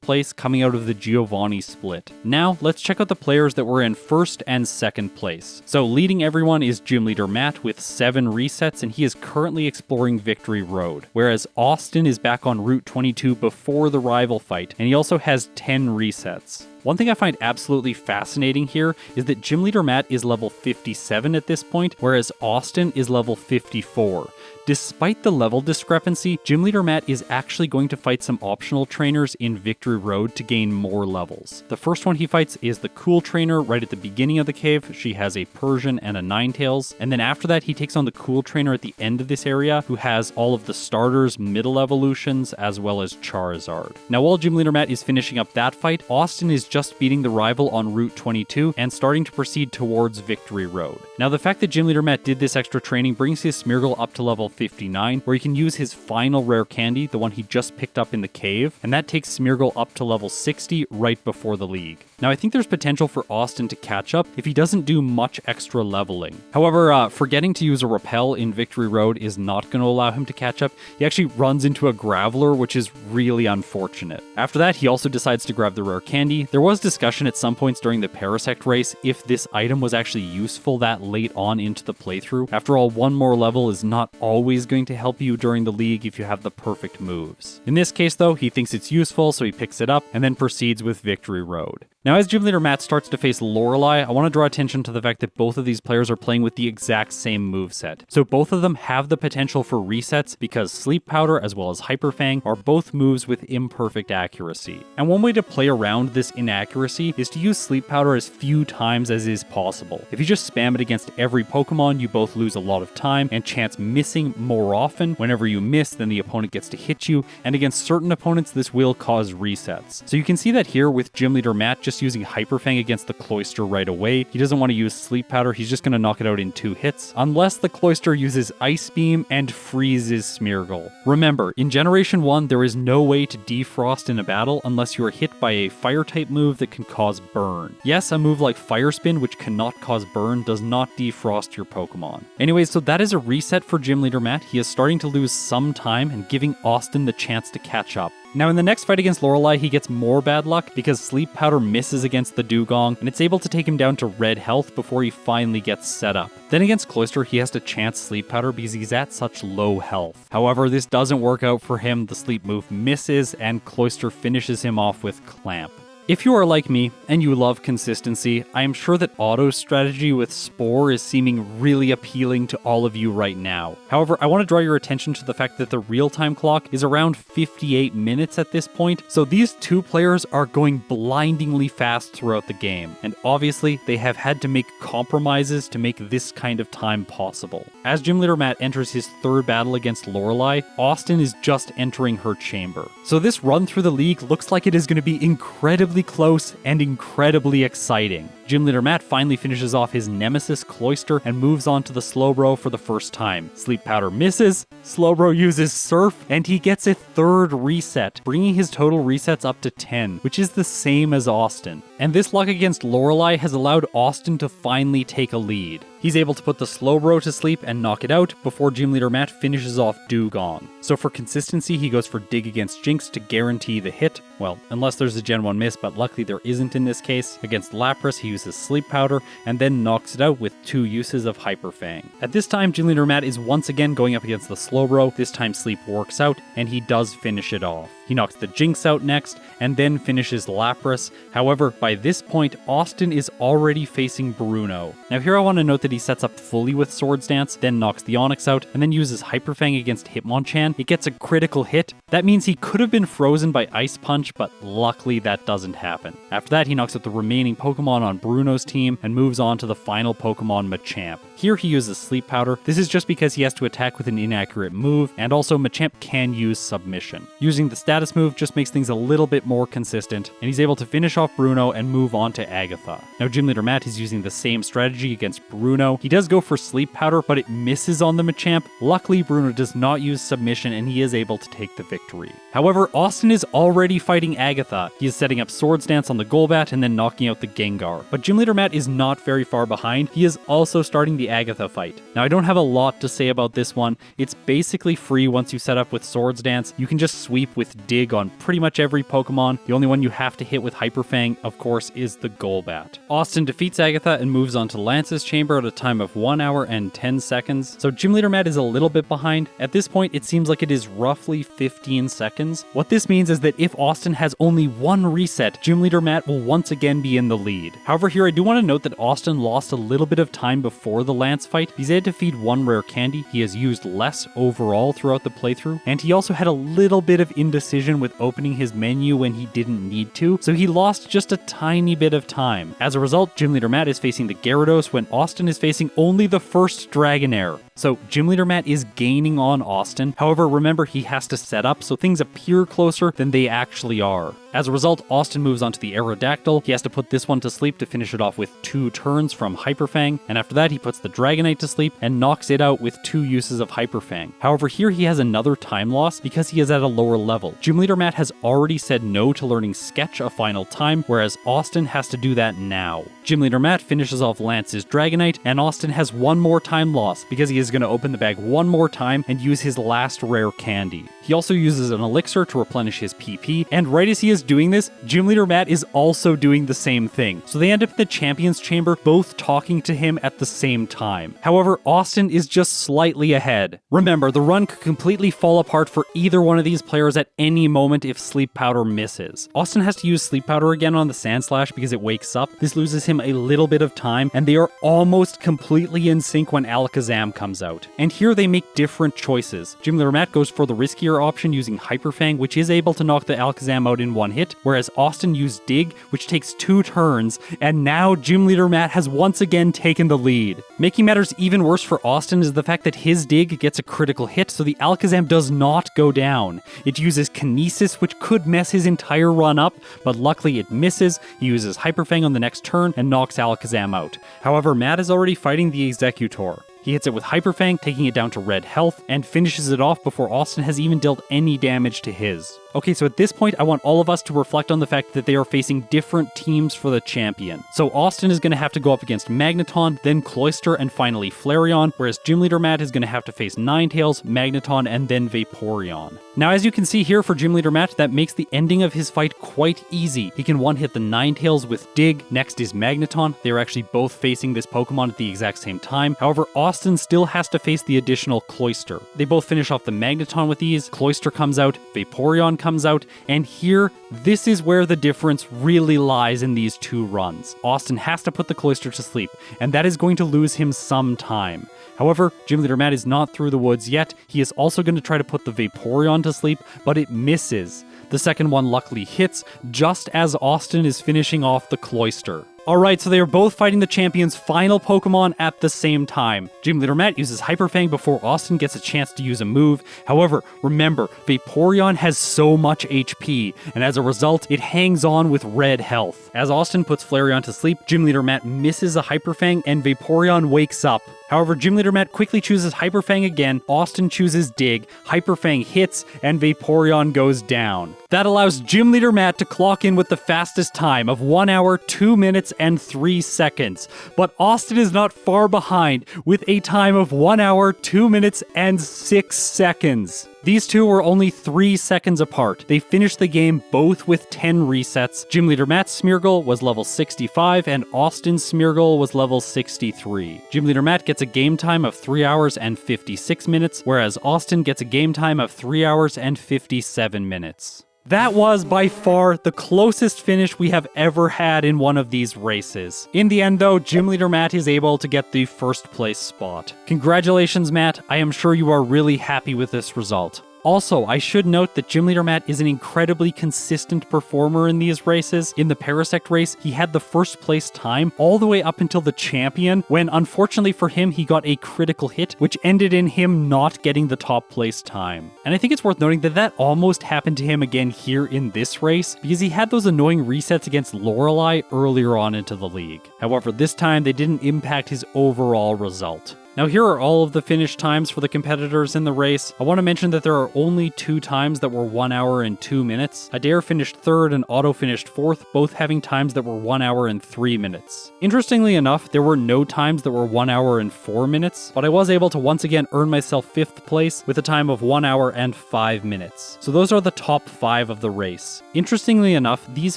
place coming out of the Giovanni split. Now, let's check out the players that were in 1st and 2nd place. So leading everyone is Gym Leader Matt with 7 resets, and he is currently exploring Victory Road. Whereas Austin is back on Route 22 before the rival fight, and he also has 10 resets. One thing I find absolutely fascinating here is that Gym Leader Matt is level 57 at this point, whereas Austin is level 54. Despite the level discrepancy, Gym Leader Matt is actually going to fight some optional trainers in Victory Road to gain more levels. The first one he fights is the Cool Trainer right at the beginning of the cave. She has a Persian and a Ninetales. And then after that, he takes on the Cool Trainer at the end of this area, who has all of the starters, middle evolutions, as well as Charizard. Now, while Gym Leader Matt is finishing up that fight, Austin is just beating the rival on Route 22 and starting to proceed towards Victory Road. Now, the fact that Gym Leader Matt did this extra training brings his Smeargle up to level 59, where he can use his final rare candy, the one he just picked up in the cave, and that takes Smeargle up to level 60 right before the league. Now, I think there's potential for Austin to catch up if he doesn't do much extra leveling. However, forgetting to use a Repel in Victory Road is not going to allow him to catch up. He actually runs into a Graveler, which is really unfortunate. After that, he also decides to grab the rare candy. There was discussion at some points during the Parasect race if this item was actually useful that late on into the playthrough. After all, one more level is not always going to help you during the league if you have the perfect moves. In this case, though, he thinks it's useful, so he picks it up and then proceeds with Victory Road. Now, as Gym Leader Matt starts to face Lorelei, I want to draw attention to the fact that both of these players are playing with the exact same moveset. So both of them have the potential for resets because Sleep Powder as well as Hyper Fang are both moves with imperfect accuracy. And one way to play around this inaccuracy is to use Sleep Powder as few times as is possible. If you just spam it against every Pokemon, you both lose a lot of time and chance missing more often. Whenever you miss, then the opponent gets to hit you, and against certain opponents, this will cause resets. So you can see that here with Gym Leader Matt just using Hyper Fang against the Cloyster right away. He doesn't want to use Sleep Powder, he's just going to knock it out in 2 hits, unless the Cloyster uses Ice Beam and freezes Smeargle. Remember, in Generation 1, there is no way to defrost in a battle unless you are hit by a Fire-type move that can cause burn. Yes, a move like Fire Spin, which cannot cause burn, does not defrost your Pokemon. Anyways, so that is a reset for Gym Leader Matt. He is starting to lose some time and giving Austin the chance to catch up. Now in the next fight against Lorelei, he gets more bad luck because Sleep Powder misses against the Dugong, and it's able to take him down to red health before he finally gets set up. Then against Cloyster, he has to chance Sleep Powder because he's at such low health. However, this doesn't work out for him, the sleep move misses, and Cloyster finishes him off with Clamp. If you are like me, and you love consistency, I am sure that Otto's strategy with Spore is seeming really appealing to all of you right now. However, I want to draw your attention to the fact that the real-time clock is around 58 minutes at this point, so these two players are going blindingly fast throughout the game, and obviously they have had to make compromises to make this kind of time possible. As Gym Leader Matt enters his third battle against Lorelei, Austin is just entering her chamber. So this run through the league looks like it is going to be incredibly close and incredibly exciting. Gym Leader Matt finally finishes off his nemesis Cloyster and moves on to the Slowbro for the first time. Sleep Powder misses, Slowbro uses Surf, and he gets a third reset, bringing his total resets up to 10, which is the same as Austin. And this luck against Lorelei has allowed Austin to finally take a lead. He's able to put the Slowbro to sleep and knock it out before Gym Leader Matt finishes off Dugong. So for consistency, he goes for Dig against Jinx to guarantee the hit. Well, unless there's a Gen 1 miss, but luckily there isn't in this case. Against Lapras, he uses Sleep Powder and then knocks it out with 2 uses of Hyper Fang. At this time, Gym Leader Matt is once again going up against the Slowbro. This time Sleep works out, and he does finish it off. He knocks the Jinx out next, and then finishes Lapras. However, by this point, Austin is already facing Bruno. Now here I want to note that he sets up fully with Swords Dance, then knocks the Onix out, and then uses Hyper Fang against Hitmonchan. It gets a critical hit. That means he could have been frozen by Ice Punch, but luckily that doesn't happen. After that, he knocks out the remaining Pokemon on Bruno's team, and moves on to the final Pokemon, Machamp. Here he uses Sleep Powder. This is just because he has to attack with an inaccurate move, and also Machamp can use Submission. Using the status move just makes things a little bit more consistent, and he's able to finish off Bruno and move on to Agatha. Now Gym Leader Matt is using the same strategy against Bruno. He does go for Sleep Powder, but it misses on the Machamp. Luckily, Bruno does not use Submission, and he is able to take the victory. However, Austin is already fighting Agatha. He is setting up Swords Dance on the Golbat and then knocking out the Gengar. But Gym Leader Matt is not very far behind. He is also starting the Agatha fight. Now I don't have a lot to say about this one. It's basically free once you set up with Swords Dance. You can just sweep with Dig on pretty much every Pokemon. The only one you have to hit with Hyper Fang, of course, is the Golbat. Austin defeats Agatha and moves on to Lance's chamber at a time of 1 hour and 10 seconds. So Gym Leader Matt is a little bit behind. At this point, it seems like it is roughly 15 seconds. What this means is that if Austin has only one reset, Gym Leader Matt will once again be in the lead. However, here I do want to note that Austin lost a little bit of time before the Lance fight. He's had to feed 1 rare candy. He has used less overall throughout the playthrough, and he also had a little bit of indecision with opening his menu when he didn't need to, so he lost just a tiny bit of time. As a result, Gym Leader Matt is facing the Gyarados when Austin is facing only the first Dragonair. So Gym Leader Matt is gaining on Austin. However, remember, he has to set up, so things appear closer than they actually are. As a result, Austin moves on to the Aerodactyl. He has to put this one to sleep to finish it off with 2 turns from Hyper Fang, and after that he puts the Dragonite to sleep and knocks it out with 2 uses of Hyper Fang. However, here he has another time loss because he is at a lower level. Gym Leader Matt has already said no to learning Sketch a final time, whereas Austin has to do that now. Gym Leader Matt finishes off Lance's Dragonite, and Austin has 1 more time loss because he is going to open the bag 1 more time and use his last rare candy. He also uses an elixir to replenish his PP, and right as he is doing this, Gym Leader Matt is also doing the same thing. So they end up in the Champions Chamber, both talking to him at the same time. However, Austin is just slightly ahead. Remember, the run could completely fall apart for either one of these players at any moment if Sleep Powder misses. Austin has to use Sleep Powder again on the Sandslash because it wakes up. This loses him a little bit of time, and they are almost completely in sync when Alakazam comes out. And here they make different choices. Gym Leader Matt goes for the riskier option using Hyper Fang, which is able to knock the Alakazam out in 1 hit, whereas Austin used Dig, which takes 2 turns, and now Gym Leader Matt has once again taken the lead. Making matters even worse for Austin is the fact that his Dig gets a critical hit, so the Alakazam does not go down. It uses Kinesis, which could mess his entire run up, but luckily it misses. He uses Hyper Fang on the next turn and knocks Alakazam out. However, Matt is already fighting the Executor. He hits it with Hyper Fang, taking it down to red health, and finishes it off before Austin has even dealt any damage to his. Okay, so at this point, I want all of us to reflect on the fact that they are facing different teams for the champion. So Austin is going to have to go up against Magneton, then Cloyster, and finally Flareon, whereas Gym Leader Matt is going to have to face Ninetales, Magneton, and then Vaporeon. Now, as you can see here for Gym Leader Matt, that makes the ending of his fight quite easy. He can one-hit the Ninetales with Dig, next is Magneton. They are actually both facing this Pokemon at the exact same time. However, Austin still has to face the additional Cloyster. They both finish off the Magneton with ease, Cloyster comes out, Vaporeon comes out, and here, this is where the difference really lies in these two runs. Austin has to put the Cloyster to sleep, and that is going to lose him some time. However, Gym Leader Matt is not through the woods yet. He is also going to try to put the Vaporeon to sleep, but it misses. The second one luckily hits, just as Austin is finishing off the Cloyster. Alright, so they are both fighting the champion's final Pokemon at the same time. Gym Leader Matt uses Hyper Fang before Austin gets a chance to use a move. However, remember, Vaporeon has so much HP, and as a result, it hangs on with red health. As Austin puts Flareon to sleep, Gym Leader Matt misses a Hyper Fang, and Vaporeon wakes up. However, Gym Leader Matt quickly chooses Hyper Fang again, Austin chooses Dig, Hyper Fang hits, and Vaporeon goes down. That allows Gym Leader Matt to clock in with the fastest time of 1 hour, 2 minutes, and 3 seconds. But Austin is not far behind with a time of 1 hour, 2 minutes, and 6 seconds. These two were only 3 seconds apart. They finished the game both with 10 resets. Gym Leader Matt's Smeargle was level 65 and Austin's Smeargle was level 63. Gym Leader Matt gets a game time of 3 hours and 56 minutes, whereas Austin gets a game time of 3 hours and 57 minutes. That was by far the closest finish we have ever had in one of these races. In the end though, Gym Leader Matt is able to get the first place spot. Congratulations Matt, I am sure you are really happy with this result. Also, I should note that Gym Leader Matt is an incredibly consistent performer in these races. In the Parasect race, he had the first place time all the way up until the champion, when unfortunately for him, he got a critical hit, which ended in him not getting the top place time. And I think it's worth noting that that almost happened to him again here in this race, because he had those annoying resets against Lorelei earlier on into the league. However, this time they didn't impact his overall result. Now here are all of the finish times for the competitors in the race. I want to mention that there are only 2 times that were 1 hour and 2 minutes. Adair finished 3rd and Otto finished 4th, both having times that were 1 hour and 3 minutes. Interestingly enough, there were no times that were 1 hour and 4 minutes, but I was able to once again earn myself 5th place with a time of 1 hour and 5 minutes. So those are the top 5 of the race. Interestingly enough, these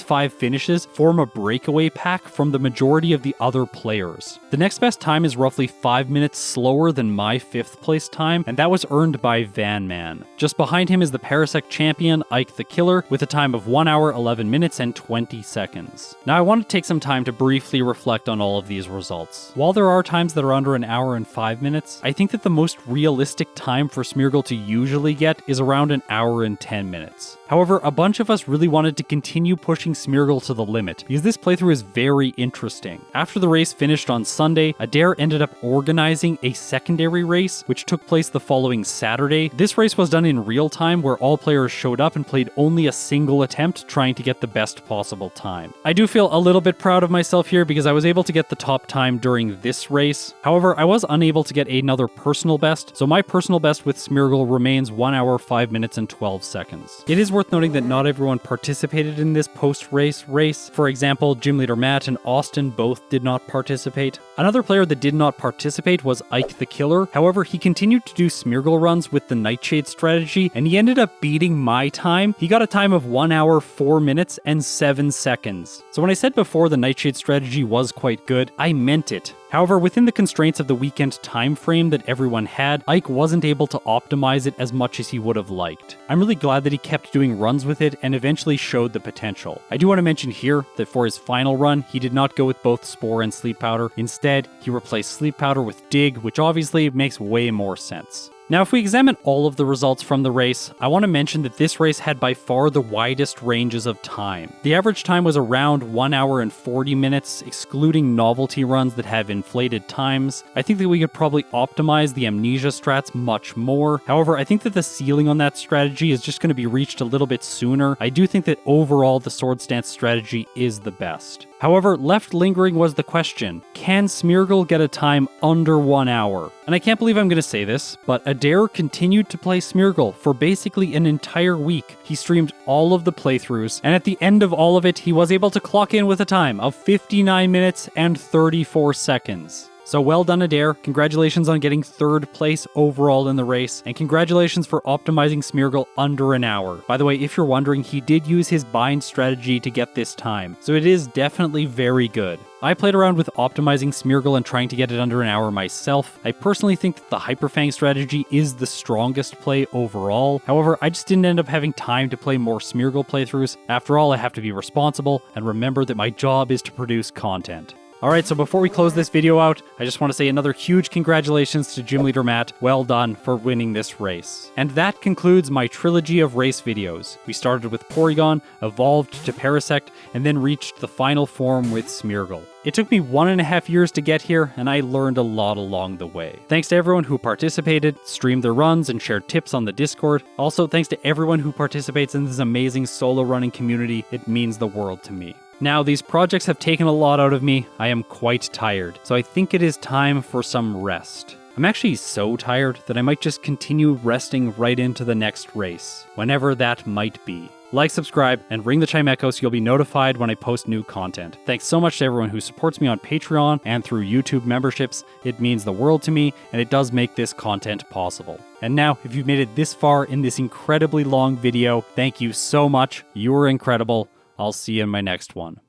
5 finishes form a breakaway pack from the majority of the other players. The next best time is roughly 5 minutes slower than my 5th place time, and that was earned by Van Man. Just behind him is the Parasect champion, Ike the Killer, with a time of 1 hour, 11 minutes, and 20 seconds. Now I want to take some time to briefly reflect on all of these results. While there are times that are under an hour and 5 minutes, I think that the most realistic time for Smeargle to usually get is around an hour and 10 minutes. However, a bunch of us really wanted to continue pushing Smeargle to the limit, because this playthrough is very interesting. After the race finished on Sunday, Adair ended up organizing a secondary race, which took place the following Saturday. This race was done in real time, where all players showed up and played only a single attempt, trying to get the best possible time. I do feel a little bit proud of myself here, because I was able to get the top time during this race. However, I was unable to get another personal best, so my personal best with Smeargle remains 1 hour, 5 minutes, and 12 seconds. It is worth noting that not everyone participated in this post-race race. For example, Gym Leader Matt and Austin both did not participate. Another player that did not participate was Ike the Killer. However, he continued to do Smeargle runs with the Nightshade strategy, and he ended up beating my time. He got a time of 1 hour, 4 minutes, and 7 seconds. So when I said before the Nightshade strategy was quite good, I meant it. However, within the constraints of the weekend time frame that everyone had, Ike wasn't able to optimize it as much as he would have liked. I'm really glad that he kept doing runs with it and eventually showed the potential. I do want to mention here that for his final run, he did not go with both Spore and Sleep Powder. Instead, he replaced Sleep Powder with Dig, which obviously makes way more sense. Now, if we examine all of the results from the race, I want to mention that this race had by far the widest ranges of time. The average time was around 1 hour and 40 minutes, excluding novelty runs that have inflated times. I think that we could probably optimize the amnesia strats much more. However, I think that the ceiling on that strategy is just going to be reached a little bit sooner. I do think that overall the Swords Dance strategy is the best. However, left lingering was the question, can Smeargle get a time under 1 hour? And I can't believe I'm going to say this, but Adair continued to play Smeargle for basically an entire week. He streamed all of the playthroughs, and at the end of all of it, he was able to clock in with a time of 59 minutes and 34 seconds. So well done, Adair. Congratulations on getting 3rd place overall in the race, and congratulations for optimizing Smeargle under an hour. By the way, if you're wondering, he did use his bind strategy to get this time, so it is definitely very good. I played around with optimizing Smeargle and trying to get it under an hour myself. I personally think that the Hyperfang strategy is the strongest play overall. However, I just didn't end up having time to play more Smeargle playthroughs. After all, I have to be responsible and remember that my job is to produce content. Alright, so before we close this video out, I just want to say another huge congratulations to Gym Leader Matt. Well done for winning this race. And that concludes my trilogy of race videos. We started with Porygon, evolved to Parasect, and then reached the final form with Smeargle. It took me 1.5 years to get here, and I learned a lot along the way. Thanks to everyone who participated, streamed their runs, and shared tips on the Discord. Also, thanks to everyone who participates in this amazing solo running community. It means the world to me. Now, these projects have taken a lot out of me. I am quite tired, so I think it is time for some rest. I'm actually so tired that I might just continue resting right into the next race, whenever that might be. Like, subscribe, and ring the chime echo so you'll be notified when I post new content. Thanks so much to everyone who supports me on Patreon and through YouTube memberships. It means the world to me, and it does make this content possible. And now, if you've made it this far in this incredibly long video, thank you so much. You are incredible. I'll see you in my next one.